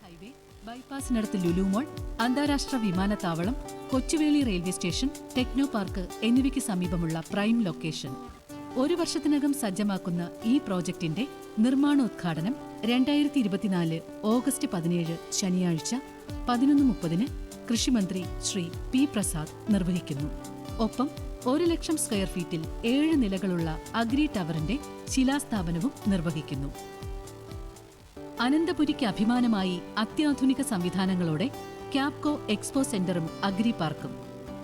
Highway, ബൈപ്പാസിനടുത്ത് ലുലു മോൾ, അന്താരാഷ്ട്ര വിമാനത്താവളം, Kochuveli railway station, techno park എന്നിവയ്ക്ക് സമീപമുള്ള പ്രൈം ലൊക്കേഷൻ. 1 വർഷത്തിനകം സജ്ജമാക്കുന്ന ഈ പ്രോജക്ടിന്റെ നിർമ്മാണോദ്ഘാടനം 2024 ഓഗസ്റ്റ് 17 ശനിയാഴ്ച 11:30 കൃഷിമന്ത്രി ശ്രീ പി പ്രസാദ് നിർവഹിക്കുന്നു. ഒപ്പം 1 ലക്ഷം സ്ക്വയർ ഫീറ്റിൽ 7 നിലകളുള്ള അഗ്രി ടവറിന്റെ ശിലാസ്ഥാപനവും നിർവഹിക്കുന്നു. അനന്തപുരിക്ക് അഭിമാനമായി അത്യാധുനിക സംവിധാനങ്ങളോടെ ക്യാപ്കോ എക്സ്പോ സെന്ററും അഗ്രി പാർക്കും.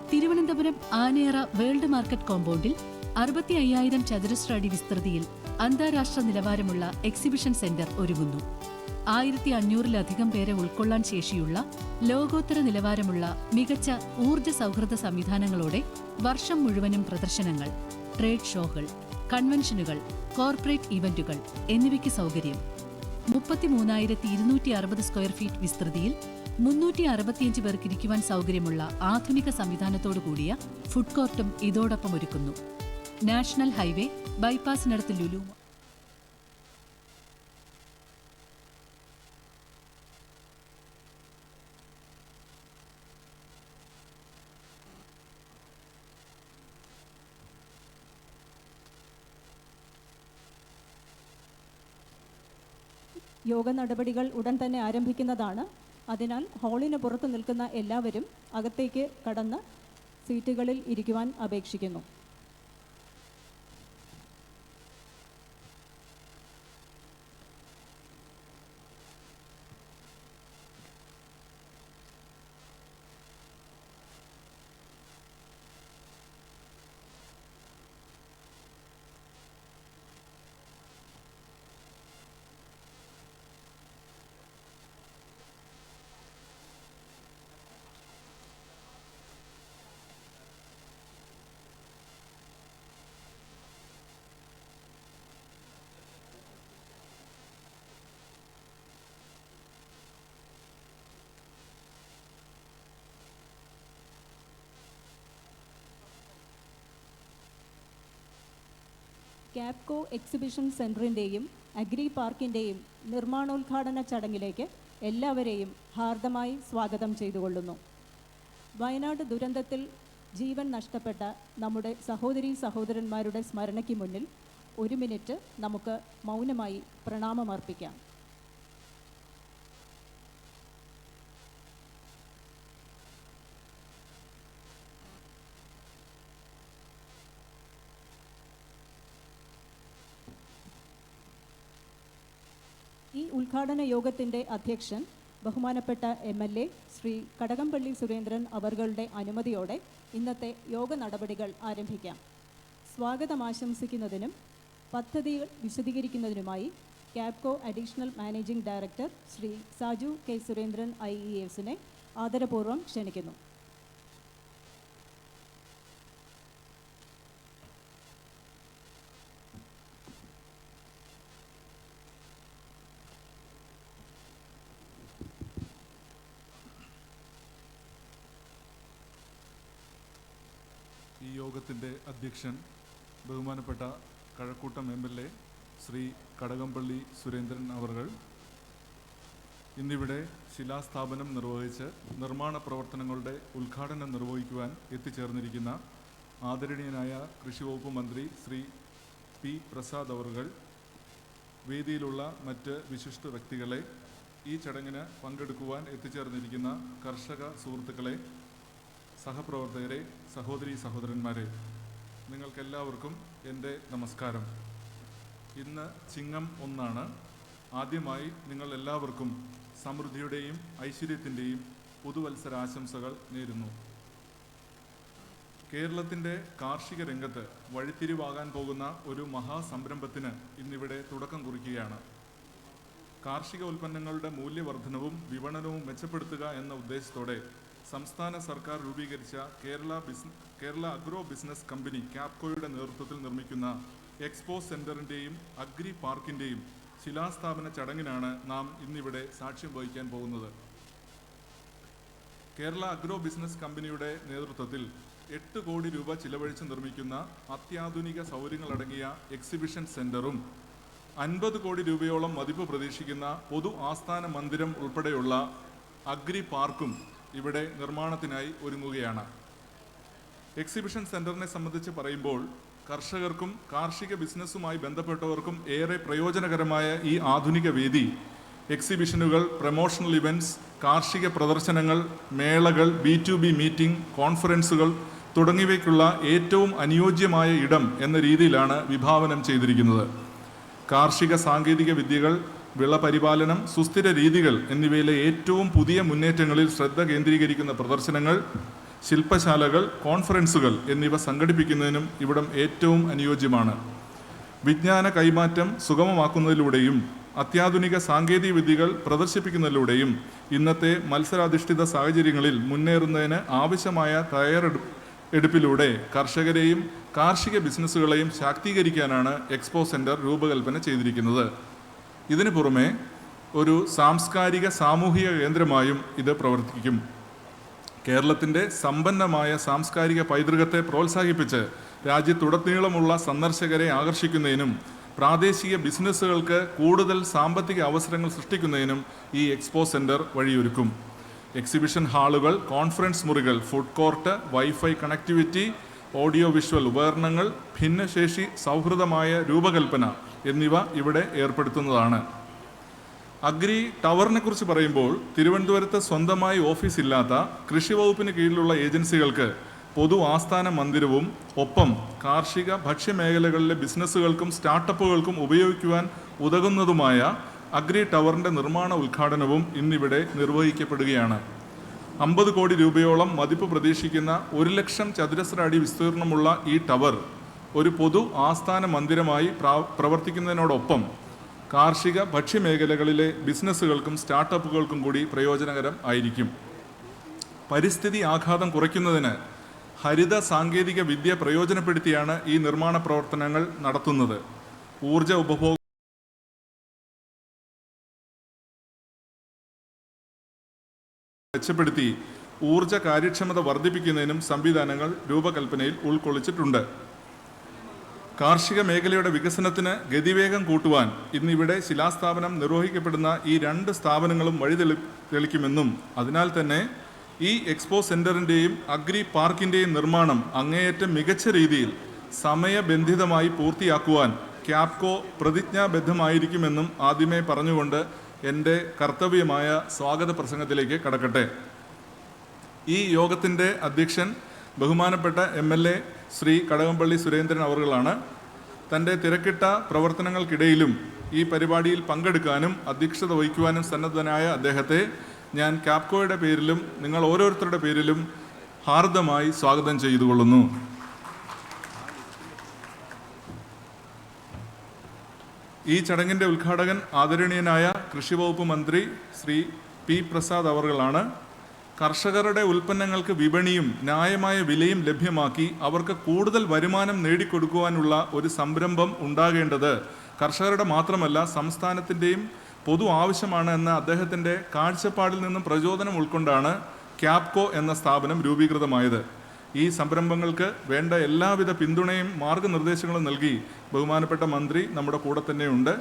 തിരുവനന്തപുരം ആനയറ വേൾഡ് മാർക്കറ്റ് കോമ്പൗണ്ടിൽ 65,000 ചതുരശ്ര അടി വിസ്തൃതിയിൽ അന്താരാഷ്ട്ര നിലവാരമുള്ള എക്സിബിഷൻ സെന്റർ ഒരുങ്ങുന്നു. 1500-ലധികം പേരെ ഉൾക്കൊള്ളാൻ ശേഷിയുള്ള ലോകോത്തര നിലവാരമുള്ള മികച്ച ഊർജ്ജ സൗഹൃദ സംവിധാനങ്ങളോടെ വർഷം മുഴുവനും പ്രദർശനങ്ങൾ, ട്രേഡ് ഷോകൾ, കൺവെൻഷനുകൾ, കോർപ്പറേറ്റ് ഇവന്റുകൾ എന്നിവയ്ക്ക് സൗകര്യം. 33,260 സ്ക്വയർ ഫീറ്റ് വിസ്തൃതിയിൽ 365 പേർക്ക് ഇരിക്കുവാൻ സൗകര്യമുള്ള ആധുനിക സംവിധാനത്തോടു കൂടിയ ഫുഡ് കോർട്ടും ഇതോടൊപ്പം ഒരുക്കുന്നു. നാഷണൽ ഹൈവേ, ബൈപ്പാസിനടുത്ത് ലുലു. യോഗ നടപടികൾ ഉടൻ തന്നെ ആരംഭിക്കുന്നതാണ്. അതിനാൽ ഹാളിന് പുറത്ത് നിൽക്കുന്ന എല്ലാവരും അകത്തേക്ക് കടന്ന് സീറ്റുകളിൽ ഇരിക്കുവാൻ അപേക്ഷിക്കുന്നു. ക്യാപ്കോ എക്സിബിഷൻ സെൻറ്ററിൻ്റെയും അഗ്രി പാർക്കിൻ്റെയും നിർമ്മാണോദ്ഘാടന ചടങ്ങിലേക്ക് എല്ലാവരെയും ഹാർദമായി സ്വാഗതം ചെയ്തുകൊള്ളുന്നു. വയനാട് ദുരന്തത്തിൽ ജീവൻ നഷ്ടപ്പെട്ട നമ്മുടെ സഹോദരീ സഹോദരന്മാരുടെ സ്മരണയ്ക്ക് മുന്നിൽ 1 മിനിറ്റ് നമുക്ക് മൗനമായി പ്രണാമമർപ്പിക്കാം. ഈ ഉദ്ഘാടന യോഗത്തിൻ്റെ അധ്യക്ഷൻ ബഹുമാനപ്പെട്ട MLA ശ്രീ കടകംപള്ളി സുരേന്ദ്രൻ അവരുടെ അനുമതിയോടെ ഇന്നത്തെ യോഗ നടപടികൾ ആരംഭിക്കാം. സ്വാഗതം ആശംസിക്കുന്നതിനും പദ്ധതികൾ വിശദീകരിക്കുന്നതിനുമായി Capco additional managing director Shri Saju K Surendran IES ആദരപൂർവ്വം ക്ഷണിക്കുന്നു. ഈ യോഗത്തിൻ്റെ അധ്യക്ഷൻ ബഹുമാനപ്പെട്ട കഴക്കൂട്ടം MLA ശ്രീ കടകംപള്ളി സുരേന്ദ്രൻ അവർകൾ ഇന്നിവിടെ ശിലാസ്ഥാപനം നിർവഹിച്ച് നിർമ്മാണ പ്രവർത്തനങ്ങളുടെ ഉദ്ഘാടനം നിർവഹിക്കുവാൻ എത്തിച്ചേർന്നിരിക്കുന്ന ആദരണീയനായ കൃഷി വകുപ്പ് മന്ത്രി ശ്രീ പി പ്രസാദ് അവർകൾ, വേദിയിലുള്ള മറ്റ് വിശിഷ്ട വ്യക്തികളെ, ഈ ചടങ്ങിന് പങ്കെടുക്കുവാൻ എത്തിച്ചേർന്നിരിക്കുന്ന കർഷക സുഹൃത്തുക്കളെ, സഹപ്രവർത്തകരെ, സഹോദരീ സഹോദരന്മാരെ, നിങ്ങൾക്കെല്ലാവർക്കും എൻ്റെ നമസ്കാരം. ഇന്ന് ചിങ്ങം 1. ആദ്യമായി നിങ്ങൾ എല്ലാവർക്കും സമൃദ്ധിയുടെയും ഐശ്വര്യത്തിൻ്റെയും പുതുവത്സരാശംസകൾ നേരുന്നു. കേരളത്തിൻ്റെ കാർഷിക രംഗത്ത് വഴിത്തിരിവാകാൻ പോകുന്ന ഒരു മഹാസംരംഭത്തിന് ഇന്നിവിടെ തുടക്കം കുറിക്കുകയാണ്. കാർഷിക ഉൽപ്പന്നങ്ങളുടെ മൂല്യവർദ്ധനവും വിപണനവും മെച്ചപ്പെടുത്തുക എന്ന ഉദ്ദേശത്തോടെ സംസ്ഥാന സർക്കാർ രൂപീകരിച്ച കേരള അഗ്രോ ബിസിനസ് കമ്പനി ക്യാപ്കോയുടെ നേതൃത്വത്തിൽ നിർമ്മിക്കുന്ന എക്സ്പോ സെൻറ്ററിൻ്റെയും അഗ്രി പാർക്കിൻ്റെയും ശിലാസ്ഥാപന ചടങ്ങിനാണ് നാം ഇന്നിവിടെ സാക്ഷ്യം വഹിക്കാൻ പോകുന്നത്. കേരള അഗ്രോ ബിസിനസ് കമ്പനിയുടെ നേതൃത്വത്തിൽ 8 കോടി രൂപ ചിലവഴിച്ച് നിർമ്മിക്കുന്ന അത്യാധുനിക സൗകര്യങ്ങളടങ്ങിയ എക്സിബിഷൻ സെൻറ്ററും 50 കോടി രൂപയോളം മതിപ്പ് പ്രതീക്ഷിക്കുന്ന പൊതു ആസ്ഥാന മന്ദിരം ഉൾപ്പെടെയുള്ള അഗ്രി പാർക്കും ഇവിടെ നിർമ്മാണത്തിനായി ഒരുങ്ങുകയാണ്. എക്സിബിഷൻ സെന്ററിനെ സംബന്ധിച്ച് പറയുമ്പോൾ കർഷകർക്കും കാർഷിക ബിസിനസ്സുമായി ബന്ധപ്പെട്ടവർക്കും ഏറെ പ്രയോജനകരമായ ഈ ആധുനിക വേദി എക്സിബിഷനുകൾ, പ്രമോഷണൽ ഇവൻറ്റ്സ്, കാർഷിക പ്രദർശനങ്ങൾ, മേളകൾ, B2B മീറ്റിംഗ്, കോൺഫറൻസുകൾ തുടങ്ങിയവയ്ക്കുള്ള ഏറ്റവും അനുയോജ്യമായ ഇടം എന്ന രീതിയിലാണ് വിഭാവനം ചെയ്തിരിക്കുന്നത്. കാർഷിക സാങ്കേതിക വിദ്യകൾ, വിളപരിപാലനം, സുസ്ഥിര രീതികൾ എന്നിവയിലെ ഏറ്റവും പുതിയ മുന്നേറ്റങ്ങളിൽ ശ്രദ്ധ കേന്ദ്രീകരിക്കുന്ന പ്രദർശനങ്ങൾ, ശില്പശാലകൾ, കോൺഫറൻസുകൾ എന്നിവ സംഘടിപ്പിക്കുന്നതിനും ഇവിടം ഏറ്റവും അനുയോജ്യമാണ്. വിജ്ഞാന കൈമാറ്റം സുഗമമാക്കുന്നതിലൂടെയും അത്യാധുനിക സാങ്കേതിക വിദ്യകൾ പ്രദർശിപ്പിക്കുന്നതിലൂടെയും ഇന്നത്തെ മത്സരാധിഷ്ഠിത സാഹചര്യങ്ങളിൽ മുന്നേറുന്നതിന് ആവശ്യമായ തയ്യാറെടുപ്പിലൂടെ കർഷകരെയും കാർഷിക ബിസിനസ്സുകളെയും ശാക്തീകരിക്കാനാണ് എക്സ്പോ സെൻറ്റർ രൂപകൽപ്പന ചെയ്തിരിക്കുന്നത്. ഇതിനു പുറമെ ഒരു സാംസ്കാരിക സാമൂഹിക കേന്ദ്രമായും ഇത് പ്രവർത്തിക്കും. കേരളത്തിൻ്റെ സമ്പന്നമായ സാംസ്കാരിക പൈതൃകത്തെ പ്രോത്സാഹിപ്പിച്ച് രാജ്യത്തുടനീളമുള്ള സന്ദർശകരെ ആകർഷിക്കുന്നതിനും പ്രാദേശിക ബിസിനസ്സുകൾക്ക് കൂടുതൽ സാമ്പത്തിക അവസരങ്ങൾ സൃഷ്ടിക്കുന്നതിനും ഈ എക്സ്പോ സെൻറ്റർ വഴിയൊരുക്കും. എക്സിബിഷൻ ഹാളുകൾ, കോൺഫറൻസ് മുറികൾ, food court, wifi connectivity, audio visual ഉപകരണങ്ങൾ, ഭിന്നശേഷി സൗഹൃദമായ രൂപകൽപ്പന എന്നിവ ഇവിടെ ഏർപ്പെടുത്തുന്നതാണ്. അഗ്രി ടവറിനെ കുറിച്ച് പറയുമ്പോൾ തിരുവനന്തപുരത്ത് സ്വന്തമായി ഓഫീസ് ഇല്ലാത്ത കൃഷി വകുപ്പിന് കീഴിലുള്ള ഏജൻസികൾക്ക് പൊതു ആസ്ഥാന മന്ദിരവും ഒപ്പം കാർഷിക ഭക്ഷ്യമേഖലകളിലെ ബിസിനസ്സുകൾക്കും സ്റ്റാർട്ടപ്പുകൾക്കും ഉപയോഗിക്കുവാൻ ഉതകുന്നതുമായ അഗ്രി ടവറിൻ്റെ നിർമ്മാണ ഉദ്ഘാടനവും ഇന്നിവിടെ നിർവഹിക്കപ്പെടുകയാണ്. 50 കോടി രൂപയോളം മതിപ്പ് പ്രതീക്ഷിക്കുന്ന 1 ലക്ഷം ചതുരശ്ര അടി വിസ്തീർണമുള്ള ഈ ടവർ ഒരു പൊതു ആസ്ഥാന മന്ദിരമായി പ്രവർത്തിക്കുന്നതിനോടൊപ്പം കാർഷിക ഭക്ഷ്യമേഖലകളിലെ ബിസിനസ്സുകൾക്കും സ്റ്റാർട്ടപ്പുകൾക്കും കൂടി പ്രയോജനകരം ആയിരിക്കും. പരിസ്ഥിതി ആഘാതം കുറയ്ക്കുന്നതിന് ഹരിത സാങ്കേതിക വിദ്യ പ്രയോജനപ്പെടുത്തിയാണ് ഈ നിർമ്മാണ പ്രവർത്തനങ്ങൾ നടത്തുന്നത്. ഊർജ ഉപഭോഗം മെച്ചപ്പെടുത്തി ഊർജ കാര്യക്ഷമത വർദ്ധിപ്പിക്കുന്നതിനും സംവിധാനങ്ങൾ രൂപകൽപ്പനയിൽ ഉൾക്കൊള്ളിച്ചിട്ടുണ്ട്. കാർഷിക മേഖലയുടെ വികസനത്തിന് ഗതിവേഗം കൂട്ടുവാൻ ഇന്നിവിടെ ശിലാസ്ഥാപനം നിർവഹിക്കപ്പെടുന്ന ഈ 2 സ്ഥാപനങ്ങളും വഴി തെളിക്കുമെന്നും അതിനാൽ തന്നെ ഈ എക്സ്പോ സെൻറ്ററിൻ്റെയും അഗ്രി പാർക്കിൻ്റെയും നിർമ്മാണം അങ്ങേയറ്റം മികച്ച രീതിയിൽ സമയബന്ധിതമായി പൂർത്തിയാക്കുവാൻ ക്യാപ്കോ പ്രതിജ്ഞാബദ്ധമായിരിക്കുമെന്നും ആദ്യമേ പറഞ്ഞുകൊണ്ട് എൻ്റെ കർത്തവ്യമായ സ്വാഗത പ്രസംഗത്തിലേക്ക് കടക്കട്ടെ. ഈ യോഗത്തിൻ്റെ അധ്യക്ഷൻ ബഹുമാനപ്പെട്ട MLA ശ്രീ കടകംപള്ളി സുരേന്ദ്രൻ അവറുകളാണ്. തൻ്റെ തിരക്കിട്ട പ്രവർത്തനങ്ങൾക്കിടയിലും ഈ പരിപാടിയിൽ പങ്കെടുക്കാനും അധ്യക്ഷത വഹിക്കുവാനും സന്നദ്ധനായ അദ്ദേഹത്തെ ഞാൻ ക്യാപ്കോയുടെ പേരിലും നിങ്ങൾ ഓരോരുത്തരുടെ പേരിലും ഹാർദമായി സ്വാഗതം ചെയ്തുകൊള്ളുന്നു. ഈ ചടങ്ങിൻ്റെ ഉദ്ഘാടകൻ ആദരണീയനായ കൃഷി വകുപ്പ് മന്ത്രി ശ്രീ P. പ്രസാദ് അവറുകളാണ്. കർഷകരുടെ ഉൽപ്പന്നങ്ങൾക്ക് വിപണിയും ന്യായമായ വിലയും ലഭ്യമാക്കി അവർക്ക് കൂടുതൽ വരുമാനം നേടിക്കൊടുക്കുവാനുള്ള ഒരു സംരംഭം ഉണ്ടാകേണ്ടത് കർഷകരുടെ മാത്രമല്ല സംസ്ഥാനത്തിൻ്റെയും പൊതു ആവശ്യമാണ് എന്ന അദ്ദേഹത്തിൻ്റെ കാഴ്ചപ്പാടിൽ നിന്നും പ്രചോദനം ഉൾക്കൊണ്ടാണ് ക്യാപ്കോ എന്ന സ്ഥാപനം രൂപീകൃതമായത്. ഈ സംരംഭങ്ങൾക്ക് വേണ്ട എല്ലാവിധ പിന്തുണയും മാർഗനിർദ്ദേശങ്ങളും നൽകി ബഹുമാനപ്പെട്ട മന്ത്രി നമ്മുടെ കൂടെ തന്നെയുണ്ട്.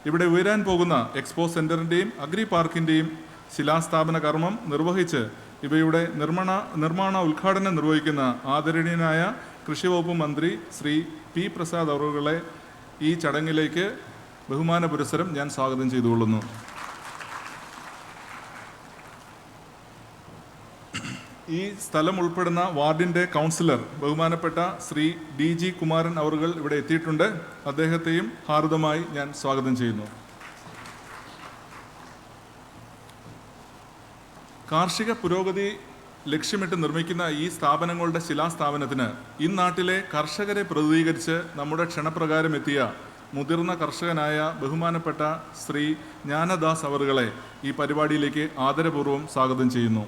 ഇവിടെ ഉയരാൻ പോകുന്ന എക്സ്പോ സെൻറ്ററിൻ്റെയും അഗ്രി പാർക്കിൻ്റെയും ശിലാസ്ഥാപന കർമ്മം നിർവഹിച്ച് ഇവയുടെ നിർമ്മാണ ഉദ്ഘാടനം നിർവഹിക്കുന്ന ആദരണീയനായ കൃഷി വകുപ്പ് മന്ത്രി ശ്രീ P. പ്രസാദ് അവറുകളെ ഈ ചടങ്ങിലേക്ക് ബഹുമാന പുരസ്സരം ഞാൻ സ്വാഗതം ചെയ്തുകൊള്ളുന്നു. ഈ സ്ഥലം ഉൾപ്പെടുന്ന വാർഡിൻ്റെ കൗൺസിലർ ബഹുമാനപ്പെട്ട ശ്രീ DG കുമാരൻ അവറുകൾ ഇവിടെ എത്തിയിട്ടുണ്ട്. അദ്ദേഹത്തെയും ഹാർദമായി ഞാൻ സ്വാഗതം ചെയ്യുന്നു. കാർഷിക പുരോഗതി ലക്ഷ്യമിട്ട് നിർമ്മിക്കുന്ന ഈ സ്ഥാപനങ്ങളുടെ ശിലാസ്ഥാപനത്തിന് ഇന്നാട്ടിലെ കർഷകരെ പ്രതിനിധീകരിച്ച് നമ്മുടെ ക്ഷണപ്രകാരം എത്തിയ മുതിർന്ന കർഷകനായ ബഹുമാനപ്പെട്ട ശ്രീ ജ്ഞാനദാസ് അവറുകളെ ഈ പരിപാടിയിലേക്ക് ആദരപൂർവ്വം സ്വാഗതം ചെയ്യുന്നു.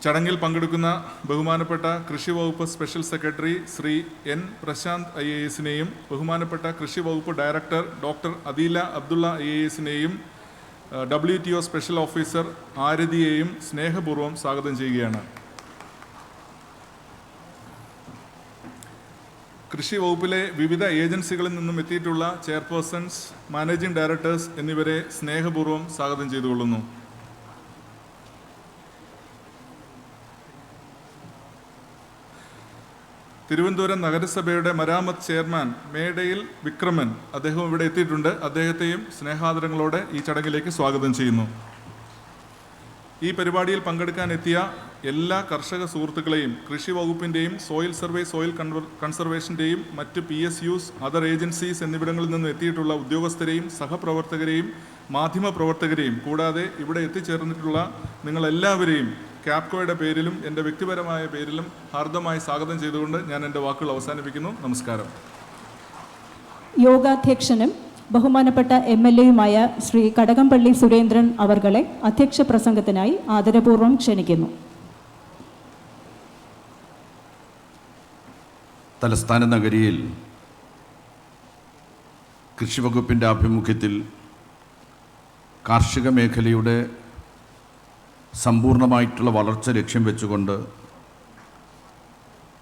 ചടങ്ങിൽ പങ്കെടുക്കുന്ന ബഹുമാനപ്പെട്ട കൃഷി വകുപ്പ് special secretary Shri N. Prashanth IAS-നെയും ബഹുമാനപ്പെട്ട കൃഷി വകുപ്പ് ഡയറക്ടർ ഡോക്ടർ അദീല അബ്ദുള്ള IAS-നെയും WTO സ്പെഷ്യൽ ഓഫീസർ ആരതിയെയും സ്നേഹപൂർവ്വം സ്വാഗതം ചെയ്യുകയാണ്. കൃഷി വകുപ്പിലെ വിവിധ ഏജൻസികളിൽ നിന്നും എത്തിയിട്ടുള്ള ചെയർപേഴ്സൺസ്, മാനേജിംഗ് ഡയറക്ടേഴ്സ് എന്നിവരെ സ്നേഹപൂർവ്വം സ്വാഗതം ചെയ്തുകൊള്ളുന്നു. തിരുവനന്തപുരം നഗരസഭയുടെ മരാമത്ത് ചെയർമാൻ മേടയിൽ വിക്രമൻ, അദ്ദേഹം ഇവിടെ എത്തിയിട്ടുണ്ട്. അദ്ദേഹത്തെയും സ്നേഹാദരങ്ങളോടെ ഈ ചടങ്ങിലേക്ക് സ്വാഗതം ചെയ്യുന്നു. ഈ പരിപാടിയിൽ പങ്കെടുക്കാൻ എത്തിയ എല്ലാ കർഷക സുഹൃത്തുക്കളെയും കൃഷി വകുപ്പിൻ്റെയും സോയിൽ സർവേ, സോയിൽ കൺസർവേഷൻ്റെയും മറ്റ് PSUs, അതർ ഏജൻസീസ് എന്നിവിടങ്ങളിൽ നിന്ന് എത്തിയിട്ടുള്ള ഉദ്യോഗസ്ഥരെയും സഹപ്രവർത്തകരെയും മാധ്യമപ്രവർത്തകരെയും കൂടാതെ ഇവിടെ എത്തിച്ചേർന്നിട്ടുള്ള നിങ്ങളെല്ലാവരെയും ക്യാപ്കോയുടെ പേരിലും എൻ്റെ വ്യക്തിപരമായ പേരിലും ഹാർദമായി സ്വാഗതം ചെയ്തുകൊണ്ട് ഞാൻ എൻ്റെ വാക്കുകൾ അവസാനിപ്പിക്കുന്നു. നമസ്കാരം. യോഗാധ്യക്ഷനും ബഹുമാനപ്പെട്ട MLAയുമായ ശ്രീ കടകംപള്ളി സുരേന്ദ്രൻ അവർകളെ അധ്യക്ഷ പ്രസംഗത്തിനായി ആദരപൂർവ്വം ക്ഷണിക്കുന്നു. തലസ്ഥാന നഗരിയിൽ കൃഷിവകുപ്പിൻ്റെ ആഭിമുഖ്യത്തിൽ കാർഷിക മേഖലയുടെ സമ്പൂർണ്ണമായിട്ടുള്ള വളർച്ച ലക്ഷ്യം വെച്ചുകൊണ്ട്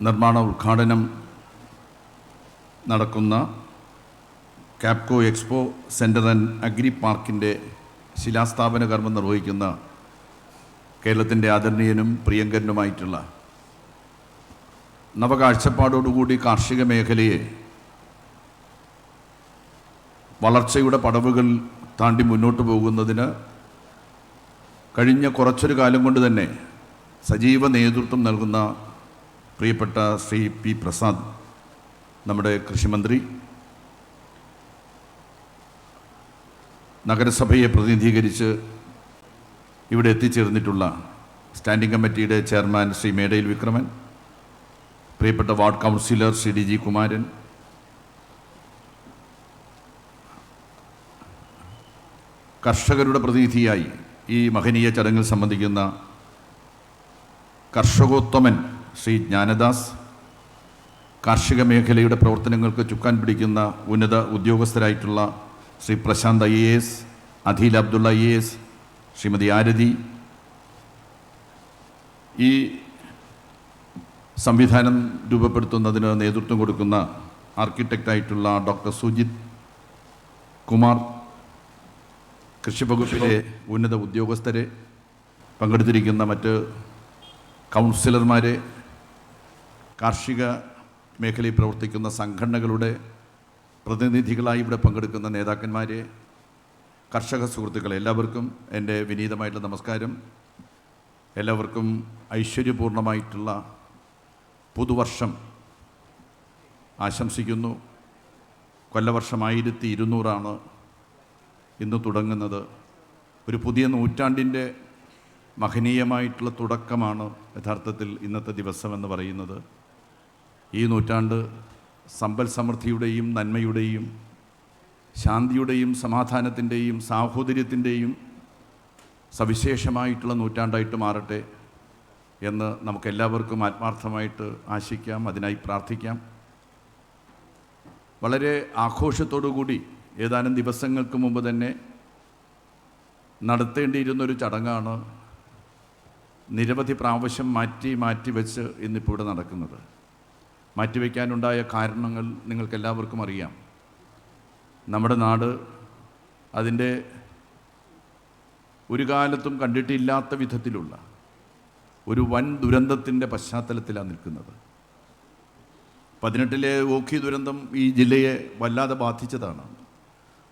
നിർമ്മാണ ഉദ്ഘാടനം നടക്കുന്ന Capco expo centre and agri പാർക്കിൻ്റെ ശിലാസ്ഥാപന കർമ്മം നിർവഹിക്കുന്ന കേരളത്തിൻ്റെ ആദരണീയനും പ്രിയങ്കരനുമായിട്ടുള്ള നവകാഴ്ചപ്പാടോടുകൂടി കാർഷിക മേഖലയെ വളർച്ചയുടെ പടവുകൾ താണ്ടി മുന്നോട്ട് പോകുന്നതിന് കഴിഞ്ഞ കുറച്ചൊരു കാലം കൊണ്ട് തന്നെ സജീവ നേതൃത്വം നൽകുന്ന പ്രിയപ്പെട്ട ശ്രീ P. പ്രസാദ്, നമ്മുടെ കൃഷിമന്ത്രി, നഗരസഭയെ പ്രതിനിധീകരിച്ച് ഇവിടെ എത്തിച്ചേർന്നിട്ടുള്ള സ്റ്റാൻഡിംഗ് കമ്മിറ്റിയുടെ ചെയർമാൻ ശ്രീ മേടയിൽ വിക്രമൻ, പ്രിയപ്പെട്ട ward councillor Shri DG Kumaran, കർഷകരുടെ പ്രതിനിധിയായി ഈ മഹനീയ ചടങ്ങിൽ സംബന്ധിക്കുന്ന കർഷകോത്തമൻ ശ്രീ ജ്ഞാനദാസ്, കാർഷിക മേഖലയുടെ പ്രവർത്തനങ്ങൾക്ക് ചുക്കാൻ പിടിക്കുന്ന ഉന്നത ഉദ്യോഗസ്ഥരായിട്ടുള്ള ശ്രീ പ്രശാന്ത് IAS, അഖിൽ അബ്ദുള്ള IAS, ശ്രീമതി ആരതി, ഈ സംവിധാനം രൂപപ്പെടുത്തുന്നതിന് നേതൃത്വം കൊടുക്കുന്ന ആർക്കിടെക്റ്റായിട്ടുള്ള ഡോക്ടർ സുജിത് കുമാർ, കൃഷിവകുപ്പിലെ ഉന്നത ഉദ്യോഗസ്ഥരെ, പങ്കെടുത്തിരിക്കുന്ന മറ്റ് കൗൺസിലർമാരെ, കാർഷിക മേഖലയിൽ പ്രവർത്തിക്കുന്ന സംഘടനകളുടെ പ്രതിനിധികളായി ഇവിടെ പങ്കെടുക്കുന്ന നേതാക്കന്മാരെ, കർഷക സുഹൃത്തുക്കളെ, എല്ലാവർക്കും എൻ്റെ വിനീതമായിട്ടുള്ള നമസ്കാരം. എല്ലാവർക്കും ഐശ്വര്യപൂർണമായിട്ടുള്ള പുതുവർഷം ആശംസിക്കുന്നു. കൊല്ലവർഷം 1200 ഇന്ന് തുടങ്ങുന്നത്. ഒരു പുതിയ നൂറ്റാണ്ടിൻ്റെ മഹനീയമായിട്ടുള്ള തുടക്കമാണ് യഥാർത്ഥത്തിൽ ഇന്നത്തെ ദിവസമെന്ന് പറയുന്നത്. ഈ നൂറ്റാണ്ട് സമ്പൽ സമൃദ്ധിയുടെയും നന്മയുടെയും ശാന്തിയുടെയും സമാധാനത്തിൻ്റെയും സാഹോദര്യത്തിൻ്റെയും സവിശേഷമായിട്ടുള്ള നൂറ്റാണ്ടായിട്ട് മാറട്ടെ എന്ന് നമുക്കെല്ലാവർക്കും ആത്മാർത്ഥമായിട്ട് ആശിക്കാം, അതിനായി പ്രാർത്ഥിക്കാം. വളരെ ആഘോഷത്തോടുകൂടി ഏതാനും ദിവസങ്ങൾക്ക് മുമ്പ് തന്നെ നടത്തേണ്ടിയിരുന്നൊരു ചടങ്ങാണ് നിരവധി പ്രാവശ്യം മാറ്റിവെച്ച് ഇന്നിപ്പോൾ ഇവിടെ നടക്കുന്നത്. മാറ്റിവെക്കാനുണ്ടായ കാരണങ്ങൾ നിങ്ങൾക്കെല്ലാവർക്കും അറിയാം. നമ്മുടെ നാട് അതിൻ്റെ ഒരു കാലത്തും കണ്ടിട്ടില്ലാത്ത വിധത്തിലുള്ള ഒരു വൻ ദുരന്തത്തിൻ്റെ പശ്ചാത്തലത്തിലാണ് നിൽക്കുന്നത്. 18-ലെ ഓഖി ദുരന്തം ഈ ജില്ലയെ വല്ലാതെ ബാധിച്ചതാണ്.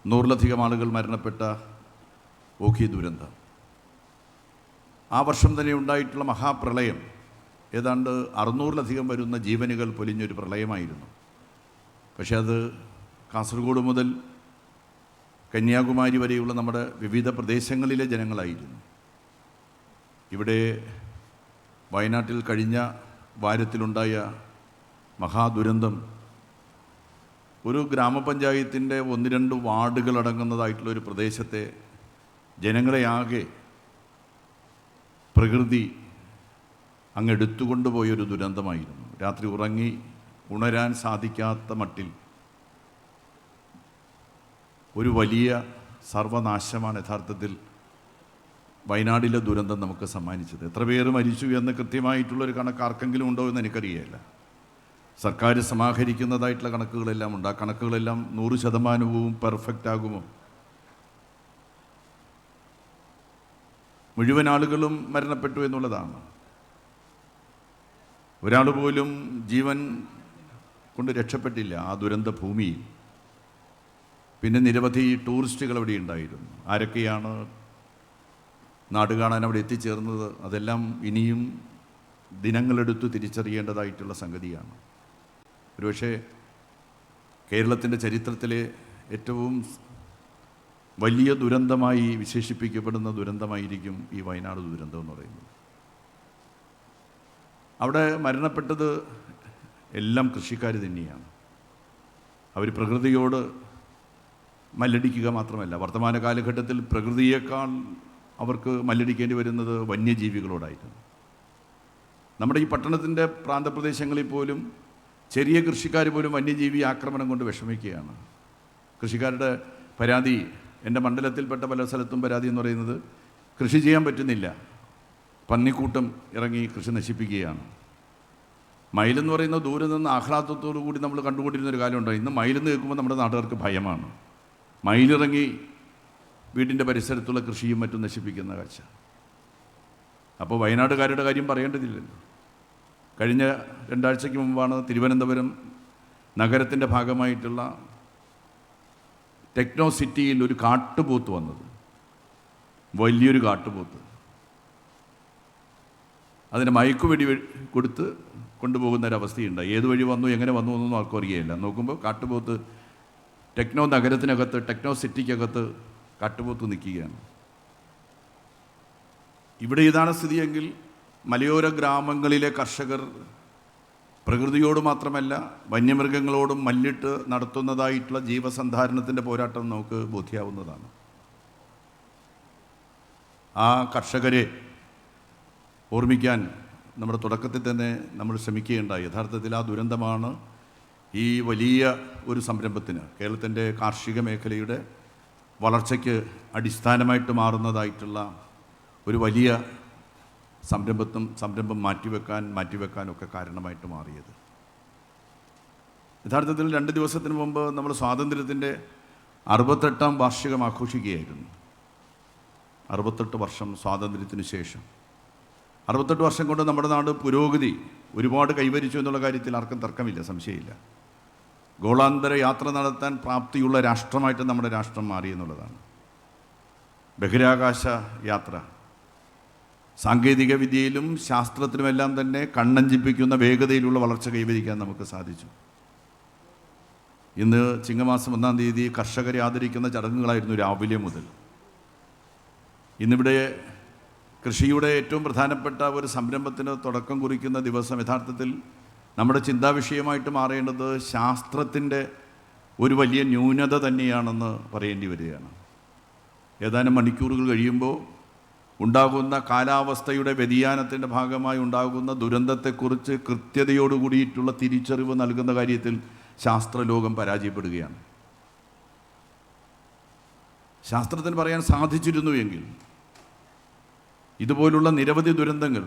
100-ലധികം ആളുകൾ മരണപ്പെട്ട ഓഖി ദുരന്തം. ആ വർഷം തന്നെ ഉണ്ടായിട്ടുള്ള മഹാപ്രളയം ഏതാണ്ട് 600-ലധികം വരുന്ന ജീവനുകൾ പൊലിഞ്ഞൊരു പ്രളയമായിരുന്നു. പക്ഷെ അത് കാസർഗോഡ് മുതൽ കന്യാകുമാരി വരെയുള്ള നമ്മുടെ വിവിധ പ്രദേശങ്ങളിലെ ജനങ്ങളായിരുന്നു. ഇവിടെ വയനാട്ടിൽ കഴിഞ്ഞ വാരത്തിലുണ്ടായ മഹാദുരന്തം ഒരു ഗ്രാമപഞ്ചായത്തിൻ്റെ 1-2 വാർഡുകളടങ്ങുന്നതായിട്ടുള്ളൊരു പ്രദേശത്തെ ജനങ്ങളെയാകെ പ്രകൃതി അങ്ങ് എടുത്തുകൊണ്ടുപോയൊരു ദുരന്തമായിരുന്നു. രാത്രി ഉണരാൻ സാധിക്കാത്ത മട്ടിൽ ഒരു വലിയ സർവനാശമാണ് യഥാർത്ഥത്തിൽ വയനാടിലെ ദുരന്തം നമുക്ക് സമ്മാനിച്ചത്. എത്ര പേര് മരിച്ചു എന്ന് കൃത്യമായിട്ടുള്ളൊരു കണക്ക് ആർക്കെങ്കിലും ഉണ്ടോ എന്ന് എനിക്കറിയില്ല. സർക്കാർ സമാഹരിക്കുന്നതായിട്ടുള്ള കണക്കുകളെല്ലാം ഉണ്ട്. ആ കണക്കുകളെല്ലാം 100% പെർഫെക്റ്റ് ആകുമോ? മുഴുവൻ ആളുകളും മരണപ്പെട്ടു എന്നുള്ളതാണ്. ഒരാൾ പോലും ജീവൻ കൊണ്ട് രക്ഷപ്പെട്ടില്ല ആ ദുരന്ത ഭൂമിയിൽ. പിന്നെ നിരവധി ടൂറിസ്റ്റുകൾ അവിടെ ഉണ്ടായിരുന്നു. ആരൊക്കെയാണ് നാട് കാണാൻ അവിടെ എത്തിച്ചേർന്നത് അതെല്ലാം ഇനിയും ദിനങ്ങളെടുത്ത് തിരിച്ചറിയേണ്ടതായിട്ടുള്ള സംഗതിയാണ്. ഒരുപക്ഷെ കേരളത്തിൻ്റെ ചരിത്രത്തിലെ ഏറ്റവും വലിയ ദുരന്തമായി വിശേഷിപ്പിക്കപ്പെടുന്ന ദുരന്തമായിരിക്കും ഈ വയനാട് ദുരന്തം എന്ന് പറയുന്നത്. അവിടെ മരണപ്പെട്ടത് എല്ലാം കൃഷിക്കാർ തന്നെയാണ്. അവർ പ്രകൃതിയോട് മല്ലടിക്കുക മാത്രമല്ല, വർത്തമാന കാലഘട്ടത്തിൽ പ്രകൃതിയേക്കാൾ അവർക്ക് മല്ലടിക്കേണ്ടി വരുന്നത് വന്യജീവികളോടായിരുന്നു. നമ്മുടെ ഈ പട്ടണത്തിൻ്റെ പ്രാന്തപ്രദേശങ്ങളിൽ പോലും ചെറിയ കൃഷിക്കാർ പോലും വന്യജീവി ആക്രമണം കൊണ്ട് വിഷമിക്കുകയാണ്. കൃഷിക്കാരുടെ പരാതി, എൻ്റെ മണ്ഡലത്തിൽപ്പെട്ട പല സ്ഥലത്തും പരാതി എന്ന് പറയുന്നത് കൃഷി ചെയ്യാൻ പറ്റുന്നില്ല, പന്നിക്കൂട്ടം ഇറങ്ങി കൃഷി നശിപ്പിക്കുകയാണ്. മയിലെന്ന് പറയുന്ന ദൂരെ നിന്ന് ആഹ്ലാദത്തോടു കൂടി നമ്മൾ കണ്ടുകൊണ്ടിരുന്നൊരു കാലമുണ്ട്. ഇന്ന് മയിലെന്ന് കേൾക്കുമ്പോൾ നമ്മുടെ നാട്ടുകാർക്ക് ഭയമാണ്. മയിലിറങ്ങി വീടിൻ്റെ പരിസരത്തുള്ള കൃഷിയും മറ്റും നശിപ്പിക്കുന്ന കാഴ്ച. അപ്പോൾ വയനാട്ടുകാരുടെ കാര്യം പറയേണ്ടതില്ലല്ലോ. കഴിഞ്ഞ 2 ആഴ്ചയ്ക്ക് മുമ്പാണ് തിരുവനന്തപുരം നഗരത്തിൻ്റെ ഭാഗമായിട്ടുള്ള ടെക്നോ സിറ്റിയിൽ ഒരു കാട്ടുപോത്ത് വന്നത്. വലിയൊരു കാട്ടുപോത്ത്. അതിന് മയക്കുവെടി കൊടുത്ത് കൊണ്ടുപോകുന്ന ഒരവസ്ഥയുണ്ട്. ഏത് വഴി വന്നു, എങ്ങനെ വന്നു എന്നൊന്നും ആർക്കും അറിയുകയില്ല. നോക്കുമ്പോൾ കാട്ടുപോത്ത് ടെക്നോ നഗരത്തിനകത്ത്, ടെക്നോ സിറ്റിക്കകത്ത് കാട്ടുപോത്ത് നിൽക്കുകയാണ്. ഇവിടെ ഇതാണ് സ്ഥിതിയെങ്കിൽ മലയോര ഗ്രാമങ്ങളിലെ കർഷകർ പ്രകൃതിയോട് മാത്രമല്ല വന്യമൃഗങ്ങളോടും മല്ലിട്ട് നടത്തുന്നതായിട്ടുള്ള ജീവസന്ധാരണത്തിൻ്റെ പോരാട്ടം നമുക്ക് ബോധ്യാവുന്നതാണ്. ആ കർഷകരെ ഓർമ്മിക്കാൻ നമ്മുടെ തുടക്കത്തിൽ തന്നെ നമ്മൾ ശ്രമിക്കുകയുണ്ടായി. യഥാർത്ഥത്തിൽ ആ ദുരന്തമാണ് ഈ വലിയ ഒരു സംരംഭത്തിന്, കേരളത്തിൻ്റെ കാർഷിക മേഖലയുടെ വളർച്ചയ്ക്ക് മാറുന്നതായിട്ടുള്ള ഒരു വലിയ സംരംഭം മാറ്റിവെക്കാനൊക്കെ കാരണമായിട്ട് മാറിയത്. യഥാർത്ഥത്തിൽ 2 ദിവസത്തിന് മുമ്പ് നമ്മൾ സ്വാതന്ത്ര്യത്തിൻ്റെ 68ാം വാർഷികം ആഘോഷിക്കുകയായിരുന്നു. 68 വർഷം സ്വാതന്ത്ര്യത്തിന് ശേഷം 68 വർഷം കൊണ്ട് നമ്മുടെ നാട് പുരോഗതി ഒരുപാട് കൈവരിച്ചു എന്നുള്ള കാര്യത്തിൽ ആർക്കും തർക്കമില്ല, സംശയമില്ല. ഗോളാന്തര യാത്ര നടത്താൻ പ്രാപ്തിയുള്ള രാഷ്ട്രമായിട്ട് നമ്മുടെ രാഷ്ട്രം മാറി എന്നുള്ളതാണ്. ബഹിരാകാശ യാത്ര, സാങ്കേതിക വിദ്യയിലും ശാസ്ത്രത്തിലുമെല്ലാം തന്നെ കണ്ണഞ്ചിപ്പിക്കുന്ന വേഗതയിലുള്ള വളർച്ച കൈവരിക്കാൻ നമുക്ക് സാധിച്ചു. ഇന്ന് ചിങ്ങമാസം 1-ാം തീയതി കർഷകരെ ആദരിക്കുന്ന ചടങ്ങുകളായിരുന്നു രാവിലെ മുതൽ. ഇന്നിവിടെ കൃഷിയുടെ ഏറ്റവും പ്രധാനപ്പെട്ട ഒരു സംരംഭത്തിന് തുടക്കം കുറിക്കുന്ന ദിവസം യഥാർത്ഥത്തിൽ നമ്മുടെ ചിന്താവിഷയമായിട്ട് മാറേണ്ടത് ശാസ്ത്രത്തിൻ്റെ ഒരു വലിയ ന്യൂനത തന്നെയാണെന്ന് പറയേണ്ടി വരികയാണ്. ഏതാനും മണിക്കൂറുകൾ കഴിയുമ്പോൾ ഉണ്ടാകുന്ന കാലാവസ്ഥയുടെ വ്യതിയാനത്തിൻ്റെ ഭാഗമായി ഉണ്ടാകുന്ന ദുരന്തത്തെക്കുറിച്ച് കൃത്യതയോടുകൂടിയിട്ടുള്ള തിരിച്ചറിവ് നൽകുന്ന കാര്യത്തിൽ ശാസ്ത്രലോകം പരാജയപ്പെടുകയാണ്. ശാസ്ത്രത്തിന് പറയാൻ സാധിച്ചിരുന്നു എങ്കിൽ ഇതുപോലുള്ള നിരവധി ദുരന്തങ്ങൾ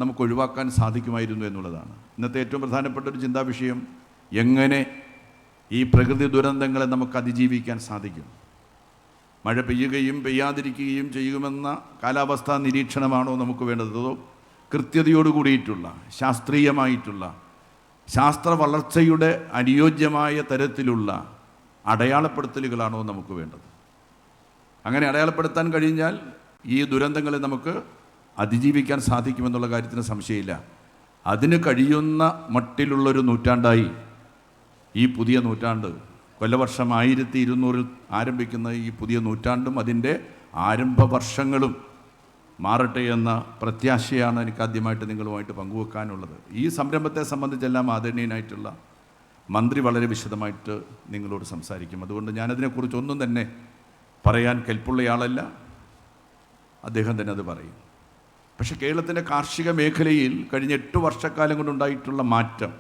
നമുക്ക് ഒഴിവാക്കാൻ സാധിക്കുമായിരുന്നു എന്നുള്ളതാണ് ഇന്നത്തെ ഏറ്റവും പ്രധാനപ്പെട്ട ഒരു ചിന്താവിഷയം. എങ്ങനെ ഈ പ്രകൃതി ദുരന്തങ്ങളെ നമുക്ക് അതിജീവിക്കാൻ സാധിക്കും? മഴ പെയ്യുകയും പെയ്യാതിരിക്കുകയും ചെയ്യുമെന്ന കാലാവസ്ഥാ നിരീക്ഷണമാണോ നമുക്ക് വേണ്ടത്? അതോ കൃത്യതയോടുകൂടിയിട്ടുള്ള ശാസ്ത്രീയമായിട്ടുള്ള ശാസ്ത്ര വളർച്ചയുടെ അനുയോജ്യമായ തരത്തിലുള്ള അടയാളപ്പെടുത്തലുകളാണോ നമുക്ക് വേണ്ടത്? അങ്ങനെ അടയാളപ്പെടുത്താൻ കഴിഞ്ഞാൽ ഈ ദുരന്തങ്ങളെ നമുക്ക് അതിജീവിക്കാൻ സാധിക്കുമെന്നുള്ള കാര്യത്തിന് സംശയമില്ല. അതിന് കഴിയുന്ന മട്ടിലുള്ളൊരു നൂറ്റാണ്ടായി ഈ പുതിയ നൂറ്റാണ്ട്, കൊല്ലവർഷം 1200 ആരംഭിക്കുന്ന ഈ പുതിയ നൂറ്റാണ്ടും അതിൻ്റെ ആരംഭ വർഷങ്ങളും മാറട്ടെ എന്ന പ്രത്യാശയാണ് എനിക്ക് ആദ്യമായിട്ട് നിങ്ങളുമായിട്ട് പങ്കുവെക്കാനുള്ളത്. ഈ സംരംഭത്തെ സംബന്ധിച്ചെല്ലാം ആദരണീയനായിട്ടുള്ള മന്ത്രി വളരെ വിശദമായിട്ട് നിങ്ങളോട് സംസാരിക്കും. അതുകൊണ്ട് ഞാനതിനെക്കുറിച്ചൊന്നും തന്നെ പറയാൻ കെൽപ്പുള്ളയാളല്ല, അദ്ദേഹം തന്നെ അത് പറയും. പക്ഷേ കേരളത്തിൻ്റെ കാർഷിക മേഖലയിൽ കഴിഞ്ഞ 8 വർഷക്കാലം കൊണ്ടുണ്ടായിട്ടുള്ള മാറ്റം,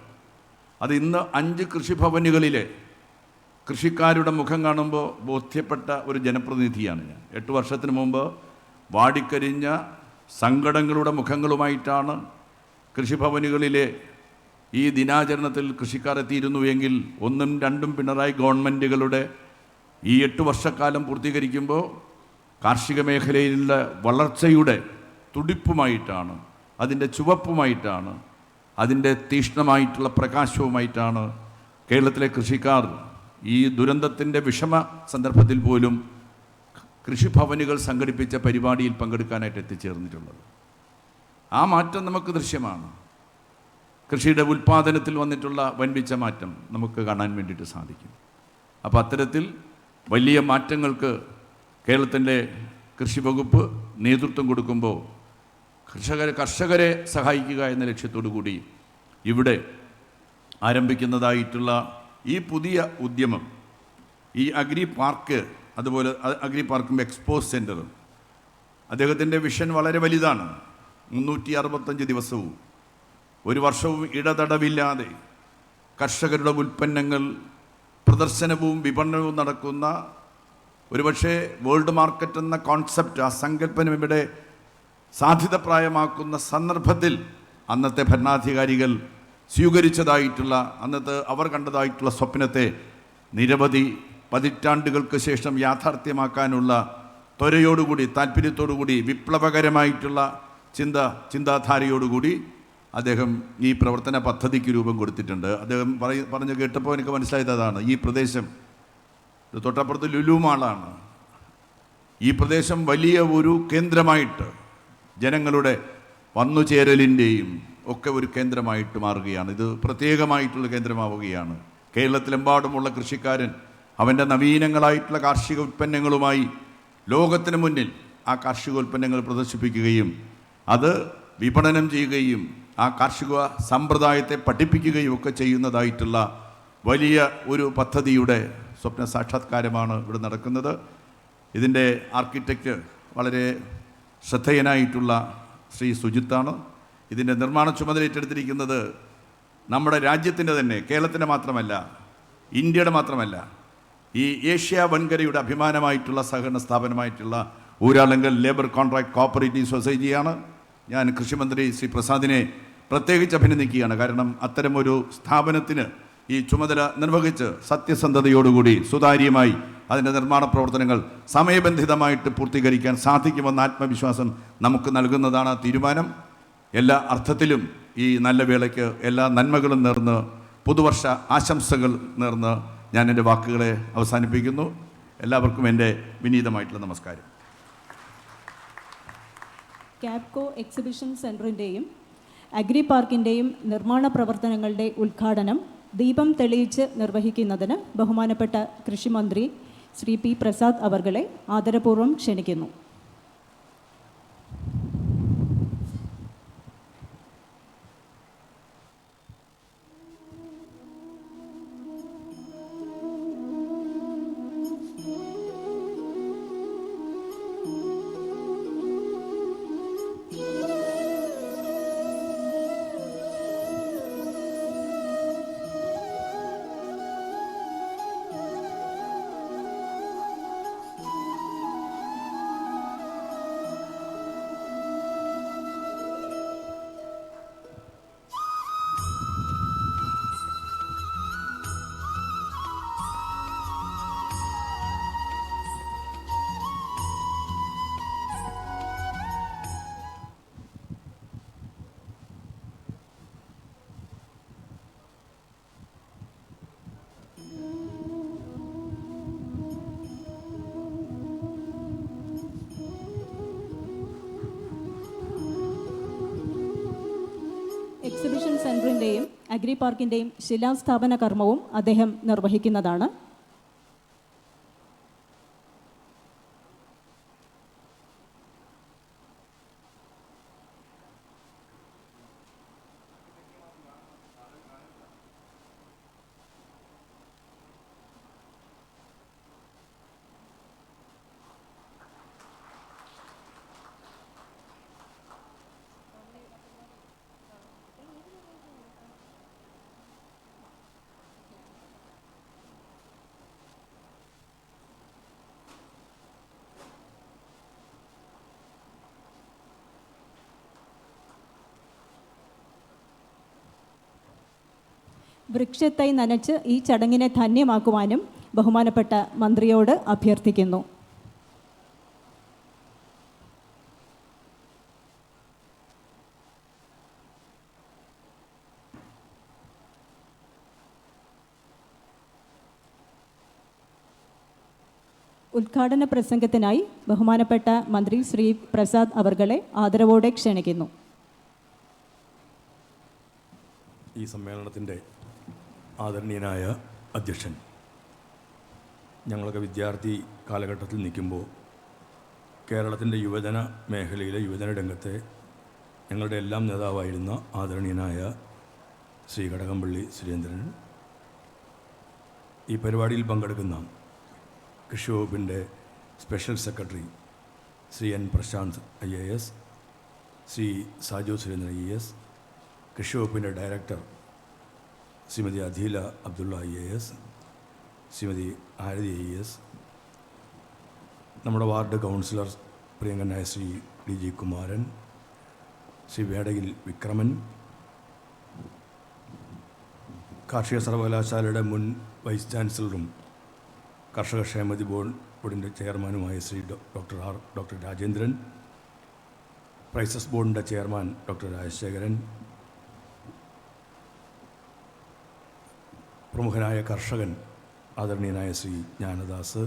അത് ഇന്ന് 5 കൃഷിഭവനുകളിലെ കൃഷിക്കാരുടെ മുഖം കാണുമ്പോൾ ബോധ്യപ്പെട്ട ഒരു ജനപ്രതിനിധിയാണ് ഞാൻ. 8 വർഷത്തിന് മുമ്പ് വാടിക്കരിഞ്ഞ സങ്കടങ്ങളുടെ മുഖങ്ങളുമായിട്ടാണ് കൃഷിഭവനുകളിലെ ഈ ദിനാചരണത്തിൽ കൃഷിക്കാർ എത്തിയിരുന്നു എങ്കിൽ ഒന്നും രണ്ടും പിണറായി ഗവൺമെൻറ്റുകളുടെ ഈ 8 വർഷക്കാലം പൂർത്തീകരിക്കുമ്പോൾ കാർഷിക മേഖലയിലുള്ള വളർച്ചയുടെ തുടിപ്പുമായിട്ടാണ്, അതിൻ്റെ ചുവപ്പുമായിട്ടാണ്, അതിൻ്റെ തീക്ഷ്ണമായിട്ടുള്ള പ്രകാശവുമായിട്ടാണ് കേരളത്തിലെ കൃഷിക്കാർ ഈ ദുരന്തത്തിൻ്റെ വിഷമ സന്ദർഭത്തിൽ പോലും കൃഷിഭവനുകൾ സംഘടിപ്പിച്ച പരിപാടിയിൽ പങ്കെടുക്കാനായിട്ട് എത്തിച്ചേർന്നിട്ടുള്ളത്. ആ മാറ്റം നമുക്ക് ദൃശ്യമാണ്. കൃഷിയുടെ ഉൽപ്പാദനത്തിൽ വന്നിട്ടുള്ള വൻപിച്ച മാറ്റം നമുക്ക് കാണാൻ വേണ്ടിയിട്ട് സാധിക്കും. അപ്പോൾ അത്തരത്തിൽ വലിയ മാറ്റങ്ങൾക്ക് കേരളത്തിൻ്റെ കൃഷി വകുപ്പ് നേതൃത്വം കൊടുക്കുമ്പോൾ കർഷകരെ സഹായിക്കുക എന്ന ലക്ഷ്യത്തോടു കൂടി ഇവിടെ ആരംഭിക്കുന്നതായിട്ടുള്ള ഈ പുതിയ ഉദ്യമം, ഈ അഗ്രി പാർക്ക്, അതുപോലെ അഗ്രി പാർക്കും എക്സ്പോസ് സെൻറ്ററും, അദ്ദേഹത്തിൻ്റെ വിഷൻ വളരെ വലുതാണ്. 365 ദിവസവും ഒരു വർഷവും ഇടതടവില്ലാതെ കർഷകരുടെ ഉൽപ്പന്നങ്ങൾ പ്രദർശനവും വിപണനവും നടക്കുന്ന, ഒരുപക്ഷെ വേൾഡ് മാർക്കറ്റ് എന്ന കോൺസെപ്റ്റ്, ആ സങ്കല്പനം ഇവിടെ സാധ്യതപ്രായമാക്കുന്ന സന്ദർഭത്തിൽ അന്നത്തെ ഭരണാധികാരികൾ സ്വീകരിച്ചതായിട്ടുള്ള, അന്നത്തെ അവർ കണ്ടതായിട്ടുള്ള സ്വപ്നത്തെ നിരവധി പതിറ്റാണ്ടുകൾക്ക് ശേഷം യാഥാർത്ഥ്യമാക്കാനുള്ള ത്വരയോടുകൂടി, താല്പര്യത്തോടുകൂടി, വിപ്ലവകരമായിട്ടുള്ള ചിന്താധാരയോടുകൂടി അദ്ദേഹം ഈ പ്രവർത്തന പദ്ധതിക്ക് രൂപം കൊടുത്തിട്ടുണ്ട്. അദ്ദേഹം പറഞ്ഞു കേട്ടപ്പോൾ എനിക്ക് മനസ്സിലായത് അതാണ്. ഈ പ്രദേശം തൊട്ടപ്പുറത്ത് ലുലു മാളാണ്. ഈ പ്രദേശം വലിയ ഒരു കേന്ദ്രമായിട്ട്, ജനങ്ങളുടെ വന്നുചേരലിൻ്റെയും ഒക്കെ ഒരു കേന്ദ്രമായിട്ട് മാറുകയാണ്. ഇത് പ്രത്യേകമായിട്ടുള്ള കേന്ദ്രമാവുകയാണ്. കേരളത്തിലെമ്പാടുമുള്ള കൃഷിക്കാരൻ അവൻ്റെ നവീനങ്ങളായിട്ടുള്ള കാർഷിക ഉൽപ്പന്നങ്ങളുമായി ലോകത്തിന് മുന്നിൽ ആ കാർഷികോൽപ്പന്നങ്ങൾ പ്രദർശിപ്പിക്കുകയും അത് വിപണനം ചെയ്യുകയും ആ കാർഷിക സമ്പ്രദായത്തെ പഠിപ്പിക്കുകയും ഒക്കെ ചെയ്യുന്നതായിട്ടുള്ള വലിയ ഒരു പദ്ധതിയുടെ സ്വപ്ന സാക്ഷാത്കാരമാണ് ഇവിടെ നടക്കുന്നത്. ഇതിൻ്റെ ആർക്കിടെക്റ്റ് വളരെ ശ്രദ്ധേയനായിട്ടുള്ള ശ്രീ സുജിത്താണ്. ഇതിൻ്റെ നിർമ്മാണ ചുമതല ഏറ്റെടുത്തിരിക്കുന്നത് നമ്മുടെ രാജ്യത്തിൻ്റെ തന്നെ, കേരളത്തിൻ്റെ മാത്രമല്ല, ഇന്ത്യയുടെ മാത്രമല്ല, ഈ ഏഷ്യ വൻകരയുടെ അഭിമാനമായിട്ടുള്ള സഹകരണ സ്ഥാപനമായിട്ടുള്ള ഊരാളുങ്കൽ ലേബർ കോൺട്രാക്ട് കോപ്പറേറ്റീവ് സൊസൈറ്റിയാണ്. ഞാൻ കൃഷിമന്ത്രി ശ്രീ പ്രസാദിനെ പ്രത്യേകിച്ച് അഭിനന്ദിക്കുകയാണ്. കാരണം അത്തരമൊരു സ്ഥാപനത്തിന് ഈ ചുമതല നിർവഹിച്ച് സത്യസന്ധതയോടുകൂടി സുതാര്യമായി അതിൻ്റെ നിർമ്മാണ പ്രവർത്തനങ്ങൾ സമയബന്ധിതമായിട്ട് പൂർത്തീകരിക്കാൻ സാധിക്കുമെന്ന ആത്മവിശ്വാസം നമുക്ക് നൽകുന്നതാണ് തീരുമാനം. എല്ലാ അർത്ഥത്തിലും ഈ നല്ല വേളയ്ക്ക് എല്ലാ നന്മകളും നേർന്ന്, പുതുവർഷ ആശംസകൾ നേർന്ന് ഞാൻ എൻ്റെ വാക്കുകളെ അവസാനിപ്പിക്കുന്നു. എല്ലാവർക്കും എൻ്റെ വിനീതമായിട്ടുള്ള നമസ്കാരം. ക്യാപ്കോ എക്സിബിഷൻ സെൻറ്ററിൻ്റെയും അഗ്രി പാർക്കിൻ്റെയും നിർമ്മാണ പ്രവർത്തനങ്ങളുടെ ഉദ്ഘാടനം ദീപം തെളിയിച്ച് നിർവഹിക്കുന്നതിന് ബഹുമാനപ്പെട്ട കൃഷിമന്ത്രി ശ്രീ പി പ്രസാദ് അവർകളെ ആദരപൂർവ്വം ക്ഷണിക്കുന്നു. എക്സിബിഷൻ സെൻറ്ററിൻ്റെയും അഗ്രി പാർക്കിൻ്റെയും ശിലാസ്ഥാപന കർമ്മവും അദ്ദേഹം നിർവഹിക്കുന്നതാണ്. വൃക്ഷത്തൈ നനച്ച് ഈ ചടങ്ങിനെ ധന്യമാക്കുവാനും ബഹുമാനപ്പെട്ട മന്ത്രിയോട് അഭ്യർത്ഥിക്കുന്നു. ഉദ്ഘാടന പ്രസംഗത്തിനായി ബഹുമാനപ്പെട്ട മന്ത്രി ശ്രീ പ്രസാദ് അവർകളെ ആദരവോടെ ക്ഷണിക്കുന്നു. ഈ സമ്മേളനത്തിൻ്റെ ആദരണീയനായ അധ്യക്ഷൻ, ഞങ്ങളൊക്കെ വിദ്യാർത്ഥി കാലഘട്ടത്തിൽ നിൽക്കുമ്പോൾ കേരളത്തിൻ്റെ യുവജന മേഖലയിലെ യുവജന രംഗത്തെ ഞങ്ങളുടെ എല്ലാം നേതാവായിരുന്ന ആദരണീയനായ ശ്രീ കടകംപള്ളി സുരേന്ദ്രൻ, ഈ പരിപാടിയിൽ പങ്കെടുക്കുന്ന കൃഷി വകുപ്പിൻ്റെ special secretary Shri N Prashanth IAS, Shri Saju Surendran ES, കൃഷി വകുപ്പിൻ്റെ director Shrimati Adeela Abdulla IAS, Shrimati Arathi IAS, നമ്മുടെ വാർഡ് കൗൺസിലർ പ്രിയങ്കനായ ശ്രീ DG കുമാരൻ, ശ്രീ വേടയിൽ വിക്രമൻ, കാർഷിക സർവകലാശാലയുടെ മുൻ വൈസ് ചാൻസലറും കർഷക ക്ഷേമനിധി ബോർഡിൻ്റെ ചെയർമാനുമായ ശ്രീ ഡോക്ടർ രാജേന്ദ്രൻ, പ്രൈസസ് ബോർഡിൻ്റെ ചെയർമാൻ ഡോക്ടർ രാജശേഖരൻ, പ്രമുഖനായ കർഷകൻ ആദരണീയനായ ശ്രീ ജ്ഞാനദാസ്,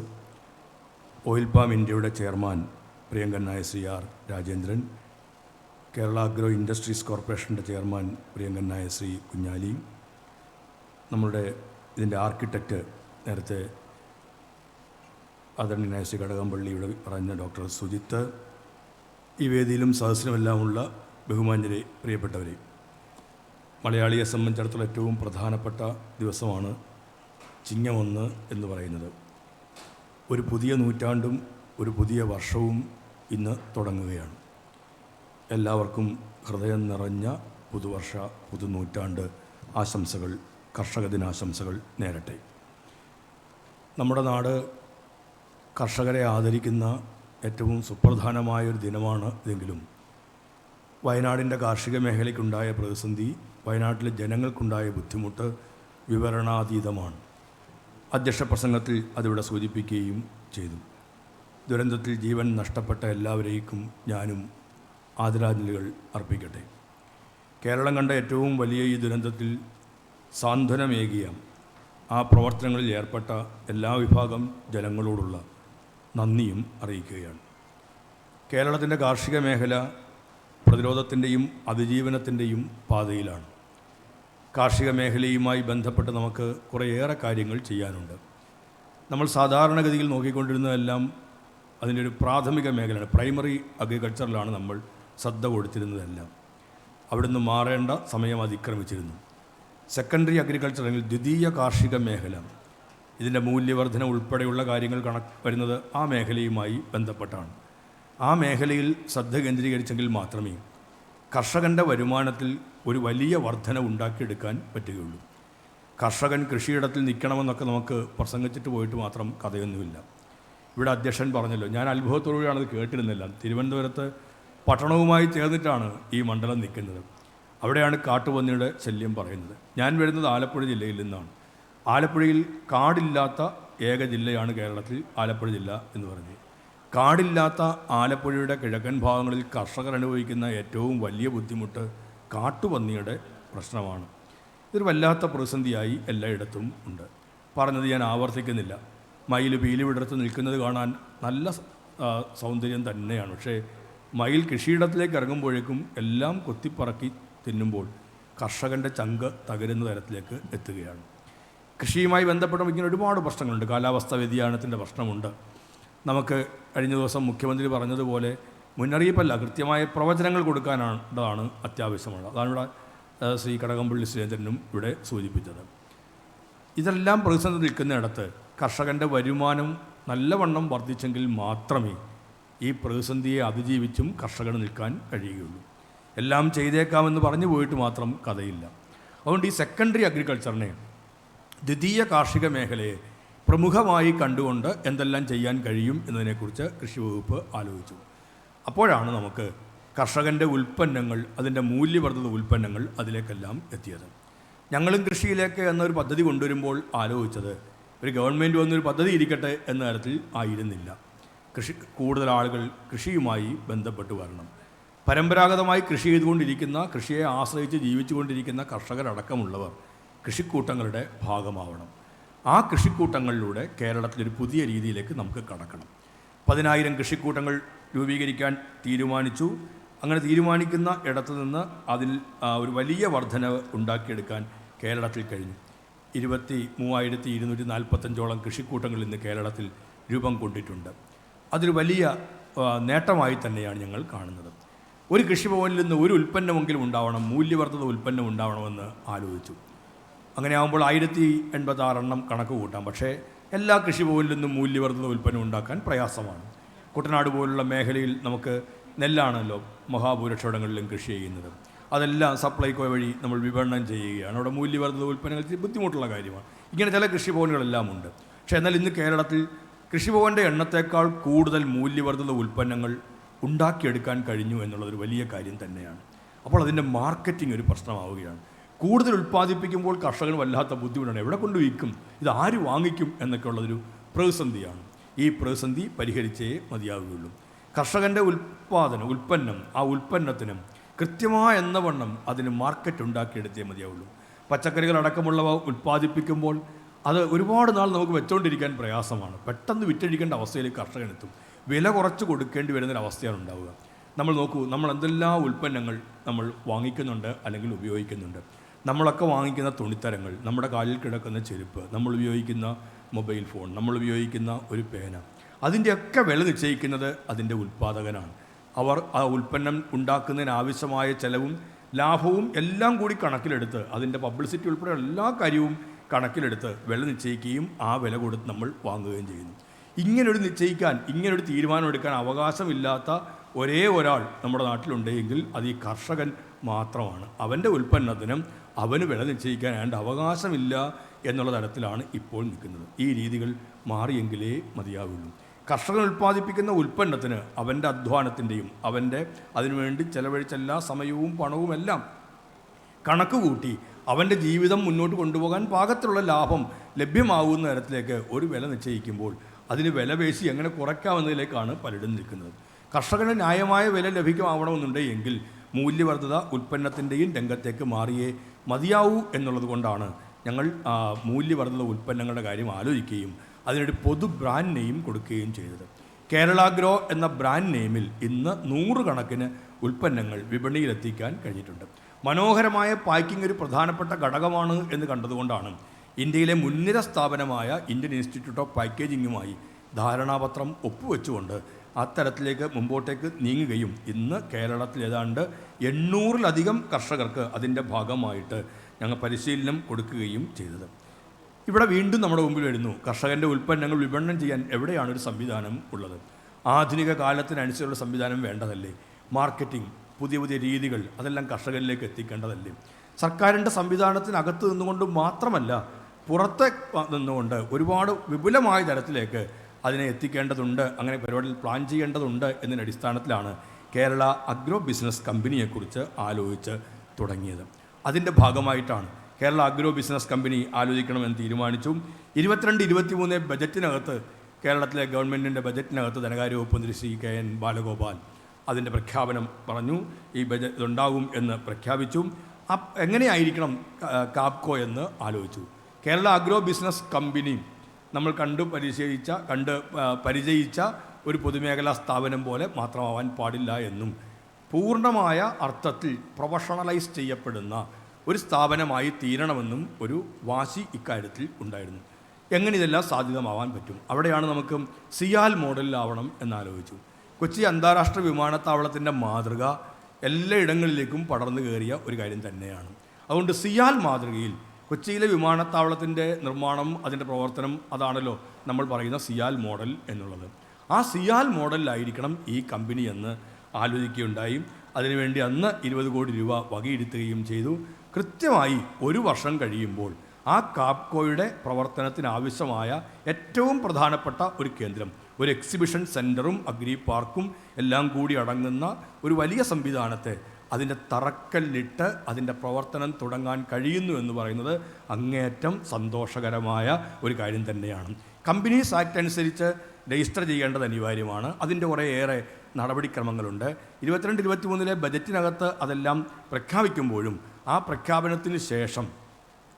ഓയിൽ പാം ഇന്ത്യയുടെ ചെയർമാൻ പ്രിയങ്കനായ Shri R Rajendran, Kerala agro industries കോർപ്പറേഷൻ്റെ ചെയർമാൻ പ്രിയങ്കനായ ശ്രീ കുഞ്ഞാലി, നമ്മളുടെ ഇതിൻ്റെ ആർക്കിടെക്റ്റ് നേരത്തെ ആദരണീയനായ ശ്രീ കടകംപള്ളിയുടെ പറഞ്ഞ ഡോക്ടർ സുജിത്ത്, ഈ വേദിയിലും സദസ്സിലുമെല്ലാമുള്ള ബഹുമാന്യരെ, പ്രിയപ്പെട്ടവരെ, മലയാളിയെ സംബന്ധിച്ചിടത്തോളം ഏറ്റവും പ്രധാനപ്പെട്ട ദിവസമാണ് ചിങ്ങം 1 എന്ന് പറയുന്നത്. ഒരു പുതിയ നൂറ്റാണ്ടും ഒരു പുതിയ വർഷവും ഇന്ന് തുടങ്ങുകയാണ്. എല്ലാവർക്കും ഹൃദയം നിറഞ്ഞ പുതുവർഷ പുതുനൂറ്റാണ്ട് ആശംസകൾ, കർഷക ദിനാശംസകൾ നേരട്ടെ. നമ്മുടെ നാട് കർഷകരെ ആദരിക്കുന്ന ഏറ്റവും സുപ്രധാനമായൊരു ദിനമാണ് ഇതെങ്കിലും വയനാടിൻ്റെ കാർഷിക മേഖലയ്ക്കുണ്ടായ പ്രതിസന്ധി, വയനാട്ടിലെ ജനങ്ങൾക്കുണ്ടായ ബുദ്ധിമുട്ട് വിവരണാതീതമാണ്. അധ്യക്ഷ പ്രസംഗത്തിൽ അതിവിടെ സൂചിപ്പിക്കുകയും ചെയ്തു. ദുരന്തത്തിൽ ജീവൻ നഷ്ടപ്പെട്ട എല്ലാവരേക്കും ഞാനും ആദരാഞ്ജലികൾ അർപ്പിക്കട്ടെ. കേരളം കണ്ട ഏറ്റവും വലിയ ഈ ദുരന്തത്തിൽ സാന്ത്വനമേകിയ ആ പ്രവർത്തനങ്ങളിൽ ഏർപ്പെട്ട എല്ലാ വിഭാഗം ജനങ്ങളോടുള്ള നന്ദിയും അറിയിക്കുകയാണ്. കേരളത്തിൻ്റെ കാർഷിക മേഖല പ്രതിരോധത്തിൻ്റെയും അതിജീവനത്തിൻ്റെയും പാതയിലാണ്. കാർഷിക മേഖലയുമായി ബന്ധപ്പെട്ട് നമുക്ക് കുറേയേറെ കാര്യങ്ങൾ ചെയ്യാനുണ്ട്. നമ്മൾ സാധാരണഗതിയിൽ നോക്കിക്കൊണ്ടിരുന്നതെല്ലാം അതിൻ്റെ ഒരു പ്രാഥമിക മേഖലയാണ്, പ്രൈമറി അഗ്രികൾച്ചറിലാണ് നമ്മൾ ശ്രദ്ധ കൊടുത്തിരുന്നതെല്ലാം. അവിടുന്ന് മാറേണ്ട സമയം അതിക്രമിച്ചിരുന്നു. സെക്കൻഡറി അഗ്രികൾച്ചർ അല്ലെങ്കിൽ ദ്വിതീയ കാർഷിക മേഖല, ഇതിൻ്റെ മൂല്യവർധന ഉൾപ്പെടെയുള്ള കാര്യങ്ങൾ വരുന്നത് ആ മേഖലയുമായി ബന്ധപ്പെട്ടാണ്. ആ മേഖലയിൽ ശ്രദ്ധ കേന്ദ്രീകരിച്ചെങ്കിൽ മാത്രമേ കർഷകൻ്റെ വരുമാനത്തിൽ ഒരു വലിയ വർധന ഉണ്ടാക്കിയെടുക്കാൻ പറ്റുകയുള്ളൂ. കർഷകൻ കൃഷിയിടത്തിൽ നിൽക്കണമെന്നൊക്കെ നമുക്ക് പ്രസംഗിച്ചിട്ട് പോയിട്ട് മാത്രം കഥയൊന്നുമില്ല. ഇവിടെ അധ്യക്ഷൻ പറഞ്ഞല്ലോ, ഞാൻ അത്ഭുതത്തോടെയാണത് കേട്ടിരുന്നില്ല. തിരുവനന്തപുരത്ത് പട്ടണവുമായി ചേർന്നിട്ടാണ് ഈ മണ്ഡലം നിൽക്കുന്നത്. അവിടെയാണ് കാട്ടുപന്നിയുടെ ശല്യം പറയുന്നത്. ഞാൻ വരുന്നത് ആലപ്പുഴ ജില്ലയിൽ നിന്നാണ്. ആലപ്പുഴയിൽ കാടില്ലാത്ത ഏക ജില്ലയാണ് കേരളത്തിൽ ആലപ്പുഴ ജില്ല എന്ന് പറഞ്ഞത്. കാടില്ലാത്ത ആലപ്പുഴയുടെ കിഴക്കൻ ഭാഗങ്ങളിൽ കർഷകർ അനുഭവിക്കുന്ന ഏറ്റവും വലിയ ബുദ്ധിമുട്ട് കാട്ടുപന്നിയുടെ പ്രശ്നമാണ്. ഇതൊരു വല്ലാത്ത പ്രതിസന്ധിയായി എല്ലായിടത്തും ഉണ്ട്. പറഞ്ഞത് ഞാൻ ആവർത്തിക്കുന്നില്ല. മയിൽ പീലി വിടർത്ത് നിൽക്കുന്നത് കാണാൻ നല്ല സൗന്ദര്യം തന്നെയാണ്. പക്ഷേ മയിൽ കൃഷിയിടത്തിലേക്ക് ഇറങ്ങുമ്പോഴേക്കും എല്ലാം കൊത്തിപ്പറക്കി തിന്നുമ്പോൾ കർഷകൻ്റെ ചങ്ക് തകരുന്ന തരത്തിലേക്ക് എത്തുകയാണ്. കൃഷിയുമായി ബന്ധപ്പെട്ട ഇങ്ങനെ ഒരുപാട് പ്രശ്നങ്ങളുണ്ട്. കാലാവസ്ഥാ വ്യതിയാനത്തിൻ്റെ പ്രശ്നമുണ്ട്. നമുക്ക് കഴിഞ്ഞ ദിവസം മുഖ്യമന്ത്രി പറഞ്ഞതുപോലെ മുന്നറിയിപ്പല്ല, കൃത്യമായ പ്രവചനങ്ങൾ കൊടുക്കാനാണ് അത്യാവശ്യമാണ്. അതാണ് ഇവിടെ ശ്രീ കടകംപള്ളി സുരേന്ദ്രനും ഇവിടെ സൂചിപ്പിച്ചത്. ഇതെല്ലാം പ്രതിസന്ധി നിൽക്കുന്നിടത്ത് കർഷകൻ്റെ വരുമാനം നല്ലവണ്ണം വർദ്ധിച്ചെങ്കിൽ മാത്രമേ ഈ പ്രതിസന്ധിയെ അതിജീവിച്ചും കർഷകന് നിൽക്കാൻ കഴിയുകയുള്ളൂ. എല്ലാം ചെയ്തേക്കാമെന്ന് പറഞ്ഞു പോയിട്ട് മാത്രം കഥയില്ല. അതുകൊണ്ട് ഈ സെക്കൻഡറി അഗ്രികൾച്ചറിനെ, ദ്വിതീയ കാർഷിക മേഖലയെ പ്രമുഖമായി കണ്ടുകൊണ്ട് എന്തെല്ലാം ചെയ്യാൻ കഴിയും എന്നതിനെക്കുറിച്ച് കൃഷി വകുപ്പ് ആലോചിച്ചു. അപ്പോഴാണ് നമുക്ക് കർഷകൻ്റെ ഉൽപ്പന്നങ്ങൾ, അതിൻ്റെ മൂല്യവർദ്ധിത ഉൽപ്പന്നങ്ങൾ അതിലേക്കെല്ലാം എത്തിയത്. ഞങ്ങളും കൃഷിയിലേക്ക് എന്നൊരു പദ്ധതി കൊണ്ടുവരുമ്പോൾ ആലോചിച്ചത് ഒരു ഗവൺമെൻറ് വന്നൊരു പദ്ധതി ഇരിക്കട്ടെ എന്ന തരത്തിൽ ആയിരുന്നില്ല. കൂടുതൽ ആളുകൾ കൃഷിയുമായി ബന്ധപ്പെട്ട് വരണം. പരമ്പരാഗതമായി കൃഷി ചെയ്തുകൊണ്ടിരിക്കുന്ന, കൃഷിയെ ആശ്രയിച്ച് ജീവിച്ചുകൊണ്ടിരിക്കുന്ന കർഷകരടക്കമുള്ളവർ കൃഷിക്കൂട്ടങ്ങളുടെ ഭാഗമാവണം. ആ കൃഷിക്കൂട്ടങ്ങളിലൂടെ കേരളത്തിലൊരു പുതിയ രീതിയിലേക്ക് നമുക്ക് കടക്കണം. 10,000 കൃഷിക്കൂട്ടങ്ങൾ രൂപീകരിക്കാൻ തീരുമാനിച്ചു. അങ്ങനെ തീരുമാനിക്കുന്ന ഇടത്തു നിന്ന് അതിൽ ഒരു വലിയ വർധനവ് ഉണ്ടാക്കിയെടുക്കാൻ കേരളത്തിൽ കഴിഞ്ഞു. 23,245 കൃഷിക്കൂട്ടങ്ങൾ ഇന്ന് കേരളത്തിൽ രൂപം കൊണ്ടിട്ടുണ്ട്. അതൊരു വലിയ നേട്ടമായി തന്നെയാണ് ഞങ്ങൾ കാണുന്നത്. ഒരു കൃഷിഭവനിൽ നിന്ന് ഒരു ഉൽപ്പന്നമെങ്കിലും ഉണ്ടാവണം, മൂല്യവർദ്ധിത ഉൽപ്പന്നം ഉണ്ടാവണമെന്ന് ആലോചിച്ചു. അങ്ങനെ ആകുമ്പോൾ 1086 കണക്ക് കൂട്ടാം. പക്ഷേ എല്ലാ കൃഷിഭവനിൽ നിന്നും മൂല്യവർദ്ധിത ഉൽപ്പന്നം ഉണ്ടാക്കാൻ പ്രയാസമാണ്. കുട്ടനാട് പോലുള്ള മേഖലയിൽ നമുക്ക് നെല്ലാണല്ലോ മഹാഭൂരിപക്ഷങ്ങളിലും കൃഷി ചെയ്യുന്നത്. അതെല്ലാം സപ്ലൈകോ വഴി നമ്മൾ വിപണനം ചെയ്യുകയാണ്. അവിടെ മൂല്യവർദ്ധിത ഉൽപ്പന്നങ്ങൾ ബുദ്ധിമുട്ടുള്ള കാര്യമാണ്. ഇങ്ങനെ ചില കൃഷിഭവനുകളെല്ലാം ഉണ്ട്. പക്ഷേ എന്നാൽ ഇന്ന് കേരളത്തിൽ കൃഷിഭവൻ്റെ എണ്ണത്തേക്കാൾ കൂടുതൽ മൂല്യവർദ്ധിത ഉൽപ്പന്നങ്ങൾ ഉണ്ടാക്കിയെടുക്കാൻ കഴിഞ്ഞു എന്നുള്ളതൊരു വലിയ കാര്യം തന്നെയാണ്. അപ്പോൾ അതിൻ്റെ മാർക്കറ്റിംഗ് ഒരു പ്രശ്നമാവുകയാണ്. കൂടുതൽ ഉൽപ്പാദിപ്പിക്കുമ്പോൾ കർഷകന് വല്ലാത്ത ബുദ്ധിമുട്ടാണ്. എവിടെ കൊണ്ട് വിൽക്കും, ഇത് ആര് വാങ്ങിക്കും എന്നൊക്കെ ഉള്ളതൊരു പ്രതിസന്ധിയാണ്. ഈ പ്രതിസന്ധി പരിഹരിച്ചേ മതിയാവുകയുള്ളൂ. കർഷകൻ്റെ ഉൽപ്പന്നം, ആ ഉൽപ്പന്നത്തിന് കൃത്യമായ എന്നവണ്ണം അതിന് മാർക്കറ്റ് ഉണ്ടാക്കിയെടുത്തേ മതിയാവുള്ളൂ. പച്ചക്കറികളടക്കമുള്ളവ ഉൽപ്പാദിപ്പിക്കുമ്പോൾ അത് ഒരുപാട് നാൾ നമുക്ക് വെച്ചുകൊണ്ടിരിക്കാൻ പ്രയാസമാണ്. പെട്ടെന്ന് വിറ്റഴിക്കേണ്ട അവസ്ഥയിലേക്ക് കർഷകനെത്തും. വില കുറച്ച് കൊടുക്കേണ്ടി വരുന്നൊരവസ്ഥയാണ് ഉണ്ടാവുക. നമ്മൾ നോക്കൂ, നമ്മൾ എന്തെല്ലാം ഉൽപ്പന്നങ്ങൾ നമ്മൾ വാങ്ങിക്കുന്നുണ്ട് അല്ലെങ്കിൽ ഉപയോഗിക്കുന്നുണ്ട്. നമ്മളൊക്കെ വാങ്ങിക്കുന്ന തുണിത്തരങ്ങൾ, നമ്മുടെ കാലിൽ കിടക്കുന്ന ചെരുപ്പ്, നമ്മൾ ഉപയോഗിക്കുന്ന മൊബൈൽ ഫോൺ, നമ്മൾ ഉപയോഗിക്കുന്ന ഒരു പേന, അതിൻ്റെയൊക്കെ വില നിശ്ചയിക്കുന്നത് അതിൻ്റെ ഉൽപ്പാദകനാണ്. അവർ ആ ഉൽപ്പന്നം ഉണ്ടാക്കുന്നതിനാവശ്യമായ ചെലവും ലാഭവും എല്ലാം കൂടി കണക്കിലെടുത്ത്, അതിൻ്റെ പബ്ലിസിറ്റി ഉൾപ്പെടെ എല്ലാ കാര്യവും കണക്കിലെടുത്ത് വില നിശ്ചയിക്കുകയും ആ വില കൊടുത്ത് നമ്മൾ വാങ്ങുകയും ചെയ്യുന്നു. ഇങ്ങനൊരു തീരുമാനം എടുക്കാൻ അവകാശമില്ലാത്ത ഒരേ ഒരാൾ നമ്മുടെ നാട്ടിലുണ്ടെങ്കിൽ അത് ഈ കർഷകൻ മാത്രമാണ്. അവൻ്റെ ഉൽപ്പന്നത്തിനും അവന് വില നിശ്ചയിക്കാൻ അതിൻ്റെ അവകാശമില്ല എന്നുള്ള തരത്തിലാണ് ഇപ്പോൾ നിൽക്കുന്നത്. ഈ രീതികൾ മാറിയെങ്കിലേ മതിയാവുള്ളൂ. കർഷകൻ ഉൽപ്പാദിപ്പിക്കുന്ന ഉൽപ്പന്നത്തിന് അവൻ്റെ അധ്വാനത്തിൻ്റെയും അതിനുവേണ്ടി ചെലവഴിച്ച എല്ലാ സമയവും പണവും എല്ലാം കണക്ക് കൂട്ടി അവൻ്റെ ജീവിതം മുന്നോട്ട് കൊണ്ടുപോകാൻ പാകത്തിലുള്ള ലാഭം ലഭ്യമാകുന്ന തരത്തിലേക്ക് ഒരു വില നിശ്ചയിക്കുമ്പോൾ അതിന് വില പേശി എങ്ങനെ കുറയ്ക്കാമെന്നതിലേക്കാണ് പലരും നിൽക്കുന്നത്. കർഷകന് ന്യായമായ വില ലഭിക്കാവണമെന്നുണ്ടെങ്കിൽ മൂല്യവർദ്ധിത ഉൽപ്പന്നത്തിൻ്റെയും രംഗത്തേക്ക് മാറിയേ മതിയാവൂ എന്നുള്ളത് കൊണ്ടാണ് ഞങ്ങൾ മൂല്യവർദ്ധിത ഉൽപ്പന്നങ്ങളുടെ കാര്യം ആലോചിക്കുകയും അതിനൊരു പൊതു ബ്രാൻഡ് നെയിം കൊടുക്കുകയും ചെയ്തത്. കേരളാഗ്രോ എന്ന ബ്രാൻഡ് നെയിമിൽ ഇന്ന് 100 കണക്കിന് ഉൽപ്പന്നങ്ങൾ വിപണിയിലെത്തിക്കാൻ കഴിഞ്ഞിട്ടുണ്ട്. മനോഹരമായ പാക്കിംഗ് ഒരു പ്രധാനപ്പെട്ട ഘടകമാണ് എന്ന് കണ്ടതുകൊണ്ടാണ് ഇന്ത്യയിലെ മുൻനിര സ്ഥാപനമായ ഇന്ത്യൻ ഇൻസ്റ്റിറ്റ്യൂട്ട് ഓഫ് പാക്കേജിങ്ങുമായി ധാരണാപത്രം ഒപ്പുവെച്ചുകൊണ്ട് അത്തരത്തിലേക്ക് മുമ്പോട്ടേക്ക് നീങ്ങുകയും ഇന്ന് കേരളത്തിൽ ഏതാണ്ട് 800-ലധികം കർഷകർക്ക് അതിൻ്റെ ഭാഗമായിട്ട് ഞങ്ങൾ പരിശീലനം കൊടുക്കുകയും ചെയ്തത്. ഇവിടെ വീണ്ടും നമ്മുടെ മുമ്പിൽ വരുന്നു, കർഷകൻ്റെ ഉൽപ്പന്നങ്ങൾ വിപണനം ചെയ്യാൻ എവിടെയാണ് ഒരു സംവിധാനം ഉള്ളത്? ആധുനിക കാലത്തിനനുസരിച്ചുള്ള സംവിധാനം വേണ്ടതല്ലേ? മാർക്കറ്റിംഗ്, പുതിയ പുതിയ രീതികൾ, അതെല്ലാം കർഷകരിലേക്ക് എത്തിക്കേണ്ടതല്ലേ? സർക്കാരിൻ്റെ സംവിധാനത്തിനകത്ത് നിന്നുകൊണ്ട് മാത്രമല്ല, പുറത്തെ നിന്നുകൊണ്ട് ഒരുപാട് വിപുലമായ തരത്തിലേക്ക് അതിനെ എത്തിക്കേണ്ടതുണ്ട്. അങ്ങനെ പരിപാടിയിൽ പ്ലാൻ ചെയ്യേണ്ടതുണ്ട് എന്നതിൻ്റെ അടിസ്ഥാനത്തിലാണ് കേരള അഗ്രോ ബിസിനസ് കമ്പനിയെക്കുറിച്ച് ആലോചിച്ച് തുടങ്ങിയത്. അതിൻ്റെ ഭാഗമായിട്ടാണ് കേരള അഗ്രോ ബിസിനസ് കമ്പനി ആലോചിക്കണമെന്ന് തീരുമാനിച്ചു. 22-23 ബജറ്റിനകത്ത്, കേരളത്തിലെ ഗവൺമെൻറ്റിൻ്റെ ബജറ്റിനകത്ത് ധനകാര്യ വകുപ്പ് മന്ത്രി ശ്രീ KN ബാലഗോപാൽ അതിൻ്റെ പ്രഖ്യാപനം പറഞ്ഞു. ഈ ബജറ്റ് ഉണ്ടാകും എന്ന് പ്രഖ്യാപിച്ചു. എങ്ങനെയായിരിക്കണം കാപ്കോ എന്ന് ആലോചിച്ചു. കേരള അഗ്രോ ബിസിനസ് കമ്പനി നമ്മൾ പരിചയിച്ച ഒരു പൊതുമേഖലാ സ്ഥാപനം പോലെ മാത്രമാവാൻ പാടില്ല എന്നും പൂർണ്ണമായ അർത്ഥത്തിൽ പ്രൊഫഷണലൈസ് ചെയ്യപ്പെടുന്ന ഒരു സ്ഥാപനമായി തീരണമെന്നും ഒരു വാശി ഇക്കാര്യത്തിൽ ഉണ്ടായിരുന്നു. എങ്ങനെ ഇതെല്ലാം സാധ്യതമാവാൻ പറ്റും? അവിടെയാണ് നമുക്ക് സിയാൽ മോഡലിലാവണം എന്നാലോചിച്ചു. കൊച്ചി അന്താരാഷ്ട്ര വിമാനത്താവളത്തിൻ്റെ മാതൃക എല്ലായിടങ്ങളിലേക്കും പടർന്നു കയറിയ ഒരു കാര്യം തന്നെയാണ്. അതുകൊണ്ട് സിയാൽ മാതൃകയിൽ കൊച്ചിയിലെ വിമാനത്താവളത്തിൻ്റെ നിർമ്മാണം, അതിൻ്റെ പ്രവർത്തനം, അതാണല്ലോ നമ്മൾ പറയുന്ന സിയാൽ മോഡൽ എന്നുള്ളത്. ആ സിയാൽ മോഡലിലായിരിക്കണം ഈ കമ്പനി എന്ന് ആലോചിക്കുകയുണ്ടായി. അതിനുവേണ്ടി അന്ന് 20 കോടി രൂപ വകയിരുത്തുകയും ചെയ്തു. കൃത്യമായി 1 വർഷം കഴിയുമ്പോൾ ആ കാപ്കോയുടെ പ്രവർത്തനത്തിനാവശ്യമായ ഏറ്റവും പ്രധാനപ്പെട്ട ഒരു കേന്ദ്രം, ഒരു എക്സിബിഷൻ സെൻറ്ററും അഗ്രി പാർക്കും എല്ലാം കൂടി അടങ്ങുന്ന ഒരു വലിയ സംവിധാനത്തെ അതിൻ്റെ തറക്കല്ലിട്ട് അതിൻ്റെ പ്രവർത്തനം തുടങ്ങാൻ കഴിയുന്നു എന്ന് പറയുന്നത് അങ്ങേയറ്റം സന്തോഷകരമായ ഒരു കാര്യം തന്നെയാണ്. കമ്പനീസ് ആക്ട് അനുസരിച്ച് രജിസ്റ്റർ ചെയ്യേണ്ടത് അനിവാര്യമാണ്. അതിൻ്റെ കുറേയേറെ നടപടിക്രമങ്ങളുണ്ട്. 22-23 ബജറ്റിനകത്ത് അതെല്ലാം പ്രഖ്യാപിക്കുമ്പോഴും ആ പ്രഖ്യാപനത്തിന് ശേഷം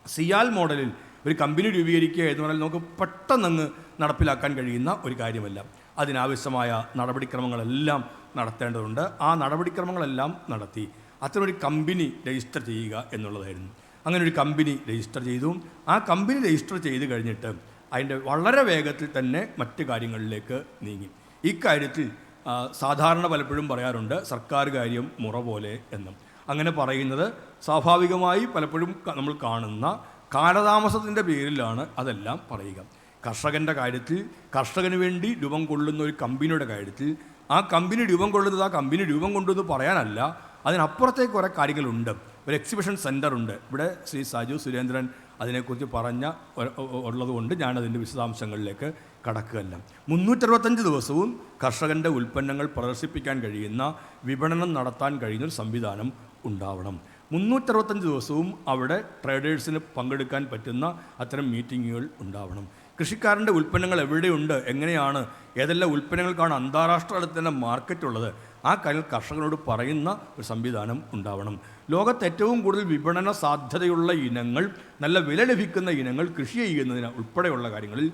സിയാൽ മോഡലിൽ ഒരു കമ്പനി രൂപീകരിക്കുക എന്ന് പറഞ്ഞാൽ നമുക്ക് പെട്ടെന്നങ്ങ് നടപ്പിലാക്കാൻ കഴിയുന്ന ഒരു കാര്യമല്ല. അതിനാവശ്യമായ നടപടിക്രമങ്ങളെല്ലാം നടത്തേണ്ടതുണ്ട്. ആ നടപടിക്രമങ്ങളെല്ലാം നടത്തി അത്തരമൊരു കമ്പനി രജിസ്റ്റർ ചെയ്യുക എന്നുള്ളതായിരുന്നു. അങ്ങനെ ഒരു കമ്പനി രജിസ്റ്റർ ചെയ്തു. ആ കമ്പനി രജിസ്റ്റർ ചെയ്ത് കഴിഞ്ഞിട്ട് അതിൻ്റെ വളരെ വേഗത്തിൽ തന്നെ മറ്റ് കാര്യങ്ങളിലേക്ക് നീങ്ങി. ഇക്കാര്യത്തിൽ സാധാരണ പലപ്പോഴും പറയാറുണ്ട് സർക്കാർ കാര്യം മുറ പോലെ എന്നും. അങ്ങനെ പറയുന്നത് സ്വാഭാവികമായി പലപ്പോഴും നമ്മൾ കാണുന്ന കാലതാമസത്തിൻ്റെ പേരിലാണ് അതെല്ലാം പറയുക. കർഷകൻ്റെ കാര്യത്തിൽ, കർഷകന് വേണ്ടി രൂപം കൊള്ളുന്ന ഒരു കമ്പനിയുടെ കാര്യത്തിൽ ആ കമ്പനി രൂപം കൊള്ളുന്നത് ആ കമ്പനി രൂപം കൊണ്ടുവന്ന് പറയാനല്ല, അതിനപ്പുറത്തേക്ക് കുറേ കാര്യങ്ങളുണ്ട്. ഒരു എക്സിബിഷൻ സെൻ്ററുണ്ട്. ഇവിടെ ശ്രീ സാജു സുരേന്ദ്രൻ അതിനെക്കുറിച്ച് ഉള്ളതുകൊണ്ട് ഞാനതിൻ്റെ വിശദാംശങ്ങളിലേക്ക് കടക്കുകയല്ല. 365 ദിവസവും കർഷകൻ്റെ ഉൽപ്പന്നങ്ങൾ പ്രദർശിപ്പിക്കാൻ കഴിയുന്ന, വിപണനം നടത്താൻ കഴിയുന്നൊരു സംവിധാനം ഉണ്ടാവണം. 365 ദിവസവും അവിടെ ട്രേഡേഴ്സിന് പങ്കെടുക്കാൻ പറ്റുന്ന അത്തരം മീറ്റിങ്ങുകൾ ഉണ്ടാവണം. കൃഷിക്കാരൻ്റെ ഉൽപ്പന്നങ്ങൾ എവിടെയുണ്ട്, എങ്ങനെയാണ്, ഏതെല്ലാം ഉൽപ്പന്നങ്ങൾക്കാണ് അന്താരാഷ്ട്ര തലത്തിൽ തന്നെ മാർക്കറ്റുള്ളത്, ആ കാര്യം കർഷകനോട് പറയുന്ന ഒരു സംവിധാനം ഉണ്ടാവണം. ലോകത്ത് ഏറ്റവും കൂടുതൽ വിപണന സാധ്യതയുള്ള ഇനങ്ങൾ, നല്ല വില ലഭിക്കുന്ന ഇനങ്ങൾ കൃഷി ചെയ്യുന്നതിന് ഉൾപ്പെടെയുള്ള കാര്യങ്ങളിൽ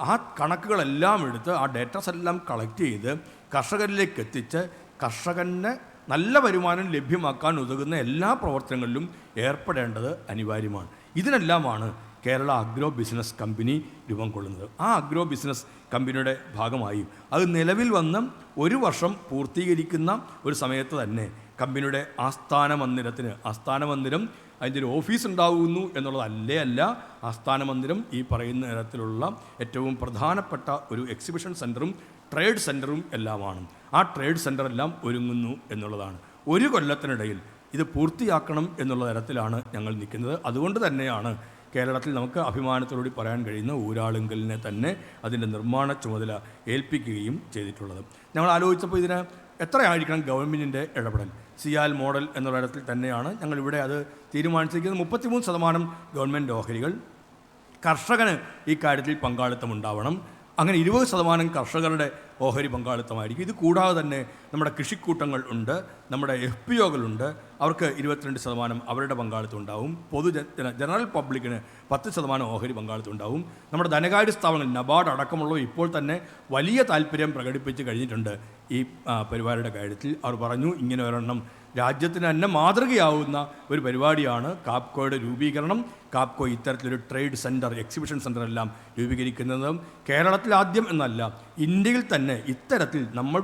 ആ കണക്കുകളെല്ലാം എടുത്ത് ആ ഡേറ്റാസ് എല്ലാം കളക്ട് ചെയ്ത് കർഷകരിലേക്ക് എത്തിച്ച് കർഷകന് നല്ല വരുമാനം ലഭ്യമാക്കാൻ ഉതകുന്ന എല്ലാ പ്രവർത്തനങ്ങളിലും ഏർപ്പെടേണ്ടത് അനിവാര്യമാണ്. ഇതിനെല്ലാമാണ് കേരള അഗ്രോ ബിസിനസ് കമ്പനി രൂപം കൊള്ളുന്നത്. ആ അഗ്രോ ബിസിനസ് കമ്പനിയുടെ ഭാഗമായി അത് നിലവിൽ വന്ന് 1 വർഷം പൂർത്തീകരിക്കുന്ന ഒരു സമയത്ത് തന്നെ കമ്പനിയുടെ ആസ്ഥാന മന്ദിരം അതിൻ്റെ ഒരു ഓഫീസ് ഉണ്ടാകുന്നു എന്നുള്ളത് അല്ല. ആസ്ഥാന മന്ദിരം ഈ പറയുന്ന തരത്തിലുള്ള ഏറ്റവും പ്രധാനപ്പെട്ട ഒരു എക്സിബിഷൻ സെൻറ്ററും ട്രേഡ് സെൻറ്ററും എല്ലാമാണ്. ആ ട്രേഡ് സെൻറ്ററെല്ലാം ഒരുങ്ങുന്നു എന്നുള്ളതാണ്. 1 കൊല്ലത്തിനിടയിൽ ഇത് പൂർത്തിയാക്കണം എന്നുള്ള തരത്തിലാണ് ഞങ്ങൾ നിൽക്കുന്നത്. അതുകൊണ്ട് തന്നെയാണ് കേരളത്തിൽ നമുക്ക് അഭിമാനത്തോടുകൂടി പറയാൻ കഴിയുന്ന ഊരാളുങ്കലിനെ തന്നെ അതിൻ്റെ നിർമ്മാണ ചുമതല ഏൽപ്പിക്കുകയും ചെയ്തിട്ടുള്ളത്. ഞങ്ങൾ ആലോചിച്ചപ്പോൾ ഇതിന് എത്രയായിരിക്കണം ഗവൺമെൻറ്റിൻ്റെ ഇടപെടൽ. സിയാൽ മോഡൽ എന്നുള്ള തരത്തിൽ തന്നെയാണ് ഞങ്ങളിവിടെ അത് തീരുമാനിച്ചിരിക്കുന്നത്. 33% ഗവൺമെൻറ് ഓഹരികൾ, കർഷകന് ഈ കാര്യത്തിൽ പങ്കാളിത്തം ഉണ്ടാവണം. അങ്ങനെ 20% കർഷകരുടെ ഓഹരി പങ്കാളിത്തമായിരിക്കും. ഇത് കൂടാതെ തന്നെ നമ്മുടെ കൃഷിക്കൂട്ടങ്ങൾ ഉണ്ട്, നമ്മുടെ FPOകളുണ്ട്, അവർക്ക് 22% അവരുടെ പങ്കാളിത്തം ഉണ്ടാവും. ജനറൽ പബ്ലിക്കിന് 10% ഓഹരി പങ്കാളിത്തം ഉണ്ടാവും. നമ്മുടെ ധനകാര്യ സ്ഥാപനങ്ങൾ നബാർഡ് അടക്കമുള്ളവ ഇപ്പോൾ തന്നെ വലിയ താല്പര്യം പ്രകടിപ്പിച്ച് കഴിഞ്ഞിട്ടുണ്ട് ഈ പരിപാടിയുടെ കാര്യത്തിൽ. അവർ പറഞ്ഞു ഇങ്ങനെ ഒരെണ്ണം രാജ്യത്തിന് തന്നെ മാതൃകയാവുന്ന ഒരു പരിപാടിയാണ് കാപ്കോയുടെ രൂപീകരണം. കാപ്കോ ഇത്തരത്തിലൊരു ട്രേഡ് സെൻറ്റർ, എക്സിബിഷൻ സെൻറ്റർ എല്ലാം രൂപീകരിക്കുന്നതും കേരളത്തിൽ ആദ്യം എന്നല്ല, ഇന്ത്യയിൽ തന്നെ ഇത്തരത്തിൽ നമ്മൾ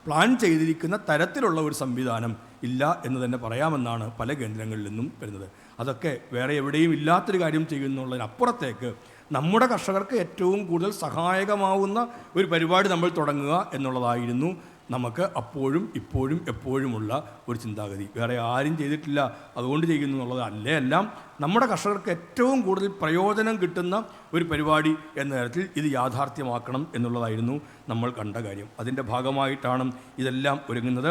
പ്ലാൻ ചെയ്തിരിക്കുന്ന തരത്തിലുള്ള ഒരു സംവിധാനം ഇല്ല എന്ന് തന്നെ പറയാമെന്നാണ് പല കേന്ദ്രങ്ങളിൽ നിന്നും വരുന്നത്. അതൊക്കെ വേറെ എവിടെയും ഇല്ലാത്തൊരു കാര്യം ചെയ്യുന്നുള്ളതിനപ്പുറത്തേക്ക് നമ്മുടെ കർഷകർക്ക് ഏറ്റവും കൂടുതൽ സഹായകമാവുന്ന ഒരു പരിപാടി നമ്മൾ തുടങ്ങുക എന്നുള്ളതായിരുന്നു നമുക്ക് അപ്പോഴും ഇപ്പോഴും എപ്പോഴുമുള്ള ഒരു ചിന്താഗതി. വേറെ ആരും ചെയ്തിട്ടില്ല, അതുകൊണ്ട് ചെയ്യുന്നു എന്നുള്ളത് എല്ലാം നമ്മുടെ കർഷകർക്ക് ഏറ്റവും കൂടുതൽ പ്രയോജനം കിട്ടുന്ന ഒരു പരിപാടി എന്ന തരത്തിൽ ഇത് യാഥാർത്ഥ്യമാക്കണം എന്നുള്ളതായിരുന്നു നമ്മൾ കണ്ട കാര്യം. അതിൻ്റെ ഭാഗമായിട്ടാണ് ഇതെല്ലാം ഒരുങ്ങുന്നത്.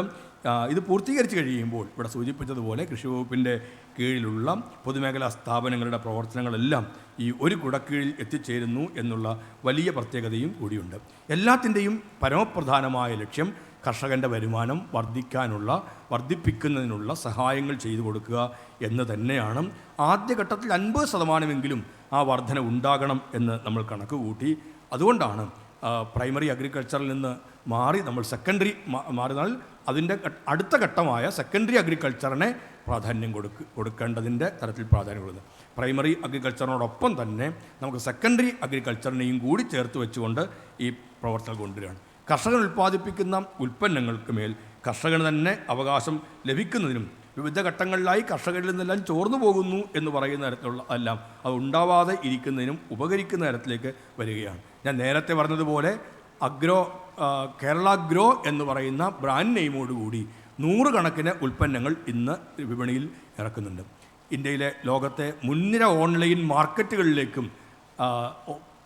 ഇത് പൂർത്തീകരിച്ച് കഴിയുമ്പോൾ ഇവിടെ സൂചിപ്പിച്ചതുപോലെ കൃഷി വകുപ്പിൻ്റെ കീഴിലുള്ള പൊതുമേഖലാ സ്ഥാപനങ്ങളുടെ പ്രവർത്തനങ്ങളെല്ലാം ഈ ഒരു കുടക്കീഴിൽ എത്തിച്ചേരുന്നു എന്നുള്ള വലിയ പ്രത്യേകതയും കൂടിയുണ്ട്. എല്ലാത്തിൻ്റെയും പരമപ്രധാനമായ ലക്ഷ്യം കർഷകൻ്റെ വരുമാനം വർദ്ധിപ്പിക്കുന്നതിനുള്ള സഹായങ്ങൾ ചെയ്തു കൊടുക്കുക എന്ന് തന്നെയാണ്. ആദ്യഘട്ടത്തിൽ 50% ആ വർധന ഉണ്ടാകണം എന്ന് നമ്മൾ കണക്ക് കൂട്ടി. അതുകൊണ്ടാണ് പ്രൈമറി അഗ്രികൾച്ചറിൽ നിന്ന് മാറി നമ്മൾ സെക്കൻഡറി മാറിയാൽ അതിൻ്റെ അടുത്ത ഘട്ടമായ സെക്കൻഡറി അഗ്രികൾച്ചറിനെ പ്രാധാന്യം കൊടുക്കേണ്ടതിൻ്റെ തരത്തിൽ പ്രാധാന്യം കൊടുക്കുന്നത്. പ്രൈമറി അഗ്രികൾച്ചറിനോടൊപ്പം തന്നെ നമുക്ക് സെക്കൻഡറി അഗ്രികൾച്ചറിനെയും കൂടി ചേർത്ത് വെച്ചുകൊണ്ട് ഈ പ്രവർത്തനം കൊണ്ടുവരികയാണ്. കർഷകൻ ഉൽപ്പാദിപ്പിക്കുന്ന ഉൽപ്പന്നങ്ങൾക്ക് മേൽ കർഷകന് തന്നെ അവകാശം ലഭിക്കുന്നതിനും വിവിധ ഘട്ടങ്ങളിലായി കർഷകരിൽ നിന്നെല്ലാം ചോർന്നു പോകുന്നു എന്ന് പറയുന്ന തരത്തിലുള്ള എല്ലാം അത് ഉണ്ടാവാതെ ഇരിക്കുന്നതിനും ഉപകരിക്കുന്ന തരത്തിലേക്ക് വരികയാണ്. ഞാൻ നേരത്തെ പറഞ്ഞതുപോലെ കേരള ഗ്രോ എന്ന് പറയുന്ന ബ്രാൻഡ് നെയിമോടുകൂടി 100 കണക്കിന് ഉൽപ്പന്നങ്ങൾ ഇന്ന് വിപണിയിൽ ഇറക്കുന്നുണ്ട്. ഇന്ത്യയിലെ ലോകത്തെ മുൻനിര ഓൺലൈൻ മാർക്കറ്റുകളിലേക്കും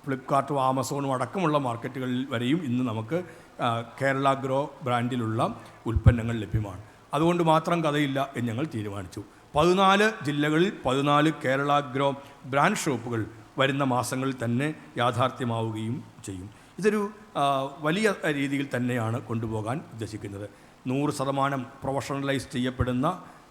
ഫ്ലിപ്കാർട്ടും ആമസോണും അടക്കമുള്ള മാർക്കറ്റുകളിൽ വരെയും ഇന്ന് നമുക്ക് കേരള ഗ്രോ ബ്രാൻഡിലുള്ള ഉൽപ്പന്നങ്ങൾ ലഭ്യമാണ്. അതുകൊണ്ട് മാത്രം കഥയില്ല എന്ന് ഞങ്ങൾ തീരുമാനിച്ചു. 14 ജില്ലകളിൽ 14 കേരള ഗ്രോ ബ്രാൻഡ് ഷോപ്പുകൾ വരുന്ന മാസങ്ങളിൽ തന്നെ യാഥാർത്ഥ്യമാവുകയും ചെയ്യും. ഇതൊരു വലിയ രീതിയിൽ തന്നെയാണ് കൊണ്ടുപോകാൻ ഉദ്ദേശിക്കുന്നത്. 100% പ്രൊഫഷണലൈസ് ചെയ്യപ്പെടുന്ന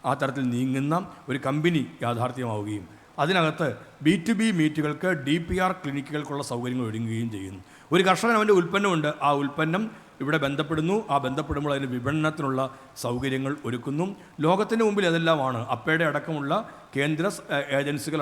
ആ തരത്തിൽ നീങ്ങുന്ന ഒരു കമ്പനി യാഥാർത്ഥ്യമാവുകയും അതിനകത്ത് B2B മീറ്റുകൾക്ക് DPR ക്ലിനിക്കുകൾക്കുള്ള സൗകര്യങ്ങൾ ഒരുങ്ങുകയും ചെയ്യുന്നു. ഒരു കർഷകൻ അവൻ്റെ ഉൽപ്പന്നമുണ്ട്, ആ ഉൽപ്പന്നം ഇവിടെ ബന്ധപ്പെടുന്നു, ആ ബന്ധപ്പെടുമ്പോൾ അതിന് വിപണനത്തിനുള്ള സൗകര്യങ്ങൾ ഒരുക്കുന്നു. ലോകത്തിന് മുമ്പിൽ അതെല്ലാമാണ്. അപ്പയുടെ അടക്കമുള്ള കേന്ദ്ര ഏജൻസികൾ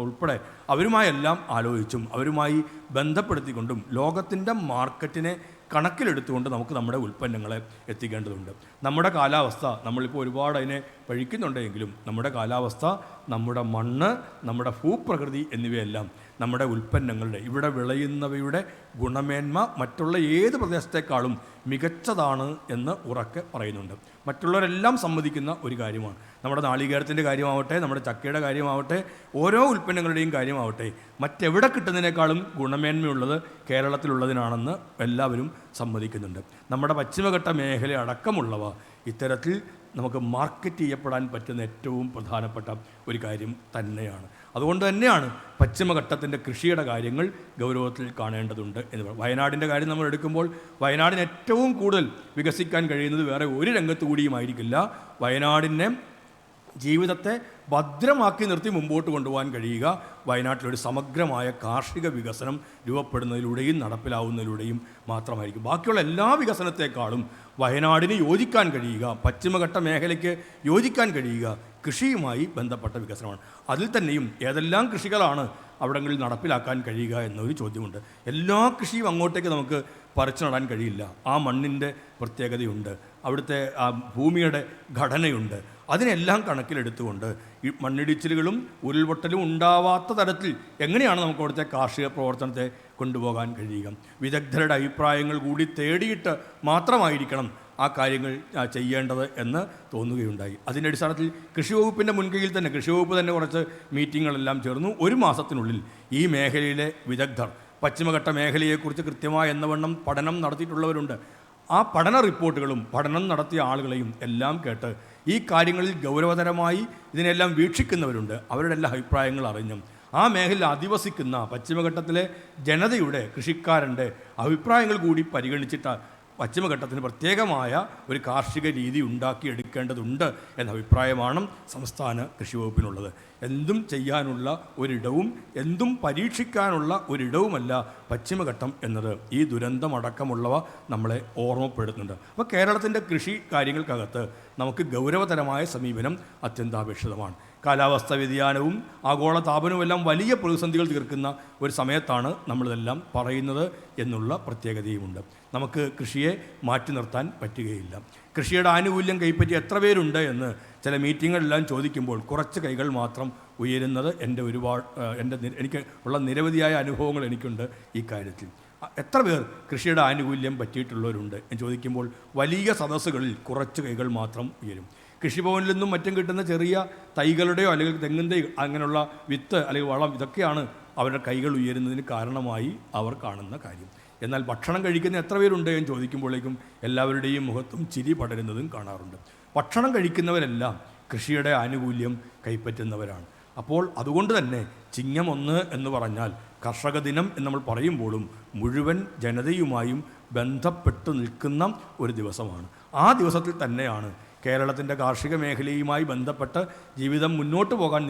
ഉൾപ്പെടെ അവരുമായെല്ലാം ആലോചിച്ചും അവരുമായി ബന്ധപ്പെടുത്തിക്കൊണ്ടും ലോകത്തിൻ്റെ മാർക്കറ്റിനെ കണക്കിലെടുത്തുകൊണ്ട് നമുക്ക് നമ്മുടെ ഉൽപ്പന്നങ്ങളെ എത്തിക്കേണ്ടതുണ്ട്. നമ്മുടെ കാലാവസ്ഥ, നമ്മളിപ്പോൾ ഒരുപാട് അതിനെ പഴിക്കുന്നുണ്ടെങ്കിലും നമ്മുടെ കാലാവസ്ഥ, നമ്മുടെ മണ്ണ്, നമ്മുടെ ഭൂപ്രകൃതി എന്നിവയെല്ലാം നമ്മുടെ ഉൽപ്പന്നങ്ങളുടെ, ഇവിടെ വിളയുന്നവയുടെ ഗുണമേന്മ മറ്റുള്ള ഏത് പ്രദേശത്തേക്കാളും മികച്ചതാണ് എന്ന് ഉറക്കെ പറയുന്നുണ്ട്. മറ്റുള്ളവരെല്ലാം സമ്മതിക്കുന്ന ഒരു കാര്യമാണ്. നമ്മുടെ നാളികേരത്തിൻ്റെ കാര്യമാവട്ടെ, നമ്മുടെ ചക്കയുടെ കാര്യമാവട്ടെ, ഓരോ ഉൽപ്പന്നങ്ങളുടെയും കാര്യമാവട്ടെ, മറ്റെവിടെ കിട്ടുന്നതിനേക്കാളും ഗുണമേന്മയുള്ളത് കേരളത്തിലുള്ളതിനാണെന്ന് എല്ലാവരും സമ്മതിക്കുന്നുണ്ട്. നമ്മുടെ പശ്ചിമഘട്ട മേഖല അടക്കമുള്ളവ ഇത്തരത്തിൽ നമുക്ക് മാർക്കറ്റ് ചെയ്യപ്പെടാൻ പറ്റുന്ന ഏറ്റവും പ്രധാനപ്പെട്ട ഒരു കാര്യം തന്നെയാണ്. അതുകൊണ്ട് തന്നെയാണ് പശ്ചിമഘട്ടത്തിൻ്റെ കൃഷിയുടെ കാര്യങ്ങൾ ഗൗരവത്തിൽ കാണേണ്ടതുണ്ട് എന്ന് പറയുന്നത്. വയനാടിൻ്റെ കാര്യം നമ്മൾ എടുക്കുമ്പോൾ വയനാടിന് ഏറ്റവും കൂടുതൽ വികസിക്കാൻ കഴിയുന്നത് വേറെ ഒരു രംഗത്തു കൂടിയുമായിരിക്കില്ല. വയനാടിനെ ജീവിതത്തെ ഭദ്രമാക്കി നിർത്തി മുമ്പോട്ട് കൊണ്ടുപോകാൻ കഴിയുക വയനാട്ടിലൊരു സമഗ്രമായ കാർഷിക വികസനം രൂപപ്പെടുന്നതിലൂടെയും നടപ്പിലാവുന്നതിലൂടെയും മാത്രമായിരിക്കും. ബാക്കിയുള്ള എല്ലാ വികസനത്തെക്കാളും വയനാടിന് യോജിക്കാൻ കഴിയുക, പശ്ചിമഘട്ട മേഖലയ്ക്ക് യോജിക്കാൻ കഴിയുക കൃഷിയുമായി ബന്ധപ്പെട്ട വികസനമാണ്. അതിൽ തന്നെയും ഏതെല്ലാം കൃഷികളാണ് അവിടങ്ങളിൽ നടപ്പിലാക്കാൻ കഴിയുക എന്നൊരു ചോദ്യമുണ്ട്. എല്ലാ കൃഷിയും അങ്ങോട്ടേക്ക് നമുക്ക് പറിച്ചു നടാൻ കഴിയില്ല. ആ മണ്ണിൻ്റെ പ്രത്യേകതയുണ്ട്, അവിടുത്തെ ആ ഭൂമിയുടെ ഘടനയുണ്ട്. അതിനെല്ലാം കണക്കിലെടുത്തുകൊണ്ട് ഈ മണ്ണിടിച്ചിലുകളും ഉരുൾപൊട്ടലും ഉണ്ടാവാത്ത തരത്തിൽ എങ്ങനെയാണ് നമുക്ക് അവിടുത്തെ കാർഷിക പ്രവർത്തനത്തെ കൊണ്ടുപോകാൻ കഴിയുക? വിദഗ്ധരുടെ അഭിപ്രായങ്ങൾ കൂടി തേടിയിട്ട് മാത്രമായിരിക്കണം ആ കാര്യങ്ങൾ ചെയ്യേണ്ടത് എന്ന് തോന്നുകയുണ്ടായി. അതിൻ്റെ അടിസ്ഥാനത്തിൽ കൃഷി വകുപ്പിൻ്റെ മുൻകൈയിൽ തന്നെ കൃഷി വകുപ്പ് തന്നെ കുറച്ച് മീറ്റിങ്ങുകളെല്ലാം ചേർന്നു. ഒരു മാസത്തിനുള്ളിൽ ഈ മേഖലയിലെ വിദഗ്ധർ, പശ്ചിമഘട്ട മേഖലയെക്കുറിച്ച് കൃത്യമായ എന്നവണ്ണം പഠനം നടത്തിയിട്ടുള്ളവരുണ്ട്, ആ പഠന റിപ്പോർട്ടുകളും പഠനം നടത്തിയ ആളുകളെയും എല്ലാം കേട്ട് ഈ കാര്യങ്ങളിൽ ഗൗരവതരമായി ഇതിനെല്ലാം വീക്ഷിക്കുന്നവരുണ്ട്. അവരുടെ എല്ലാ അഭിപ്രായങ്ങൾ അറിഞ്ഞും ആ മേഖലയിൽ അധിവസിക്കുന്ന പശ്ചിമഘട്ടത്തിലെ ജനതയുടെ, കൃഷിക്കാരൻ്റെ അഭിപ്രായങ്ങൾ കൂടി പരിഗണിച്ചിട്ട് പശ്ചിമഘട്ടത്തിന് പ്രത്യേകമായ ഒരു കാർഷിക രീതി ഉണ്ടാക്കിയെടുക്കേണ്ടതുണ്ട് എന്ന അഭിപ്രായമാണ് സംസ്ഥാന കൃഷി വകുപ്പിനുള്ളത്. എന്തും ചെയ്യാനുള്ള ഒരിടവും എന്തും പരീക്ഷിക്കാനുള്ള ഒരിടവുമല്ല പശ്ചിമഘട്ടം എന്നത് ഈ ദുരന്തമടക്കമുള്ളവ നമ്മളെ ഓർമ്മപ്പെടുത്തുന്നുണ്ട്. അപ്പോൾ കേരളത്തിൻ്റെ കൃഷി കാര്യങ്ങൾക്കകത്ത് നമുക്ക് ഗൗരവതരമായ സമീപനം അത്യന്താപേക്ഷിതമാണ്. കാലാവസ്ഥാ വ്യതിയാനവും ആഗോള താപനവും എല്ലാം വലിയ പ്രതിസന്ധികൾ തീർക്കുന്ന ഒരു സമയത്താണ് നമ്മളിതെല്ലാം പറയുന്നത് എന്നുള്ള പ്രത്യേകതയുമുണ്ട്. നമുക്ക് കൃഷിയെ മാറ്റി നിർത്താൻ പറ്റുകയില്ല. കൃഷിയുടെ ആനുകൂല്യം കൈപ്പറ്റി എത്ര പേരുണ്ട് എന്ന് ചില മീറ്റിങ്ങുകളെല്ലാം ചോദിക്കുമ്പോൾ കുറച്ച് കൈകൾ മാത്രം ഉയരുന്നത് എനിക്ക് ഉള്ള നിരവധിയായ അനുഭവങ്ങൾ എനിക്കുണ്ട് ഈ കാര്യത്തിൽ. എത്ര പേർ കൃഷിയുടെ ആനുകൂല്യം പറ്റിയിട്ടുള്ളവരുണ്ട് എന്ന് ചോദിക്കുമ്പോൾ വലിയ സദസ്സുകളിൽ കുറച്ച് കൈകൾ മാത്രം ഉയരും. കൃഷിഭവനിൽ നിന്നും മറ്റും കിട്ടുന്ന ചെറിയ തൈകളുടെയോ അല്ലെങ്കിൽ തെങ്ങിൻ തൈ, അങ്ങനെയുള്ള വിത്ത് അല്ലെങ്കിൽ വളം, ഇതൊക്കെയാണ് അവരുടെ കൈകൾ ഉയരുന്നതിന് കാരണമായി അവർ കാണുന്ന കാര്യം. എന്നാൽ ഭക്ഷണം കഴിക്കുന്ന എത്ര പേരുണ്ട് എന്ന് ചോദിക്കുമ്പോഴേക്കും എല്ലാവരുടെയും മുഖത്തും ചിരി പടരുന്നതും കാണാറുണ്ട്. ഭക്ഷണം കഴിക്കുന്നവരെല്ലാം കൃഷിയുടെ ആനുകൂല്യം കൈപ്പറ്റുന്നവരാണ്. അപ്പോൾ അതുകൊണ്ട് തന്നെ ചിങ്ങം 1 എന്ന് പറഞ്ഞാൽ കർഷക ദിനം എന്ന് നമ്മൾ പറയുമ്പോഴും മുഴുവൻ ജനതയുമായും ബന്ധപ്പെട്ടു നിൽക്കുന്ന ഒരു ദിവസമാണ്. ആ ദിവസത്തിൽ തന്നെയാണ് കേരളത്തിൻ്റെ കാർഷിക മേഖലയുമായി ബന്ധപ്പെട്ട് ജീവിതം മുന്നോട്ട് പോകാൻ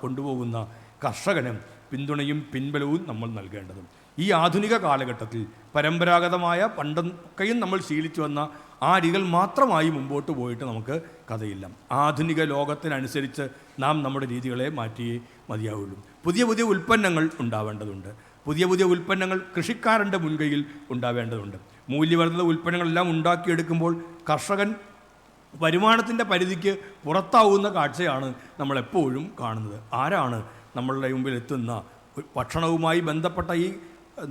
കൊണ്ടുപോകുന്ന കർഷകന് പിന്തുണയും പിൻബലവും നമ്മൾ നൽകേണ്ടതും. ഈ ആധുനിക കാലഘട്ടത്തിൽ പരമ്പരാഗതമായ പണ്ടൊക്കെയും നമ്മൾ ശീലിച്ചു വന്ന ആ രീതികൾ മാത്രമായി മുമ്പോട്ട് പോയിട്ട് നമുക്ക് കഥയില്ല. ആധുനിക ലോകത്തിനനുസരിച്ച് നാം നമ്മുടെ രീതികളെ മാറ്റിയേ മതിയാവുള്ളൂ. പുതിയ പുതിയ ഉൽപ്പന്നങ്ങൾ ഉണ്ടാവേണ്ടതുണ്ട്. പുതിയ പുതിയ ഉൽപ്പന്നങ്ങൾ കൃഷിക്കാരൻ്റെ മുൻകൈയിൽ ഉണ്ടാവേണ്ടതുണ്ട്. മൂല്യവർദ്ധിത ഉൽപ്പന്നങ്ങളെല്ലാം ഉണ്ടാക്കിയെടുക്കുമ്പോൾ കർഷകൻ വരുമാനത്തിൻ്റെ പരിധിക്ക് പുറത്താവുന്ന കാഴ്ചയാണ് നമ്മളെപ്പോഴും കാണുന്നത്. ആരാണ് നമ്മളുടെ മുമ്പിൽ എത്തുന്ന ഭക്ഷണവുമായി ബന്ധപ്പെട്ട ഈ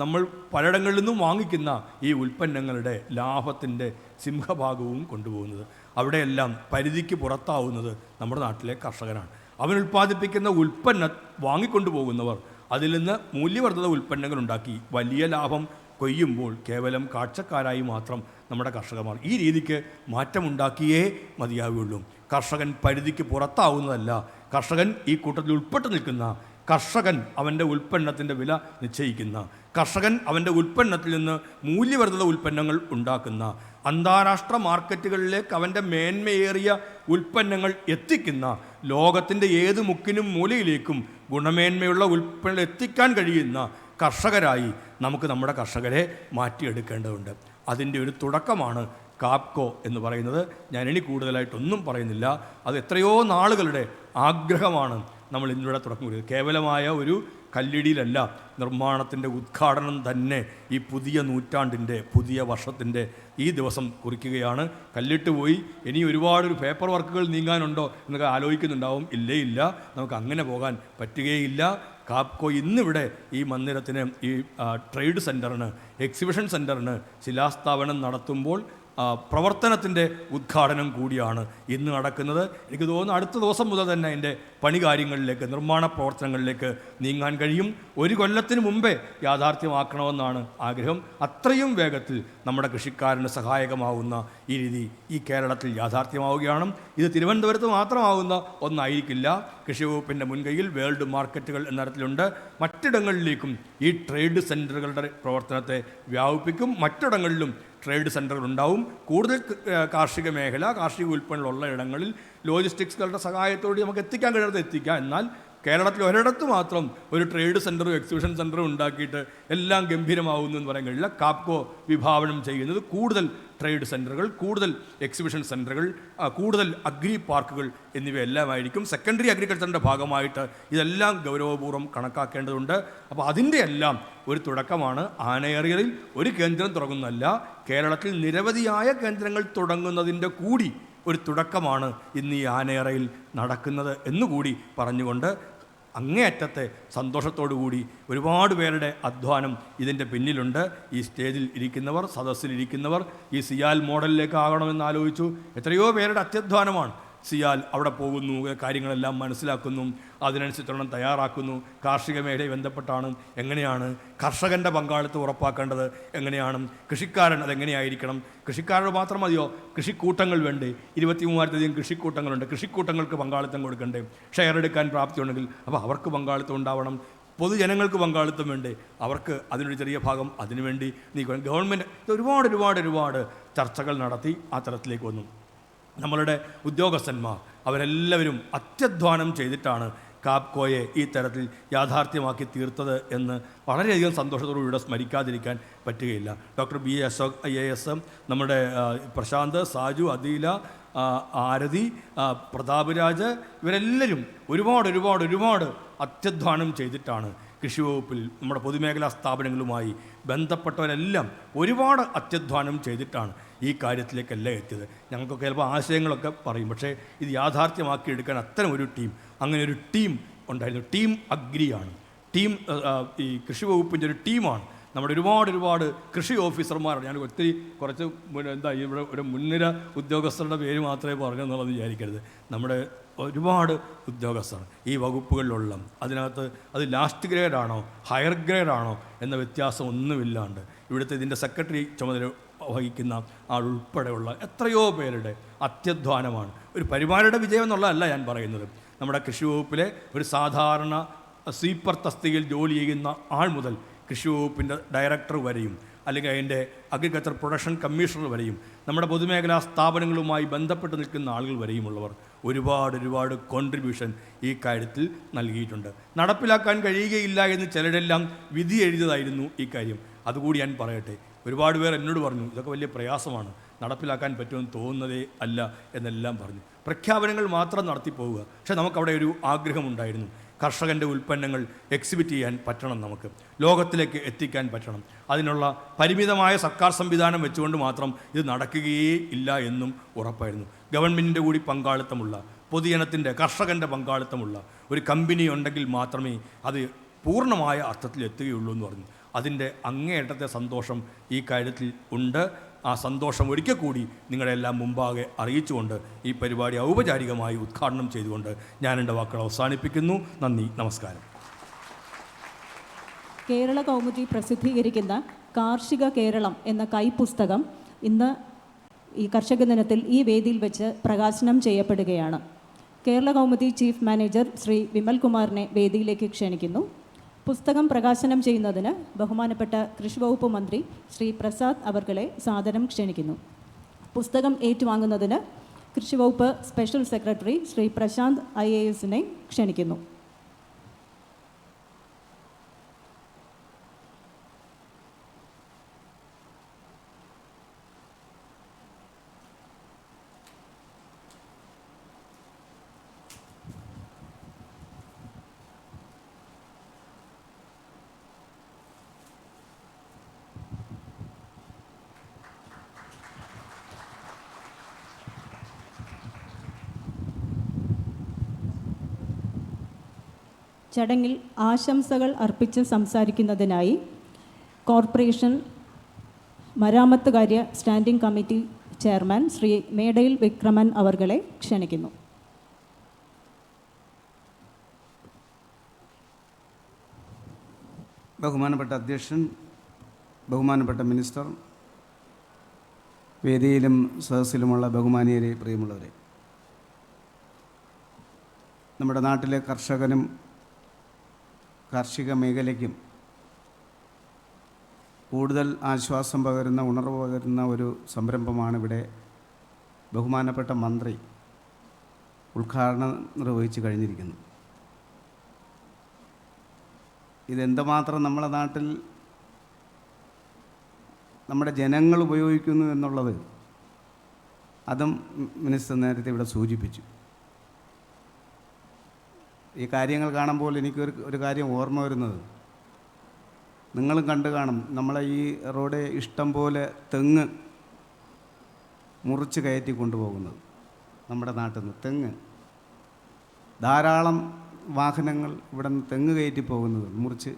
നമ്മൾ പലയിടങ്ങളിൽ നിന്നും വാങ്ങിക്കുന്ന ഈ ഉൽപ്പന്നങ്ങളുടെ ലാഭത്തിൻ്റെ സിംഹഭാഗവും കൊണ്ടുപോകുന്നത്? അവിടെയെല്ലാം പരിധിക്ക് പുറത്താവുന്നത് നമ്മുടെ നാട്ടിലെ കർഷകനാണ്. അവൻ ഉൽപ്പാദിപ്പിക്കുന്ന ഉൽപ്പന്നം വാങ്ങിക്കൊണ്ടു പോകുന്നവർ അതിൽ നിന്ന് മൂല്യവർദ്ധിത ഉൽപ്പന്നങ്ങൾ ഉണ്ടാക്കി വലിയ ലാഭം കൊയ്യുമ്പോൾ കേവലം കാഴ്ചക്കാരായി മാത്രം നമ്മുടെ കർഷകന്മാർ. ഈ രീതിക്ക് മാറ്റമുണ്ടാക്കിയേ മതിയാവുകയുള്ളൂ. കർഷകൻ പരിധിക്ക് പുറത്താവുന്നതല്ല. കർഷകൻ ഈ കൂട്ടത്തിൽ ഉൾപ്പെട്ട് നിൽക്കുന്ന കർഷകൻ അവൻ്റെ ഉൽപ്പന്നത്തിൻ്റെ വില നിശ്ചയിക്കുന്ന, കർഷകൻ അവൻ്റെ ഉൽപ്പന്നത്തിൽ നിന്ന് മൂല്യവർദ്ധിത ഉൽപ്പന്നങ്ങൾ ഉണ്ടാക്കുന്ന, അന്താരാഷ്ട്ര മാർക്കറ്റുകളിലേക്ക് അവൻ്റെ മേന്മയേറിയ ഉൽപ്പന്നങ്ങൾ എത്തിക്കുന്ന, ലോകത്തിൻ്റെ ഏത് മുക്കിനും മൂലയിലേക്കും ഗുണമേന്മയുള്ള ഉൽപ്പന്നങ്ങൾ എത്തിക്കാൻ കഴിയുന്ന കർഷകരായി നമുക്ക് നമ്മുടെ കർഷകരെ മാറ്റിയെടുക്കേണ്ടതുണ്ട്. അതിൻ്റെ ഒരു തുടക്കമാണ് കാപ്കോ എന്ന് പറയുന്നത്. ഞാൻ ഇനി കൂടുതലായിട്ടൊന്നും പറയുന്നില്ല. അത് എത്രയോ നാളുകളുടെ ആഗ്രഹമാണ് നമ്മൾ ഇന്നിവിടെ തുടക്കം കുറിച്ചത്. കേവലമായ ഒരു കല്ലിടിയിലല്ല, നിർമ്മാണത്തിൻ്റെ ഉദ്ഘാടനം തന്നെ ഈ പുതിയ നൂറ്റാണ്ടിൻ്റെ പുതിയ വർഷത്തിൻ്റെ ഈ ദിവസം കുറിക്കുകയാണ്. കല്ലിട്ട് പോയി ഇനി ഒരുപാട് പേപ്പർ വർക്കുകൾ നീങ്ങാനുണ്ടോ എന്നൊക്കെ ആലോചിക്കുന്നുണ്ടാവും. ഇല്ല, നമുക്ക് അങ്ങനെ പോകാൻ പറ്റുകയില്ല. കാപ്കോ ഇന്നിവിടെ ഈ മന്ദിരത്തിന്, ഈ ട്രേഡ് സെൻറ്ററിന്, എക്സിബിഷൻ സെൻറ്ററിന് ശിലാസ്ഥാപനം നടത്തുമ്പോൾ പ്രവർത്തനത്തിൻ്റെ ഉദ്ഘാടനം കൂടിയാണ് ഇന്ന് നടക്കുന്നത്. എനിക്ക് തോന്നുന്നു അടുത്ത ദിവസം മുതൽ തന്നെ അതിൻ്റെ പണി കാര്യങ്ങളിലേക്ക്, നിർമ്മാണ പ്രവർത്തനങ്ങളിലേക്ക് നീങ്ങാൻ കഴിയും. ഒരു കൊല്ലത്തിന് മുമ്പേ യാഥാർത്ഥ്യമാക്കണമെന്നാണ് ആഗ്രഹം. അത്രയും വേഗത്തിൽ നമ്മുടെ കൃഷിക്കാരന് സഹായകമാവുന്ന ഈ രീതി ഈ കേരളത്തിൽ യാഥാർത്ഥ്യമാവുകയാണ്. ഇത് തിരുവനന്തപുരത്ത് മാത്രമാവുന്ന ഒന്നായിരിക്കില്ല. കൃഷി വകുപ്പിൻ്റെ മുൻകൈയിൽ വേൾഡ് മാർക്കറ്റുകൾ എന്ന തരത്തിലുണ്ട്. മറ്റിടങ്ങളിലേക്കും ഈ ട്രേഡ് സെൻറ്ററുകളുടെ പ്രവർത്തനത്തെ വ്യാപിപ്പിക്കും. മറ്റിടങ്ങളിലും ട്രേഡ് സെൻറ്ററുകൾ ഉണ്ടാവും. കൂടുതൽ കാർഷിക മേഖല, കാർഷിക ഉൽപ്പന്നങ്ങളുള്ള ഇടങ്ങളിൽ ലോജിസ്റ്റിക്സുകളുടെ സഹായത്തോടെ നമുക്ക് എത്തിക്കാൻ കഴിയാതെ എത്തിക്കാം. എന്നാൽ കേരളത്തിൽ ഒരിടത്ത് മാത്രം ഒരു ട്രേഡ് സെൻറ്ററും എക്സിബിഷൻ സെൻറ്ററും ഉണ്ടാക്കിയിട്ട് എല്ലാം ഗംഭീരമാവുന്നു എന്ന് പറയാൻ കഴിയില്ല. കാപ്കോ വിഭാവനം ചെയ്യുന്നത് കൂടുതൽ ട്രേഡ് സെൻറ്ററുകൾ, കൂടുതൽ എക്സിബിഷൻ സെൻറ്ററുകൾ, കൂടുതൽ അഗ്രി പാർക്കുകൾ എന്നിവയെല്ലാമായിരിക്കും. സെക്കൻഡറി അഗ്രികൾച്ചറിൻ്റെ ഭാഗമായിട്ട് ഇതെല്ലാം ഗൗരവപൂർവ്വം കണക്കാക്കേണ്ടതുണ്ട്. അപ്പോൾ അതിൻ്റെ എല്ലാം ഒരു തുടക്കമാണ് ആനയേറിയയിൽ ഒരു കേന്ദ്രം തുടങ്ങുന്നതല്ല, കേരളത്തിൽ നിരവധിയായ കേന്ദ്രങ്ങൾ തുടങ്ങുന്നതിൻ്റെ കൂടി ഒരു തുടക്കമാണ് ഇന്ന് ഈ ആനയറയിൽ നടക്കുന്നത് എന്നുകൂടി പറഞ്ഞുകൊണ്ട് അങ്ങേയറ്റത്തെ സന്തോഷത്തോടു കൂടി ഒരുപാട് പേരുടെ അധ്വാനം ഇതിൻ്റെ പിന്നിലുണ്ട്. ഈ സ്റ്റേജിൽ ഇരിക്കുന്നവർ, സദസ്സിലിരിക്കുന്നവർ ഈ സിയാൽ മോഡലിലേക്ക് ആകണമെന്ന് ആലോചിച്ചു. എത്രയോ പേരുടെ അത്യധ്വാനമാണ്. സിയാൽ അവിടെ പോകുന്നു, കാര്യങ്ങളെല്ലാം മനസ്സിലാക്കുന്നു, അതിനനുസരിച്ചോളം തയ്യാറാക്കുന്നു. കാർഷിക മേഖലയെ ബന്ധപ്പെട്ടാണ് എങ്ങനെയാണ് കർഷകൻ്റെ പങ്കാളിത്തം ഉറപ്പാക്കേണ്ടത്, എങ്ങനെയാണ് കൃഷിക്കാരൻ അതെങ്ങനെയായിരിക്കണം, കൃഷിക്കാരോട് മാത്രം മതിയോ, കൃഷിക്കൂട്ടങ്ങൾ വേണ്ടേ? 23,000 കൃഷിക്കൂട്ടങ്ങളുണ്ട്. കൃഷിക്കൂട്ടങ്ങൾക്ക് പങ്കാളിത്തം കൊടുക്കണ്ടേ? ഷെയർ എടുക്കാൻ പ്രാപ്തിയുണ്ടെങ്കിൽ അപ്പോൾ അവർക്ക് പങ്കാളിത്തം ഉണ്ടാവണം. പൊതുജനങ്ങൾക്ക് പങ്കാളിത്തം വേണ്ടേ? അവർക്ക് അതിനൊരു ചെറിയ ഭാഗം അതിനുവേണ്ടി നീക്കണം. ഗവൺമെൻറ് ഒരുപാട് ചർച്ചകൾ നടത്തി ആ തരത്തിലേക്ക് വന്നു. നമ്മളുടെ ഉദ്യോഗസ്ഥന്മാർ അവരെല്ലാവരും അത്യധ്വാനം ചെയ്തിട്ടാണ് കാപ്കോയെ ഈ തരത്തിൽ യാഥാർത്ഥ്യമാക്കി തീർത്തത് എന്ന് വളരെയധികം സന്തോഷത്തോടുകൂടി സ്മരിക്കാതിരിക്കാൻ പറ്റുകയില്ല. ഡോക്ടർ ബി അശോക് IAS, നമ്മുടെ പ്രശാന്ത്, സാജു, അദീല, ആരതി, പ്രതാപരാജ്, ഇവരെല്ലാവരും ഒരുപാട് അത്യധ്വാനം ചെയ്തിട്ടാണ് കൃഷി വകുപ്പിൽ നമ്മുടെ പൊതുമേഖലാ സ്ഥാപനങ്ങളുമായി ബന്ധപ്പെട്ടവരെല്ലാം ഒരുപാട് അത്യധ്വാനം ചെയ്തിട്ടാണ് ഈ കാര്യത്തിലേക്കെല്ലാം എത്തിയത്. ഞങ്ങൾക്കൊക്കെ ചിലപ്പോൾ ആശയങ്ങളൊക്കെ പറയും, പക്ഷേ ഇത് യാഥാർത്ഥ്യമാക്കിയെടുക്കാൻ അത്തരം ഒരു ടീം, അങ്ങനെ ഒരു ടീം ഉണ്ടായിരുന്നു. ടീം അഗ്രിയാണ്. ടീം ഈ കൃഷി വകുപ്പിൻ്റെ ഒരു ടീമാണ്. നമ്മുടെ ഒരുപാട് കൃഷി ഓഫീസർമാരാണ്. ഞാൻ കുറച്ച് ഇവിടെ ഒരു മുൻനിര ഉദ്യോഗസ്ഥരുടെ പേര് മാത്രമേ പറഞ്ഞു എന്നുള്ളത് വിചാരിക്കരുത്. നമ്മുടെ ഒരുപാട് ഉദ്യോഗസ്ഥർ ഈ വകുപ്പുകളിലുള്ള, അതിനകത്ത് അത് ലാസ്റ്റ് ഗ്രേഡാണോ ഹയർ ഗ്രേഡാണോ എന്ന വ്യത്യാസം ഒന്നുമില്ലാണ്ട് ഇവിടുത്തെ ഇതിൻ്റെ സെക്രട്ടറി ചുമതല വഹിക്കുന്ന ആളുൾപ്പെടെയുള്ള എത്രയോ പേരുടെ അത്യധ്വാനമാണ്. ഒരു പരിപാടിയുടെ വിജയം എന്നുള്ളതല്ല ഞാൻ പറയുന്നത്. നമ്മുടെ കൃഷി വകുപ്പിലെ ഒരു സാധാരണ സ്വീപ്പർ തസ്തികയിൽ ജോലി ചെയ്യുന്ന ആൾ മുതൽ കൃഷി വകുപ്പിൻ്റെ ഡയറക്ടർ വരെയും, അല്ലെങ്കിൽ അതിൻ്റെ അഗ്രികൾച്ചർ പ്രൊഡക്ഷൻ കമ്മീഷണർ വരെയും, നമ്മുടെ പൊതുമേഖലാ സ്ഥാപനങ്ങളുമായി ബന്ധപ്പെട്ട് നിൽക്കുന്ന ആളുകൾ വരെയുമുള്ളവർ ഒരുപാട് കോൺട്രിബ്യൂഷൻ ഈ കാര്യത്തിൽ നൽകിയിട്ടുണ്ട്. നടപ്പിലാക്കാൻ കഴിയുകയില്ല എന്ന് ചിലരെല്ലാം വിധി എഴുതിയതായിരുന്നു ഈ കാര്യം. അതുകൂടി ഞാൻ പറയട്ടെ. ഒരുപാട് പേർ എന്നോട് പറഞ്ഞു ഇതൊക്കെ വലിയ പ്രയാസമാണ്, നടപ്പിലാക്കാൻ പറ്റുമെന്ന് തോന്നുന്നതേ അല്ല എന്നെല്ലാം പറഞ്ഞു. പ്രഖ്യാപനങ്ങൾ മാത്രം നടത്തിപ്പോവുക. പക്ഷേ നമുക്കവിടെ ഒരു ആഗ്രഹമുണ്ടായിരുന്നു. കർഷകൻ്റെ ഉൽപ്പന്നങ്ങൾ എക്സിബിറ്റ് ചെയ്യാൻ പറ്റണം, നമുക്ക് ലോകത്തിലേക്ക് എത്തിക്കാൻ പറ്റണം. അതിനുള്ള പരിമിതമായ സർക്കാർ സംവിധാനം വെച്ചുകൊണ്ട് മാത്രം ഇത് നടക്കുകയേ ഇല്ല എന്നും ഉറപ്പായിരുന്നു. ഗവൺമെൻറ്റിൻ്റെ കൂടി പങ്കാളിത്തമുള്ള, പൊതുജനത്തിൻ്റെ, കർഷകൻ്റെ പങ്കാളിത്തമുള്ള ഒരു കമ്പനി ഉണ്ടെങ്കിൽ മാത്രമേ അത് പൂർണ്ണമായ അർത്ഥത്തിൽ എത്തുകയുള്ളൂ എന്ന് പറഞ്ഞു. അതിൻ്റെ അങ്ങേയറ്റത്തെ സന്തോഷം ഈ കാര്യത്തിൽ ഉണ്ട്. ആ സന്തോഷം ഒരിക്കൽ കൂടി നിങ്ങളെല്ലാം മുമ്പാകെ അറിയിച്ചുകൊണ്ട് ഈ പരിപാടി ഔപചാരികമായി ഉദ്ഘാടനം ചെയ്തുകൊണ്ട് ഞാൻ എൻ്റെ വാക്കുകൾ അവസാനിപ്പിക്കുന്നു. നന്ദി, നമസ്കാരം. കേരള കൗമുദി പ്രസിദ്ധീകരിക്കുന്ന കാർഷിക കേരളം എന്ന കൈപ്പുസ്തകം ഇന്ന് ഈ കർഷക ദിനത്തിൽ ഈ വേദിയിൽ വെച്ച് പ്രകാശനം ചെയ്യപ്പെടുകയാണ്. കേരള കൗമുദി ചീഫ് മാനേജർ ശ്രീ വിമൽ കുമാറിനെ വേദിയിലേക്ക് ക്ഷണിക്കുന്നു. പുസ്തകം പ്രകാശനം ചെയ്യുന്നതിന് ബഹുമാനപ്പെട്ട കൃഷിവകുപ്പ് മന്ത്രി ശ്രീ പ്രസാദ് അവർകളെ സാദരം ക്ഷണിക്കുന്നു. പുസ്തകം ഏറ്റുവാങ്ങുന്നതിന് കൃഷിവകുപ്പ് special secretary Shri Prashanth IAS ക്ഷണിക്കുന്നു. ചടങ്ങിൽ ആശംസകൾ അർപ്പിച്ച് സംസാരിക്കുന്നതിനായി കോർപ്പറേഷൻ മരാമത്ത് കാര്യ standing committee chairman Shri Medayil Vikraman അവർകളെ ക്ഷണിക്കുന്നു. ബഹുമാനപ്പെട്ട അധ്യക്ഷൻ, ബഹുമാനപ്പെട്ട മിനിസ്റ്റർ, വേദിയിലും സദസ്സിലുമുള്ള ബഹുമാനീയരെ, പ്രിയമുള്ളവരെ, നമ്മുടെ നാട്ടിലെ കർഷകനും കാർഷിക മേഖലയ്ക്കും കൂടുതൽ ആശ്വാസം പകരുന്ന, ഉണർവ് പകരുന്ന ഒരു സംരംഭമാണ് ഇവിടെ ബഹുമാനപ്പെട്ട മന്ത്രി ഉദ്ഘാടനം നിർവഹിച്ച് കഴിഞ്ഞിരിക്കുന്നത്. ഇതെന്തുമാത്രം നമ്മുടെ നാട്ടിൽ നമ്മുടെ ജനങ്ങൾ ഉപയോഗിക്കുന്നു എന്നുള്ളത് അതും മിനിസ്റ്റർ നേരത്തെ ഇവിടെ സൂചിപ്പിച്ചു. ഈ കാര്യങ്ങൾ കാണുമ്പോൾ എനിക്കൊരു കാര്യം ഓർമ്മ വരുന്നത്, നിങ്ങളും കണ്ടു കാണും, നമ്മളെ ഈ റോഡ് ഇഷ്ടം പോലെ തെങ്ങ് മുറിച്ച് കയറ്റി കൊണ്ടുപോകുന്നത്. നമ്മുടെ നാട്ടിൽ നിന്ന് തെങ്ങ് ധാരാളം വാഹനങ്ങൾ ഇവിടെ നിന്ന് തെങ്ങ് കയറ്റി പോകുന്നത് മുറിച്ച്,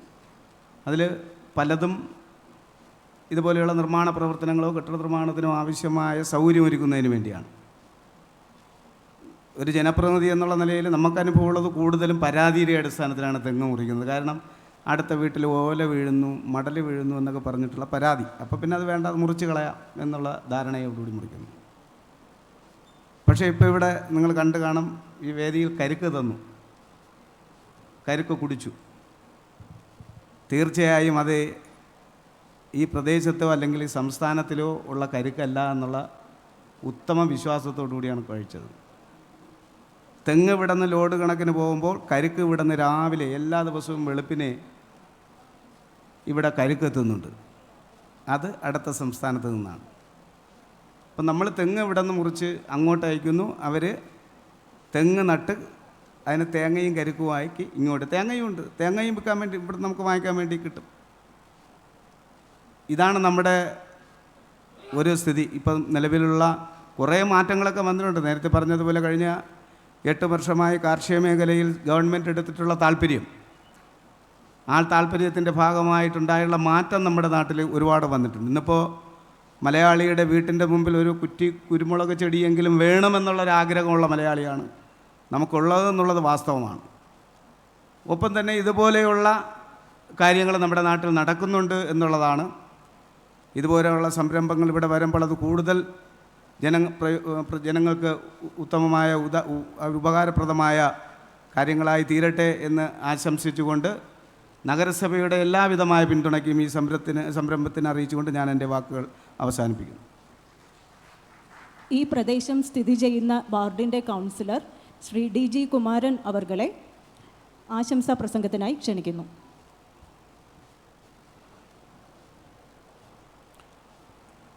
അതിൽ പലതും ഇതുപോലെയുള്ള നിർമ്മാണ പ്രവർത്തനങ്ങളോ കെട്ടിട നിർമ്മാണത്തിനോ ആവശ്യമായ സൗകര്യമൊരുക്കുന്നതിന് വേണ്ടിയാണ്. ഒരു ജനപ്രതിനിധി എന്നുള്ള നിലയിൽ നമുക്ക് അനുഭവമുള്ളത് കൂടുതലും പരാതിയുടെ അടിസ്ഥാനത്തിലാണ് തെങ്ങ് മുറിക്കുന്നത്. കാരണം അടുത്ത വീട്ടിൽ ഓല വീഴുന്നു, മടൽ വീഴുന്നു എന്നൊക്കെ പറഞ്ഞിട്ടുള്ള പരാതി. അപ്പോൾ പിന്നെ അത് വേണ്ട, അത് മുറിച്ച് കളയാം എന്നുള്ള ധാരണയോടുകൂടി മുറിക്കുന്നു. പക്ഷേ ഇപ്പോൾ ഇവിടെ നിങ്ങൾ കണ്ടു കാണും, ഈ വേദിയിൽ കരിക്ക് തന്നു, കരിക്ക് കുടിച്ചു. തീർച്ചയായും അത് ഈ പ്രദേശത്തോ അല്ലെങ്കിൽ ഈ സംസ്ഥാനത്തിലോ ഉള്ള കരിക്കല്ല എന്നുള്ള ഉത്തമ വിശ്വാസത്തോടു കൂടിയാണ് കഴിച്ചത്. തെങ്ങ് ഇവിടെ നിന്ന് ലോഡ് കണക്കിന് പോകുമ്പോൾ കരിക്ക് ഇവിടെ നിന്ന് രാവിലെ എല്ലാ ദിവസവും വെളുപ്പിനെ ഇവിടെ കരിക്കെത്തുന്നുണ്ട്. അത് അടുത്ത സംസ്ഥാനത്ത് നിന്നാണ്. അപ്പം നമ്മൾ തെങ്ങ് ഇവിടെ നിന്ന് മുറിച്ച് അങ്ങോട്ട് അയക്കുന്നു, അവർ തെങ്ങ് നട്ട് അതിന് തേങ്ങയും കരിക്കുമാക്കി ഇങ്ങോട്ട്, തേങ്ങയും ഉണ്ട്, തേങ്ങയും വിൽക്കാൻ വേണ്ടി ഇവിടെ നമുക്ക് വാങ്ങിക്കാൻ വേണ്ടി കിട്ടും. ഇതാണ് നമ്മുടെ ഒരു സ്ഥിതി. ഇപ്പം നിലവിലുള്ള കുറേ മാറ്റങ്ങളൊക്കെ വന്നിട്ടുണ്ട്. നേരത്തെ പറഞ്ഞതുപോലെ കഴിഞ്ഞ 8 വർഷമായി കാർഷിക മേഖലയിൽ ഗവൺമെൻറ് എടുത്തിട്ടുള്ള താല്പര്യം, ആ താല്പര്യത്തിൻ്റെ ഭാഗമായിട്ടുണ്ടായുള്ള മാറ്റം നമ്മുടെ നാട്ടിൽ ഒരുപാട് വന്നിട്ടുണ്ട്. ഇന്നിപ്പോൾ മലയാളിയുടെ വീട്ടിൻ്റെ മുമ്പിൽ ഒരു കുറ്റി കുരുമുളക് ചെടിയെങ്കിലും വേണമെന്നുള്ളൊരാഗ്രഹമുള്ള മലയാളിയാണ് നമുക്കുള്ളതെന്നുള്ളത് വാസ്തവമാണ്. ഒപ്പം തന്നെ ഇതുപോലെയുള്ള കാര്യങ്ങൾ നമ്മുടെ നാട്ടിൽ നടക്കുന്നുണ്ട് എന്നുള്ളതാണ്. ഇതുപോലെയുള്ള സംരംഭങ്ങൾ ഇവിടെ വരുമ്പോൾ അത് കൂടുതൽ ജനങ്ങൾക്ക് ഉത്തമമായ ഉപകാരപ്രദമായ കാര്യങ്ങളായി തീരട്ടെ എന്ന് ആശംസിച്ചുകൊണ്ട് നഗരസഭയുടെ എല്ലാവിധമായ പിന്തുണയ്ക്കും ഈ സംരംഭത്തിന് അറിയിച്ചുകൊണ്ട് ഞാൻ എൻ്റെ വാക്കുകൾ അവസാനിപ്പിക്കുന്നു. ഈ പ്രദേശം സ്ഥിതി ചെയ്യുന്ന വാർഡിൻ്റെ കൗൺസിലർ ശ്രീ DG കുമാരൻ അവർകളെ ആശംസാ പ്രസംഗത്തിനായി ക്ഷണിക്കുന്നു.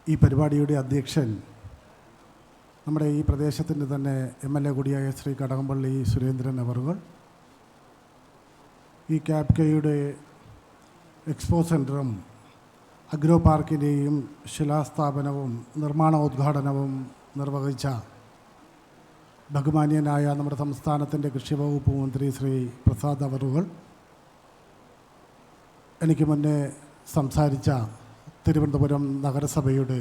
ഈ പരിപാടിയുടെ അധ്യക്ഷൻ നമ്മുടെ ഈ പ്രദേശത്തിൻ്റെ തന്നെ MLA കൂടിയായ ശ്രീ കടകംപള്ളി സുരേന്ദ്രൻ അവർകൾ, ഈ ക്യാപ്കോയുടെ എക്സ്പോ സെൻറ്ററും അഗ്രോ പാർക്കിൻ്റെയും ശിലാസ്ഥാപനവും നിർമ്മാണോദ്ഘാടനവും നിർവഹിച്ച ബഹുമാന്യനായ നമ്മുടെ സംസ്ഥാനത്തിൻ്റെ കൃഷി വകുപ്പ് മന്ത്രി ശ്രീ പ്രസാദ് അവറുകൾ, എനിക്ക് മുന്നേ സംസാരിച്ച തിരുവനന്തപുരം നഗരസഭയുടെ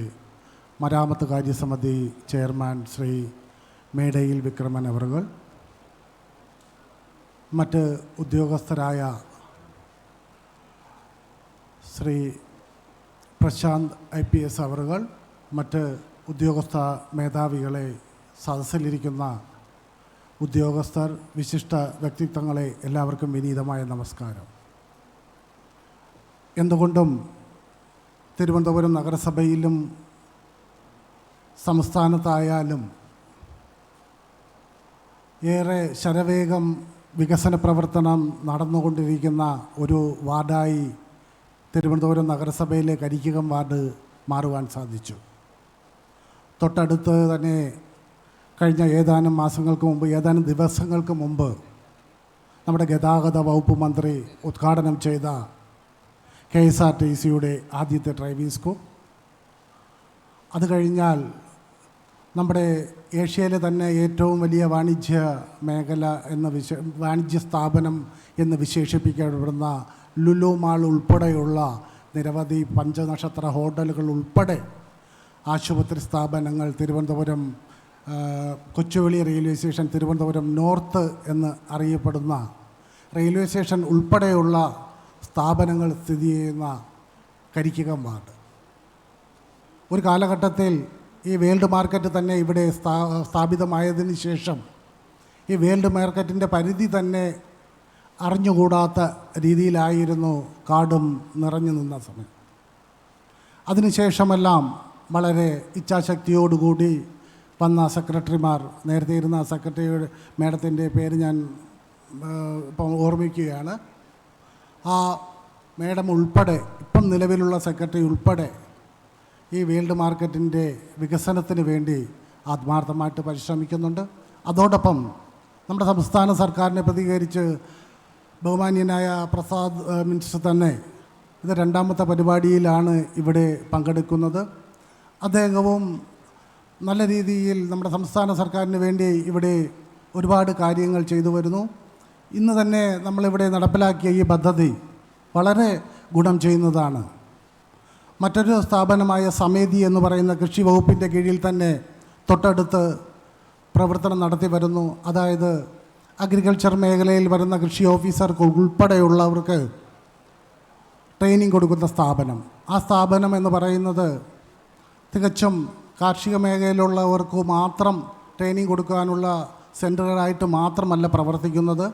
മരാമത്ത് കാര്യസമിതി ചെയർമാൻ ശ്രീ മേടയിൽ വിക്രമൻ അവറുകൾ, മറ്റ് ഉദ്യോഗസ്ഥരായ ശ്രീ പ്രശാന്ത് IPS അവറുകൾ, മറ്റ് ഉദ്യോഗസ്ഥ മേധാവികളെ, സദസ്സിലിരിക്കുന്ന ഉദ്യോഗസ്ഥർ, വിശിഷ്ട വ്യക്തിത്വങ്ങളെ എല്ലാവർക്കും വിനീതമായ നമസ്കാരം. എന്തുകൊണ്ടും തിരുവനന്തപുരം നഗരസഭയിലും സംസ്ഥാനത്തായാലും ഏറെ ശരവേഗം വികസന പ്രവർത്തനം നടന്നുകൊണ്ടിരിക്കുന്ന ഒരു വാർഡായി തിരുവനന്തപുരം നഗരസഭയിലെ കരിക്കകം വാർഡ് മാറുവാൻ സാധിച്ചു. തൊട്ടടുത്ത് തന്നെ കഴിഞ്ഞ ഏതാനും മാസങ്ങൾക്ക് മുമ്പ്, ഏതാനും ദിവസങ്ങൾക്ക് മുമ്പ് നമ്മുടെ ഗതാഗത വകുപ്പ് മന്ത്രി ഉദ്ഘാടനം ചെയ്ത KSRTCയുടെ ആദ്യത്തെ ഡ്രൈവിംഗ് സ്കൂൾ, അത് കഴിഞ്ഞാൽ നമ്മുടെ ഏഷ്യയിലെ തന്നെ ഏറ്റവും വലിയ വാണിജ്യ മേഖല വാണിജ്യ സ്ഥാപനം എന്ന് വിശേഷിപ്പിക്കപ്പെടുന്ന ലുലു മാൾ ഉൾപ്പെടെയുള്ള നിരവധി പഞ്ചനക്ഷത്ര ഹോട്ടലുകൾ ഉൾപ്പെടെ ആശുപത്രി സ്ഥാപനങ്ങൾ, Thiruvananthapuram Kochuveli railway station, Thiruvananthapuram north എന്ന് അറിയപ്പെടുന്ന റെയിൽവേ സ്റ്റേഷൻ ഉൾപ്പെടെയുള്ള സ്ഥാപനങ്ങൾ സ്ഥിതി ചെയ്യുന്ന കരിക്കകം വാർഡ്. ഒരു കാലഘട്ടത്തിൽ ഈ വേൾഡ് മാർക്കറ്റ് തന്നെ ഇവിടെ സ്ഥാപിതമായതിനു ശേഷം ഈ വേൾഡ് മാർക്കറ്റിൻ്റെ പരിധി തന്നെ അറിഞ്ഞുകൂടാത്ത രീതിയിലായിരുന്നു കാടും നിറഞ്ഞു നിന്ന സമയം. അതിനുശേഷമെല്ലാം വളരെ ഇച്ഛാശക്തിയോടുകൂടി വന്ന സെക്രട്ടറിമാർ, നേരത്തെ ഇരുന്ന സെക്രട്ടറിയുടെ മേഡത്തിൻ്റെ പേര് ഞാൻ ഇപ്പം ഓർമ്മിക്കുകയാണ്, ആ മേഡം ഉൾപ്പെടെ, ഇപ്പം നിലവിലുള്ള സെക്രട്ടറി ഉൾപ്പെടെ ഈ വേൾഡ് മാർക്കറ്റിൻ്റെ വികസനത്തിന് വേണ്ടി ആത്മാർത്ഥമായിട്ട് പരിശ്രമിക്കുന്നുണ്ട്. അതോടൊപ്പം നമ്മുടെ സംസ്ഥാന സർക്കാരിനെ പ്രതികരിച്ച് ബഹുമാന്യനായ പ്രസാദ് മിനിസ്റ്റർ തന്നെ ഇത് രണ്ടാമത്തെ പരിപാടിയിലാണ് ഇവിടെ പങ്കെടുക്കുന്നത്. അദ്ദേഹവും നല്ല രീതിയിൽ നമ്മുടെ സംസ്ഥാന സർക്കാരിന് വേണ്ടി ഇവിടെ ഒരുപാട് കാര്യങ്ങൾ ചെയ്തു വരുന്നു. ഇന്ന് തന്നെ നമ്മളിവിടെ നടപ്പിലാക്കിയ ഈ പദ്ധതി വളരെ ഗുണം ചെയ്യുന്നതാണ്. മറ്റൊരു സ്ഥാപനമായ സമേതി എന്ന് പറയുന്ന കൃഷി വകുപ്പിൻ്റെ കീഴിൽ തന്നെ തൊട്ടടുത്ത് പ്രവർത്തനം നടത്തി വരുന്നു. അതായത് അഗ്രികൾച്ചർ മേഖലയിൽ വരുന്ന കൃഷി ഓഫീസർക്ക് ഉൾപ്പെടെയുള്ളവർക്ക് ട്രെയിനിങ് കൊടുക്കുന്ന സ്ഥാപനം. ആ സ്ഥാപനം എന്ന് പറയുന്നത് തികച്ചും കാർഷിക മേഖലയിലുള്ളവർക്ക് മാത്രം ട്രെയിനിങ് കൊടുക്കാനുള്ള സെൻറ്ററുകളായിട്ട് മാത്രമല്ല പ്രവർത്തിക്കുന്നത്.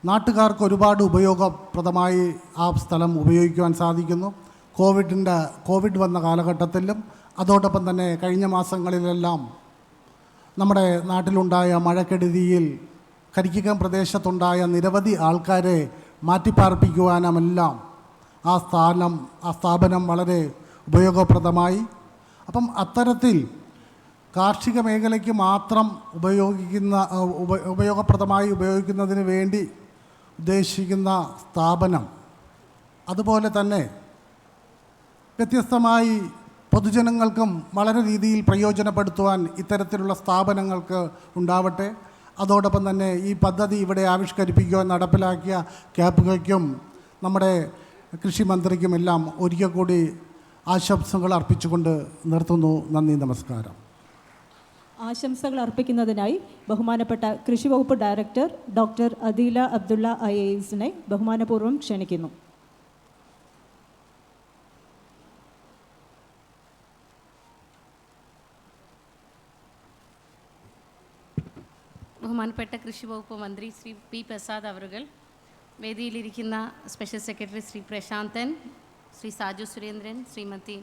നാട്ടുകാർക്ക് ഒരുപാട് ഉപയോഗപ്രദമായി ആ സ്ഥലം ഉപയോഗിക്കുവാൻ സാധിക്കുന്നു. കോവിഡ് വന്ന കാലഘട്ടത്തിലും അതോടൊപ്പം തന്നെ കഴിഞ്ഞ മാസങ്ങളിലെല്ലാം നമ്മുടെ നാട്ടിലുണ്ടായ മഴക്കെടുതിയിൽ കരിക്കകം പ്രദേശത്തുണ്ടായ നിരവധി ആൾക്കാരെ മാറ്റിപ്പാർപ്പിക്കുവാനുമെല്ലാം ആ സ്ഥാപനം വളരെ ഉപയോഗപ്രദമായി. അപ്പം അത്തരത്തിൽ കാർഷിക മേഖലയ്ക്ക് മാത്രം ഉപയോഗപ്രദമായി ഉപയോഗിക്കുന്നതിന് വേണ്ടി ഉദ്ദേശിക്കുന്ന സ്ഥാപനം, അതുപോലെ തന്നെ വ്യത്യസ്തമായി പൊതുജനങ്ങൾക്കും വളരെ രീതിയിൽ പ്രയോജനപ്പെടുത്തുവാൻ ഇത്തരത്തിലുള്ള സ്ഥാപനങ്ങൾക്ക് ഉണ്ടാവട്ടെ. അതോടൊപ്പം തന്നെ ഈ പദ്ധതി ഇവിടെ ആവിഷ്കരിപ്പിക്കുവാൻ നടപ്പിലാക്കിയ ക്യാപ്കോയ്ക്കും നമ്മുടെ കൃഷി മന്ത്രിക്കുമെല്ലാം ഒരിക്കൽ കൂടി ആശംസകൾ അർപ്പിച്ചുകൊണ്ട് നിർത്തുന്നു. നന്ദി, നമസ്കാരം. ആശംസകൾ അർപ്പിക്കുന്നതിനായി ബഹുമാനപ്പെട്ട കൃഷി വകുപ്പ് director doctor Adeela Abdulla IAS ബഹുമാനപൂർവ്വം ക്ഷണിക്കുന്നു. ബഹുമാനപ്പെട്ട കൃഷി വകുപ്പ് മന്ത്രി ശ്രീ P. പ്രസാദ് അവറുകൾ, വേദിയിലിരിക്കുന്ന സ്പെഷ്യൽ സെക്രട്ടറി ശ്രീ പ്രശാന്തൻ, ശ്രീ സാജു സുരേന്ദ്രൻ, ശ്രീമതി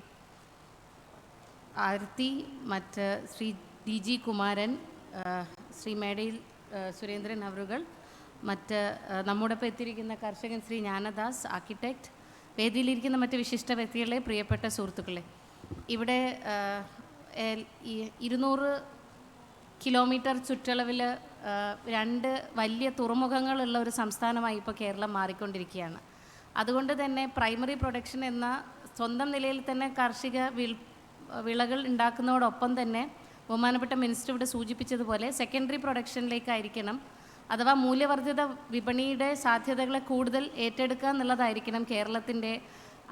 ആരതി, മറ്റ് ശ്രീ DG കുമാരൻ, ശ്രീ മേടയിൽ സുരേന്ദ്രൻ അവറുകൾ, മറ്റ് നമ്മോടൊപ്പം എത്തിയിരിക്കുന്ന കർഷകൻ ശ്രീ ജ്ഞാനദാസ് ആർക്കിടെക്റ്റ്, വേദിയിലിരിക്കുന്ന മറ്റ് വിശിഷ്ട വ്യക്തികളെ, പ്രിയപ്പെട്ട സുഹൃത്തുക്കളെ, ഇവിടെ 200 കിലോമീറ്റർ ചുറ്റളവിൽ 2 വലിയ തുറമുഖങ്ങളുള്ള ഒരു സംസ്ഥാനമായി ഇപ്പോൾ കേരളം മാറിക്കൊണ്ടിരിക്കുകയാണ്. അതുകൊണ്ട് തന്നെ പ്രൈമറി പ്രൊഡക്ഷൻ എന്ന സ്വന്തം നിലയിൽ തന്നെ കാർഷിക വിളകൾ ഉണ്ടാക്കുന്നതോടൊപ്പം തന്നെ ബഹുമാനപ്പെട്ട മിനിസ്റ്റർ ഇവിടെ സൂചിപ്പിച്ചതുപോലെ സെക്കൻഡറി പ്രൊഡക്ഷനിലേക്കായിരിക്കണം, അഥവാ മൂല്യവർദ്ധിത വിപണിയുടെ സാധ്യതകളെ കൂടുതൽ ഏറ്റെടുക്കുക എന്നുള്ളതായിരിക്കണം കേരളത്തിൻ്റെ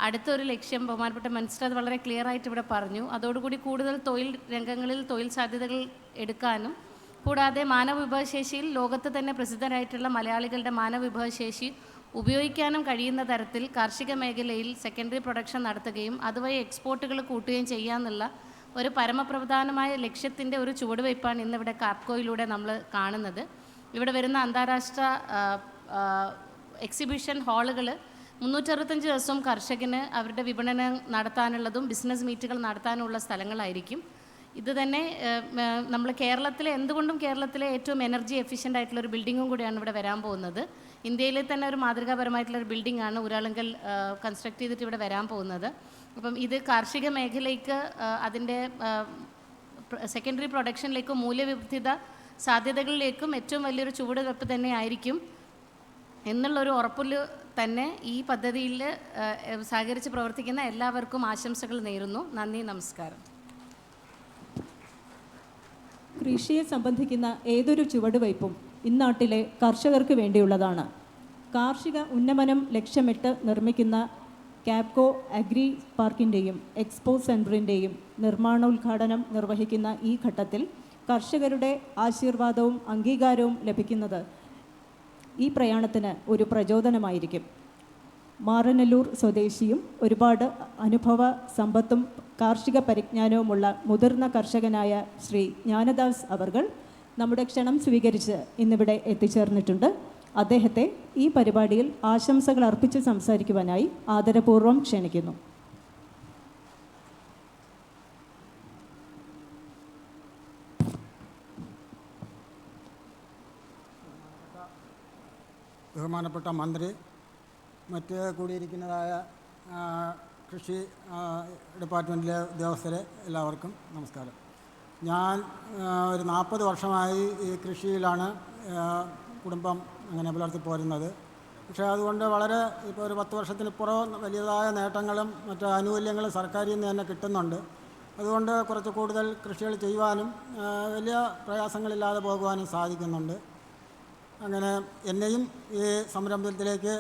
അടുത്തൊരു ലക്ഷ്യം. ബഹുമാനപ്പെട്ട മിനിസ്റ്റർ അത് വളരെ ക്ലിയർ ആയിട്ട് ഇവിടെ പറഞ്ഞു. അതോടുകൂടി കൂടുതൽ തൊഴിൽ രംഗങ്ങളിൽ തൊഴിൽ സാധ്യതകൾ എടുക്കാനും, കൂടാതെ മാനവ വിഭവശേഷിയിൽ ലോകത്ത് തന്നെ പ്രസിദ്ധരായിട്ടുള്ള മലയാളികളുടെ മാനവ വിഭവശേഷി ഉപയോഗിക്കാനും കഴിയുന്ന തരത്തിൽ കാർഷിക മേഖലയിൽ സെക്കൻഡറി പ്രൊഡക്ഷൻ നടത്തുകയും അതുവഴി എക്സ്പോർട്ടുകൾ കൂട്ടുകയും ചെയ്യാമെന്നുള്ള ഒരു പരമപ്രധാനമായ ലക്ഷ്യത്തിൻ്റെ ഒരു ചുവടുവയ്പ്പാണ് ഇന്നിവിടെ കാപ്കോയിലൂടെ നമ്മൾ കാണുന്നത്. ഇവിടെ വരുന്ന അന്താരാഷ്ട്ര എക്സിബിഷൻ ഹാളുകൾ 365 ദിവസവും കർഷകന് അവരുടെ വിപണനം നടത്താനുള്ളതും ബിസിനസ് മീറ്റുകൾ നടത്താനുള്ള സ്ഥലങ്ങളായിരിക്കും. ഇത് തന്നെ നമ്മൾ എന്തുകൊണ്ടും കേരളത്തിലെ ഏറ്റവും എനർജി എഫിഷ്യൻ്റ് ആയിട്ടുള്ളൊരു ബിൽഡിങ്ങും കൂടിയാണ് ഇവിടെ വരാൻ പോകുന്നത്. ഇന്ത്യയിലെ തന്നെ ഒരു മാതൃകാപരമായിട്ടുള്ളൊരു ബിൽഡിംഗാണ് ഊരാളുങ്കൽ കൺസ്ട്രക്ട് ചെയ്തിട്ട് ഇവിടെ വരാൻ പോകുന്നത്. അപ്പം ഇത് കാർഷിക മേഖലയ്ക്ക് അതിൻ്റെ സെക്കൻഡറി പ്രൊഡക്ഷനിലേക്കും മൂല്യവർദ്ധിത സാധ്യതകളിലേക്കും ഏറ്റവും വലിയൊരു ചുവടുവെപ്പ് തന്നെ ആയിരിക്കും എന്നുള്ളൊരു ഉറപ്പിൽ തന്നെ ഈ പദ്ധതിയിൽ സഹകരിച്ച് പ്രവർത്തിക്കുന്ന എല്ലാവർക്കും ആശംസകൾ നേരുന്നു. നന്ദി, നമസ്കാരം. കൃഷിയെ സംബന്ധിക്കുന്ന ഏതൊരു ചുവടുവയ്പും ഇന്നാട്ടിലെ കർഷകർക്ക് വേണ്ടിയുള്ളതാണ്. കാർഷിക ഉന്നമനം ലക്ഷ്യമിട്ട് നിർമ്മിക്കുന്ന കാപ്കോ അഗ്രി പാർക്കിൻ്റെയും എക്സ്പോ സെൻറ്ററിൻ്റെയും നിർമ്മാണോദ്ഘാടനം നിർവഹിക്കുന്ന ഈ ഘട്ടത്തിൽ കർഷകരുടെ ആശീർവാദവും അംഗീകാരവും ലഭിക്കുന്നത് ഈ പ്രയാണത്തിന് ഒരു പ്രചോദനമായിരിക്കും. മാറനല്ലൂർ സ്വദേശിയും ഒരുപാട് അനുഭവ സമ്പത്തും കാർഷിക പരിജ്ഞാനവുമുള്ള മുതിർന്ന കർഷകനായ ശ്രീ ജ്ഞാനദാസ് അവർകൾ നമ്മുടെ ക്ഷണം സ്വീകരിച്ച് ഇന്നിവിടെ എത്തിച്ചേർന്നിട്ടുണ്ട്. അദ്ദേഹത്തെ ഈ പരിപാടിയിൽ ആശംസകൾ അർപ്പിച്ച് സംസാരിക്കുവാനായി ആദരപൂർവ്വം ക്ഷണിക്കുന്നു. ബഹുമാനപ്പെട്ട മന്ത്രി, മറ്റ് കൂടിയിരിക്കുന്നതായ കൃഷി ഡിപ്പാർട്ട്മെൻറ്റിലെ ഉദ്യോഗസ്ഥരെ എല്ലാവർക്കും നമസ്കാരം. ഞാൻ ഒരു 40 വർഷമായി ഈ കൃഷിയിലാണ് കുടുംബം അങ്ങനെ പുലർത്തി പോരുന്നത്. പക്ഷേ അതുകൊണ്ട് വളരെ ഇപ്പോൾ ഒരു 10 വർഷത്തിനിപ്പുറം വലിയതായ നേട്ടങ്ങളും മറ്റ് ആനുകൂല്യങ്ങളും സർക്കാരിൽ നിന്ന് തന്നെ കിട്ടുന്നുണ്ട്. അതുകൊണ്ട് കുറച്ച് കൂടുതൽ കൃഷികൾ ചെയ്യുവാനും വലിയ പ്രയാസങ്ങളില്ലാതെ പോകുവാനും സാധിക്കുന്നുണ്ട്. അങ്ങനെ എന്നെയും ഈ സംരംഭത്തിലേക്ക്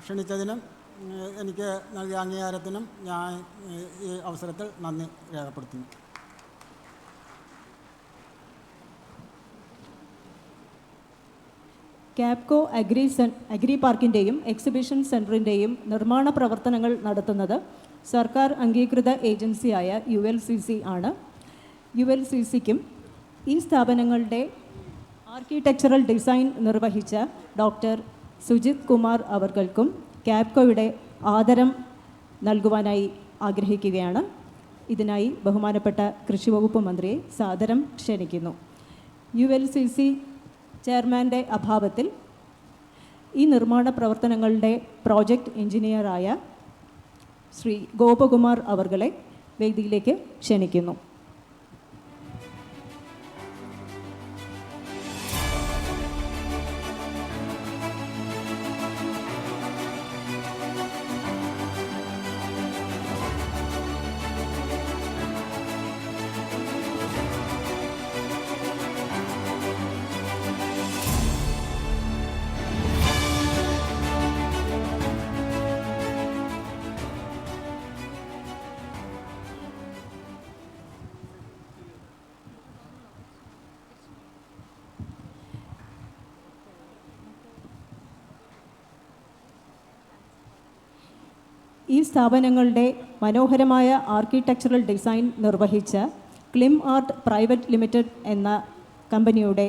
ക്ഷണിച്ചതിനും എനിക്ക് നൽകിയ അംഗീകാരത്തിനും ഞാൻ ഈ അവസരത്തിൽ നന്ദി രേഖപ്പെടുത്തുന്നു. കാപ്കോ അഗ്രി പാർക്കിൻ്റെയും എക്സിബിഷൻ സെൻറ്ററിൻ്റെയും നിർമ്മാണ പ്രവർത്തനങ്ങൾ നടത്തുന്നത് സർക്കാർ അംഗീകൃത ഏജൻസിയായ ULCC ആണ്. ULCCക്കും ഈ സ്ഥാപനങ്ങളുടെ ആർക്കിടെക്ചറൽ ഡിസൈൻ നിർവഹിച്ച ഡോക്ടർ സുജിത് കുമാർ അവർകൾക്കും കാപ്കോയുടെ ആദരം നൽകുവാനായി ആഗ്രഹിക്കുകയാണ്. ഇതിനായി ബഹുമാനപ്പെട്ട കൃഷി വകുപ്പ് മന്ത്രിയെ സാദരം ക്ഷണിക്കുന്നു. ULCC ചെയർമാൻ്റെ അഭാവത്തിൽ ഈ നിർമ്മാണ പ്രവർത്തനങ്ങളുടെ പ്രോജക്റ്റ് എഞ്ചിനീയറായ ശ്രീ ഗോപകുമാർ അവർകളെ വേദിയിലേക്ക് ക്ഷണിക്കുന്നു. ഈ സ്ഥാപനങ്ങളുടെ മനോഹരമായ ആർക്കിടെക്ചറൽ ഡിസൈൻ നിർവഹിച്ച ക്ലിം ആർട്ട് പ്രൈവറ്റ് ലിമിറ്റഡ് എന്ന കമ്പനിയുടെ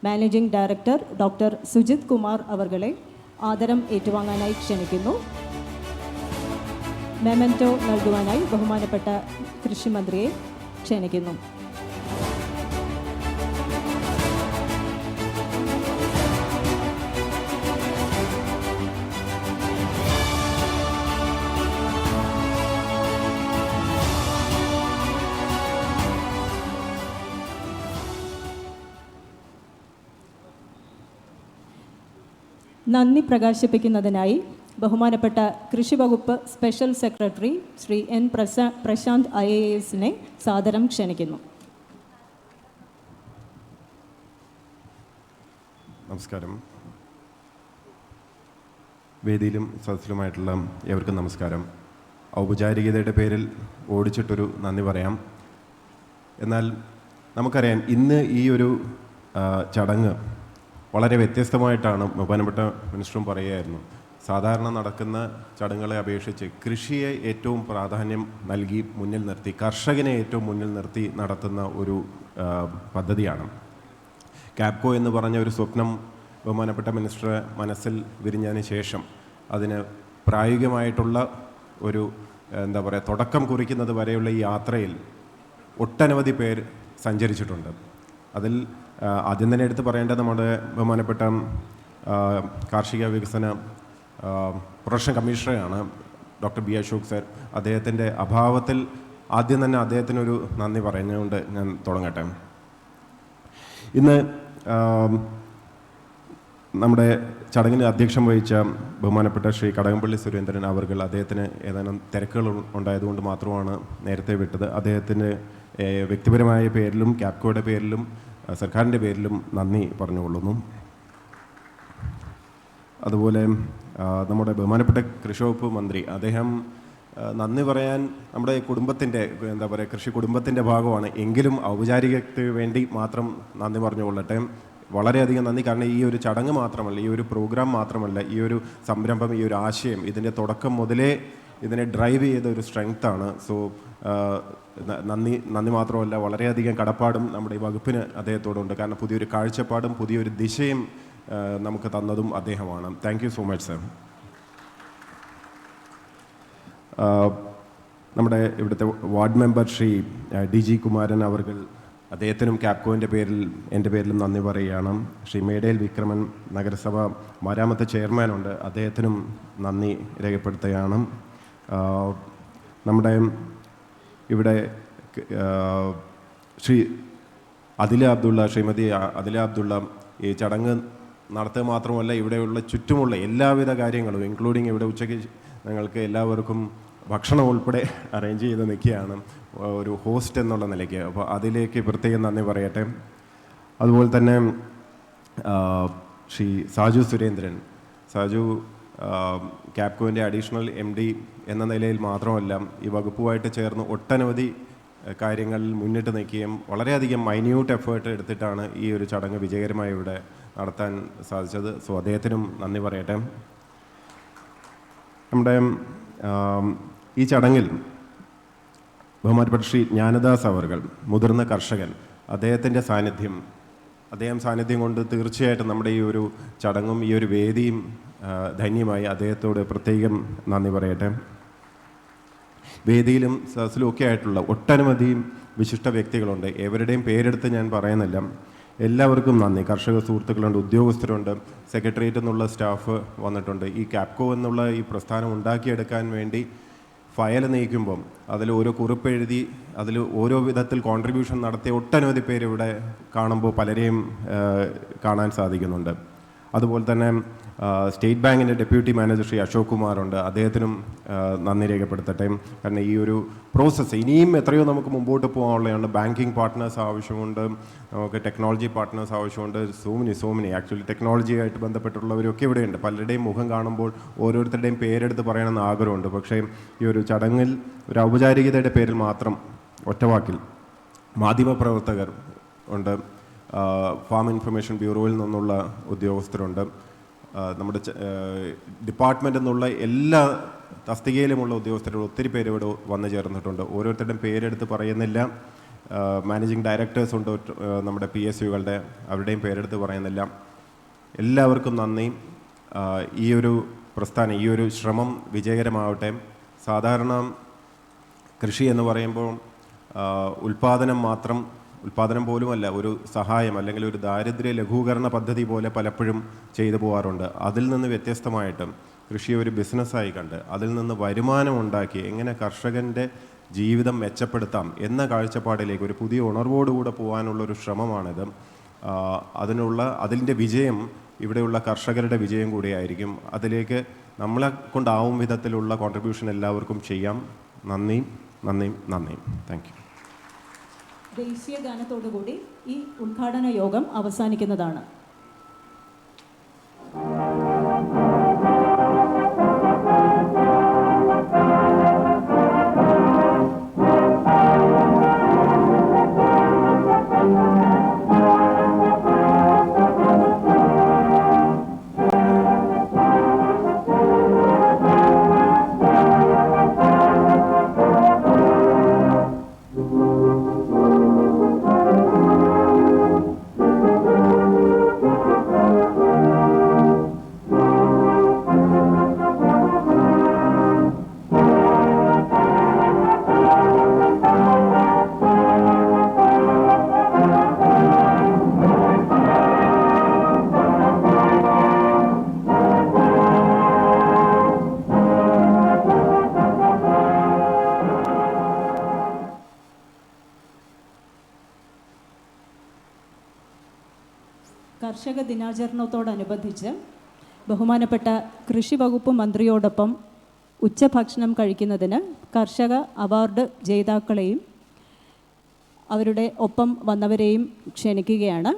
managing director doctor Sujith Kumar അവർകളെ ആദരം ഏറ്റുവാങ്ങാനായി ക്ഷണിക്കുന്നു. മെമൻറ്റോ നൽകുവാനായി ബഹുമാനപ്പെട്ട കൃഷിമന്ത്രിയെ ക്ഷണിക്കുന്നു. നന്ദി പ്രകാശിപ്പിക്കുന്നതിനായി ബഹുമാനപ്പെട്ട കൃഷി വകുപ്പ് special secretary Shri N. Prashant IAS സാദരം ക്ഷണിക്കുന്നു. നമസ്കാരം. വേദിയിലും സദസ്സിലുമായിട്ടുള്ള ഏവർക്കും നമസ്കാരം. ഔപചാരികതയുടെ പേരിൽ ഓടിച്ചിട്ടൊരു നന്ദി പറയാം. എന്നാൽ നമുക്കറിയാം, ഇന്ന് ഈ ഒരു ചടങ്ങ് വളരെ വ്യത്യസ്തമായിട്ടാണ് ബഹുമാനപ്പെട്ട മിനിസ്റ്ററും പറയുകയായിരുന്നു. സാധാരണ നടക്കുന്ന ചടങ്ങുകളെ അപേക്ഷിച്ച് കൃഷിയെ ഏറ്റവും പ്രാധാന്യം നൽകി മുന്നിൽ നിർത്തി, കർഷകനെ ഏറ്റവും മുന്നിൽ നിർത്തി നടത്തുന്ന ഒരു പദ്ധതിയാണ്. ക്യാപ്കോ എന്ന് പറഞ്ഞ ഒരു സ്വപ്നം ബഹുമാനപ്പെട്ട മിനിസ്റ്റർ മനസ്സിൽ വിരിഞ്ഞതിന് ശേഷം അതിന് പ്രായോഗികമായിട്ടുള്ള ഒരു എന്താ പറയുക തുടക്കം കുറിക്കുന്നത് വരെയുള്ള ഈ യാത്രയിൽ ഒട്ടനവധി പേർ സഞ്ചരിച്ചിട്ടുണ്ട്. അതിൽ ആദ്യം തന്നെ എടുത്ത് പറയേണ്ടത് നമ്മുടെ ബഹുമാനപ്പെട്ട കാർഷിക വികസന പ്രൊഡക്ഷൻ കമ്മീഷണറാണ് ഡോക്ടർ ബി അശോക് സർ. അദ്ദേഹത്തിൻ്റെ അഭാവത്തിൽ ആദ്യം തന്നെ അദ്ദേഹത്തിനൊരു നന്ദി പറഞ്ഞുകൊണ്ട് ഞാൻ തുടങ്ങട്ടെ. ഇന്ന് നമ്മുടെ ചടങ്ങിന് അധ്യക്ഷം വഹിച്ച ബഹുമാനപ്പെട്ട ശ്രീ കടകംപള്ളി സുരേന്ദ്രൻ അവർകൾ അദ്ദേഹത്തിന് ഏതാനും തിരക്കുകൾ ഉണ്ടായതുകൊണ്ട് മാത്രമാണ് നേരത്തെ വിട്ടത്. അദ്ദേഹത്തിന് വ്യക്തിപരമായ പേരിലും ക്യാപ്കോയുടെ പേരിലും സർക്കാരിൻ്റെ പേരിലും നന്ദി പറഞ്ഞുകൊള്ളുന്നു. അതുപോലെ നമ്മുടെ ബഹുമാനപ്പെട്ട കൃഷി വകുപ്പ് മന്ത്രി അദ്ദേഹം നന്ദി പറയാൻ നമ്മുടെ കുടുംബത്തിൻ്റെ എന്താ പറയുക കൃഷി കുടുംബത്തിൻ്റെ ഭാഗമാണ്, എങ്കിലും ഔപചാരികതയ്ക്ക് വേണ്ടി മാത്രം നന്ദി പറഞ്ഞുകൊള്ളട്ടെ. വളരെയധികം നന്ദി. കാരണം ഈ ഒരു ചടങ്ങ് മാത്രമല്ല, ഈ ഒരു പ്രോഗ്രാം മാത്രമല്ല, ഈ ഒരു സംരംഭം, ഈ ഒരു ആശയം ഇതിൻ്റെ തുടക്കം മുതലേ ഇതിനെ ഡ്രൈവ് ചെയ്ത ഒരു സ്ട്രെങ്ത്താണ്. സോ നന്ദി മാത്രമല്ല, വളരെയധികം കടപ്പാടും നമ്മുടെ ഈ വകുപ്പിന് അദ്ദേഹത്തോടുണ്ട്. കാരണം പുതിയൊരു കാഴ്ചപ്പാടും പുതിയൊരു ദിശയും നമുക്ക് തന്നതും അദ്ദേഹമാണ്. Thank you so much sir. നമ്മുടെ ഇവിടുത്തെ ward member Shri DG Kumaran അവർകൾ, അദ്ദേഹത്തിനും ക്യാപ്കോൻ്റെ പേരിൽ എൻ്റെ പേരിലും നന്ദി പറയുകയാണ്. ശ്രീ മേടേൽ വിക്രമൻ നഗരസഭ മരാമത്ത് ചെയർമാനുണ്ട്, അദ്ദേഹത്തിനും നന്ദി രേഖപ്പെടുത്തുകയാണ്. നമ്മുടെ ഇവിടെ ശ്രീമതി അദില അബ്ദുള്ള ഈ ചടങ്ങ് നടത്തുക മാത്രമല്ല, ഇവിടെയുള്ള ചുറ്റുമുള്ള എല്ലാവിധ കാര്യങ്ങളും ഇൻക്ലൂഡിങ് ഇവിടെ ഉച്ചയ്ക്ക് ഞങ്ങൾക്ക് എല്ലാവർക്കും ഭക്ഷണം ഉൾപ്പെടെ അറേഞ്ച് ചെയ്ത് നിൽക്കുകയാണ് ഒരു ഹോസ്റ്റ് എന്നുള്ള നിലയ്ക്ക്. അപ്പോൾ അതിലേക്ക് പ്രത്യേകം നന്ദി പറയട്ടെ. അതുപോലെ തന്നെ ശ്രീ സാജു സുരേന്ദ്രൻ, സാജു ക്യാപ്കോൻ്റെ അഡീഷണൽ MD എന്ന നിലയിൽ മാത്രമല്ല ഈ വകുപ്പുമായിട്ട് ചേർന്ന് ഒട്ടനവധി കാര്യങ്ങളിൽ മുന്നിട്ട് നിൽക്കുകയും വളരെയധികം മൈന്യൂട്ട് എഫേർട്ട് എടുത്തിട്ടാണ് ഈ ഒരു ചടങ്ങ് വിജയകരമായി ഇവിടെ നടത്താൻ സാധിച്ചത്. സോ അദ്ദേഹത്തിനും നന്ദി പറയട്ടെ. നമ്മുടെ ഈ ചടങ്ങിൽ ബഹുമാനപ്പെട്ട ശ്രീ ജ്ഞാനദാസ് അവർകൾ, മുതിർന്ന കർഷകൻ, അദ്ദേഹം സാന്നിധ്യം കൊണ്ട് തീർച്ചയായിട്ടും നമ്മുടെ ഈ ഒരു ചടങ്ങും ഈ ഒരു വേദിയും ധന്യമായി. അദ്ദേഹത്തോട് പ്രത്യേകം നന്ദി പറയട്ടെ. വേദിയിലും സദസ്സിലും ഒക്കെ ആയിട്ടുള്ള ഒട്ടനവധി വിശിഷ്ട വ്യക്തികളുണ്ട്, എവരുടെയും പേരെടുത്ത് ഞാൻ പറയുന്നില്ല. എല്ലാവർക്കും നന്ദി. കർഷക സുഹൃത്തുക്കളുണ്ട്, ഉദ്യോഗസ്ഥരുണ്ട്, സെക്രട്ടേറിയറ്റിൽ നിന്നുള്ള സ്റ്റാഫ് വന്നിട്ടുണ്ട്. ഈ ക്യാപ്കോ എന്നുള്ള ഈ പ്രസ്ഥാനം ഉണ്ടാക്കിയെടുക്കാൻ വേണ്ടി ഫയൽ നയിക്കുമ്പം അതിൽ ഓരോ കുറിപ്പ് എഴുതി അതിൽ ഓരോ വിധത്തിൽ കോൺട്രിബ്യൂഷൻ നടത്തിയ ഒട്ടനവധി പേര് ഇവിടെ കാണുമ്പോൾ പലരെയും കാണാൻ സാധിക്കുന്നുണ്ട്. അതുപോലെ തന്നെ സ്റ്റേറ്റ് ബാങ്കിൻ്റെ ഡെപ്യൂട്ടി മാനേജർ ശ്രീ അശോക് കുമാറുണ്ട്, അദ്ദേഹത്തിനും നന്ദി രേഖപ്പെടുത്തട്ടെ. കാരണം ഈ ഒരു പ്രോസസ്സ് ഇനിയും എത്രയോ നമുക്ക് മുമ്പോട്ട് പോകാനുള്ളതാണ്. ബാങ്കിങ് പാർട്ട്നേഴ്സ് ആവശ്യമുണ്ട്, നമുക്ക് ടെക്നോളജി പാർട്ട്നേഴ്സ് ആവശ്യമുണ്ട്. സോമിനി ആക്ച്വലി ടെക്നോളജിയായിട്ട് ബന്ധപ്പെട്ടുള്ളവരൊക്കെ ഇവിടെയുണ്ട്. പലരുടെയും മുഖം കാണുമ്പോൾ ഓരോരുത്തരുടെയും പേരെടുത്ത് പറയണമെന്ന് ആഗ്രഹമുണ്ട്. പക്ഷേ ഈ ഒരു ചടങ്ങിൽ ഒരു ഔപചാരികതയുടെ പേരിൽ മാത്രം ഒറ്റവാക്കിൽ മാധ്യമപ്രവർത്തകർ ഉണ്ട്, ഫാം ഇൻഫർമേഷൻ ബ്യൂറോയിൽ നിന്നുള്ള ഉദ്യോഗസ്ഥരുണ്ട്, നമ്മുടെ ഡിപ്പാർട്ട്മെൻറ്റിൽ നിന്നുള്ള എല്ലാ തസ്തികയിലുമുള്ള ഉദ്യോഗസ്ഥരോട് ഒത്തിരി പേര് ഇവിടെ വന്നു ചേർന്നിട്ടുണ്ട്. ഓരോരുത്തരുടെയും പേരെടുത്ത് പറയുന്നില്ല. മാനേജിങ് ഡയറക്ടേഴ്സ് ഉണ്ട് നമ്മുടെ PSUകളുടെ, അവരുടെയും പേരെടുത്ത് പറയുന്നില്ല. എല്ലാവർക്കും നന്ദി. ഈ ഒരു പ്രസ്ഥാനം, ഈ ഒരു ശ്രമം വിജയകരമാവട്ടെ. സാധാരണ കൃഷി എന്ന് പറയുമ്പോൾ ഉൽപ്പാദനം പോലുമല്ല, ഒരു സഹായം അല്ലെങ്കിൽ ഒരു ദാരിദ്ര്യ ലഘൂകരണ പദ്ധതി പോലെ പലപ്പോഴും ചെയ്തു പോകാറുണ്ട്. അതിൽ നിന്ന് വ്യത്യസ്തമായിട്ട് കൃഷിയെ ഒരു ബിസിനസ്സായി കണ്ട് അതിൽ നിന്ന് വരുമാനം ഉണ്ടാക്കി എങ്ങനെ കർഷകൻ്റെ ജീവിതം മെച്ചപ്പെടുത്താം എന്ന കാഴ്ചപ്പാടിലേക്ക് ഒരു പുതിയ ഉണർവോടുകൂടെ പോകാനുള്ളൊരു ശ്രമമാണിത്. അതിൻ്റെ വിജയം ഇവിടെയുള്ള കർഷകരുടെ വിജയം കൂടിയായിരിക്കും. അതിലേക്ക് നമ്മളെ കൊണ്ടാവും വിധത്തിലുള്ള കോൺട്രിബ്യൂഷൻ എല്ലാവർക്കും ചെയ്യാം. നന്ദി. Thank you. ദേശീയ ഗാനത്തോടുകൂടി ഈ ഉദ്ഘാടന യോഗം അവസാനിക്കുന്നതാണ്. കർഷക ദിനാചരണത്തോടനുബന്ധിച്ച് ബഹുമാനപ്പെട്ട കൃഷി വകുപ്പ് മന്ത്രിയോടൊപ്പം ഉച്ചഭക്ഷണം കഴിക്കുന്നതിന് കർഷക അവാർഡ് ജേതാക്കളെയും അവരുടെ ഒപ്പം വന്നവരെയും ക്ഷണിക്കുകയാണ്.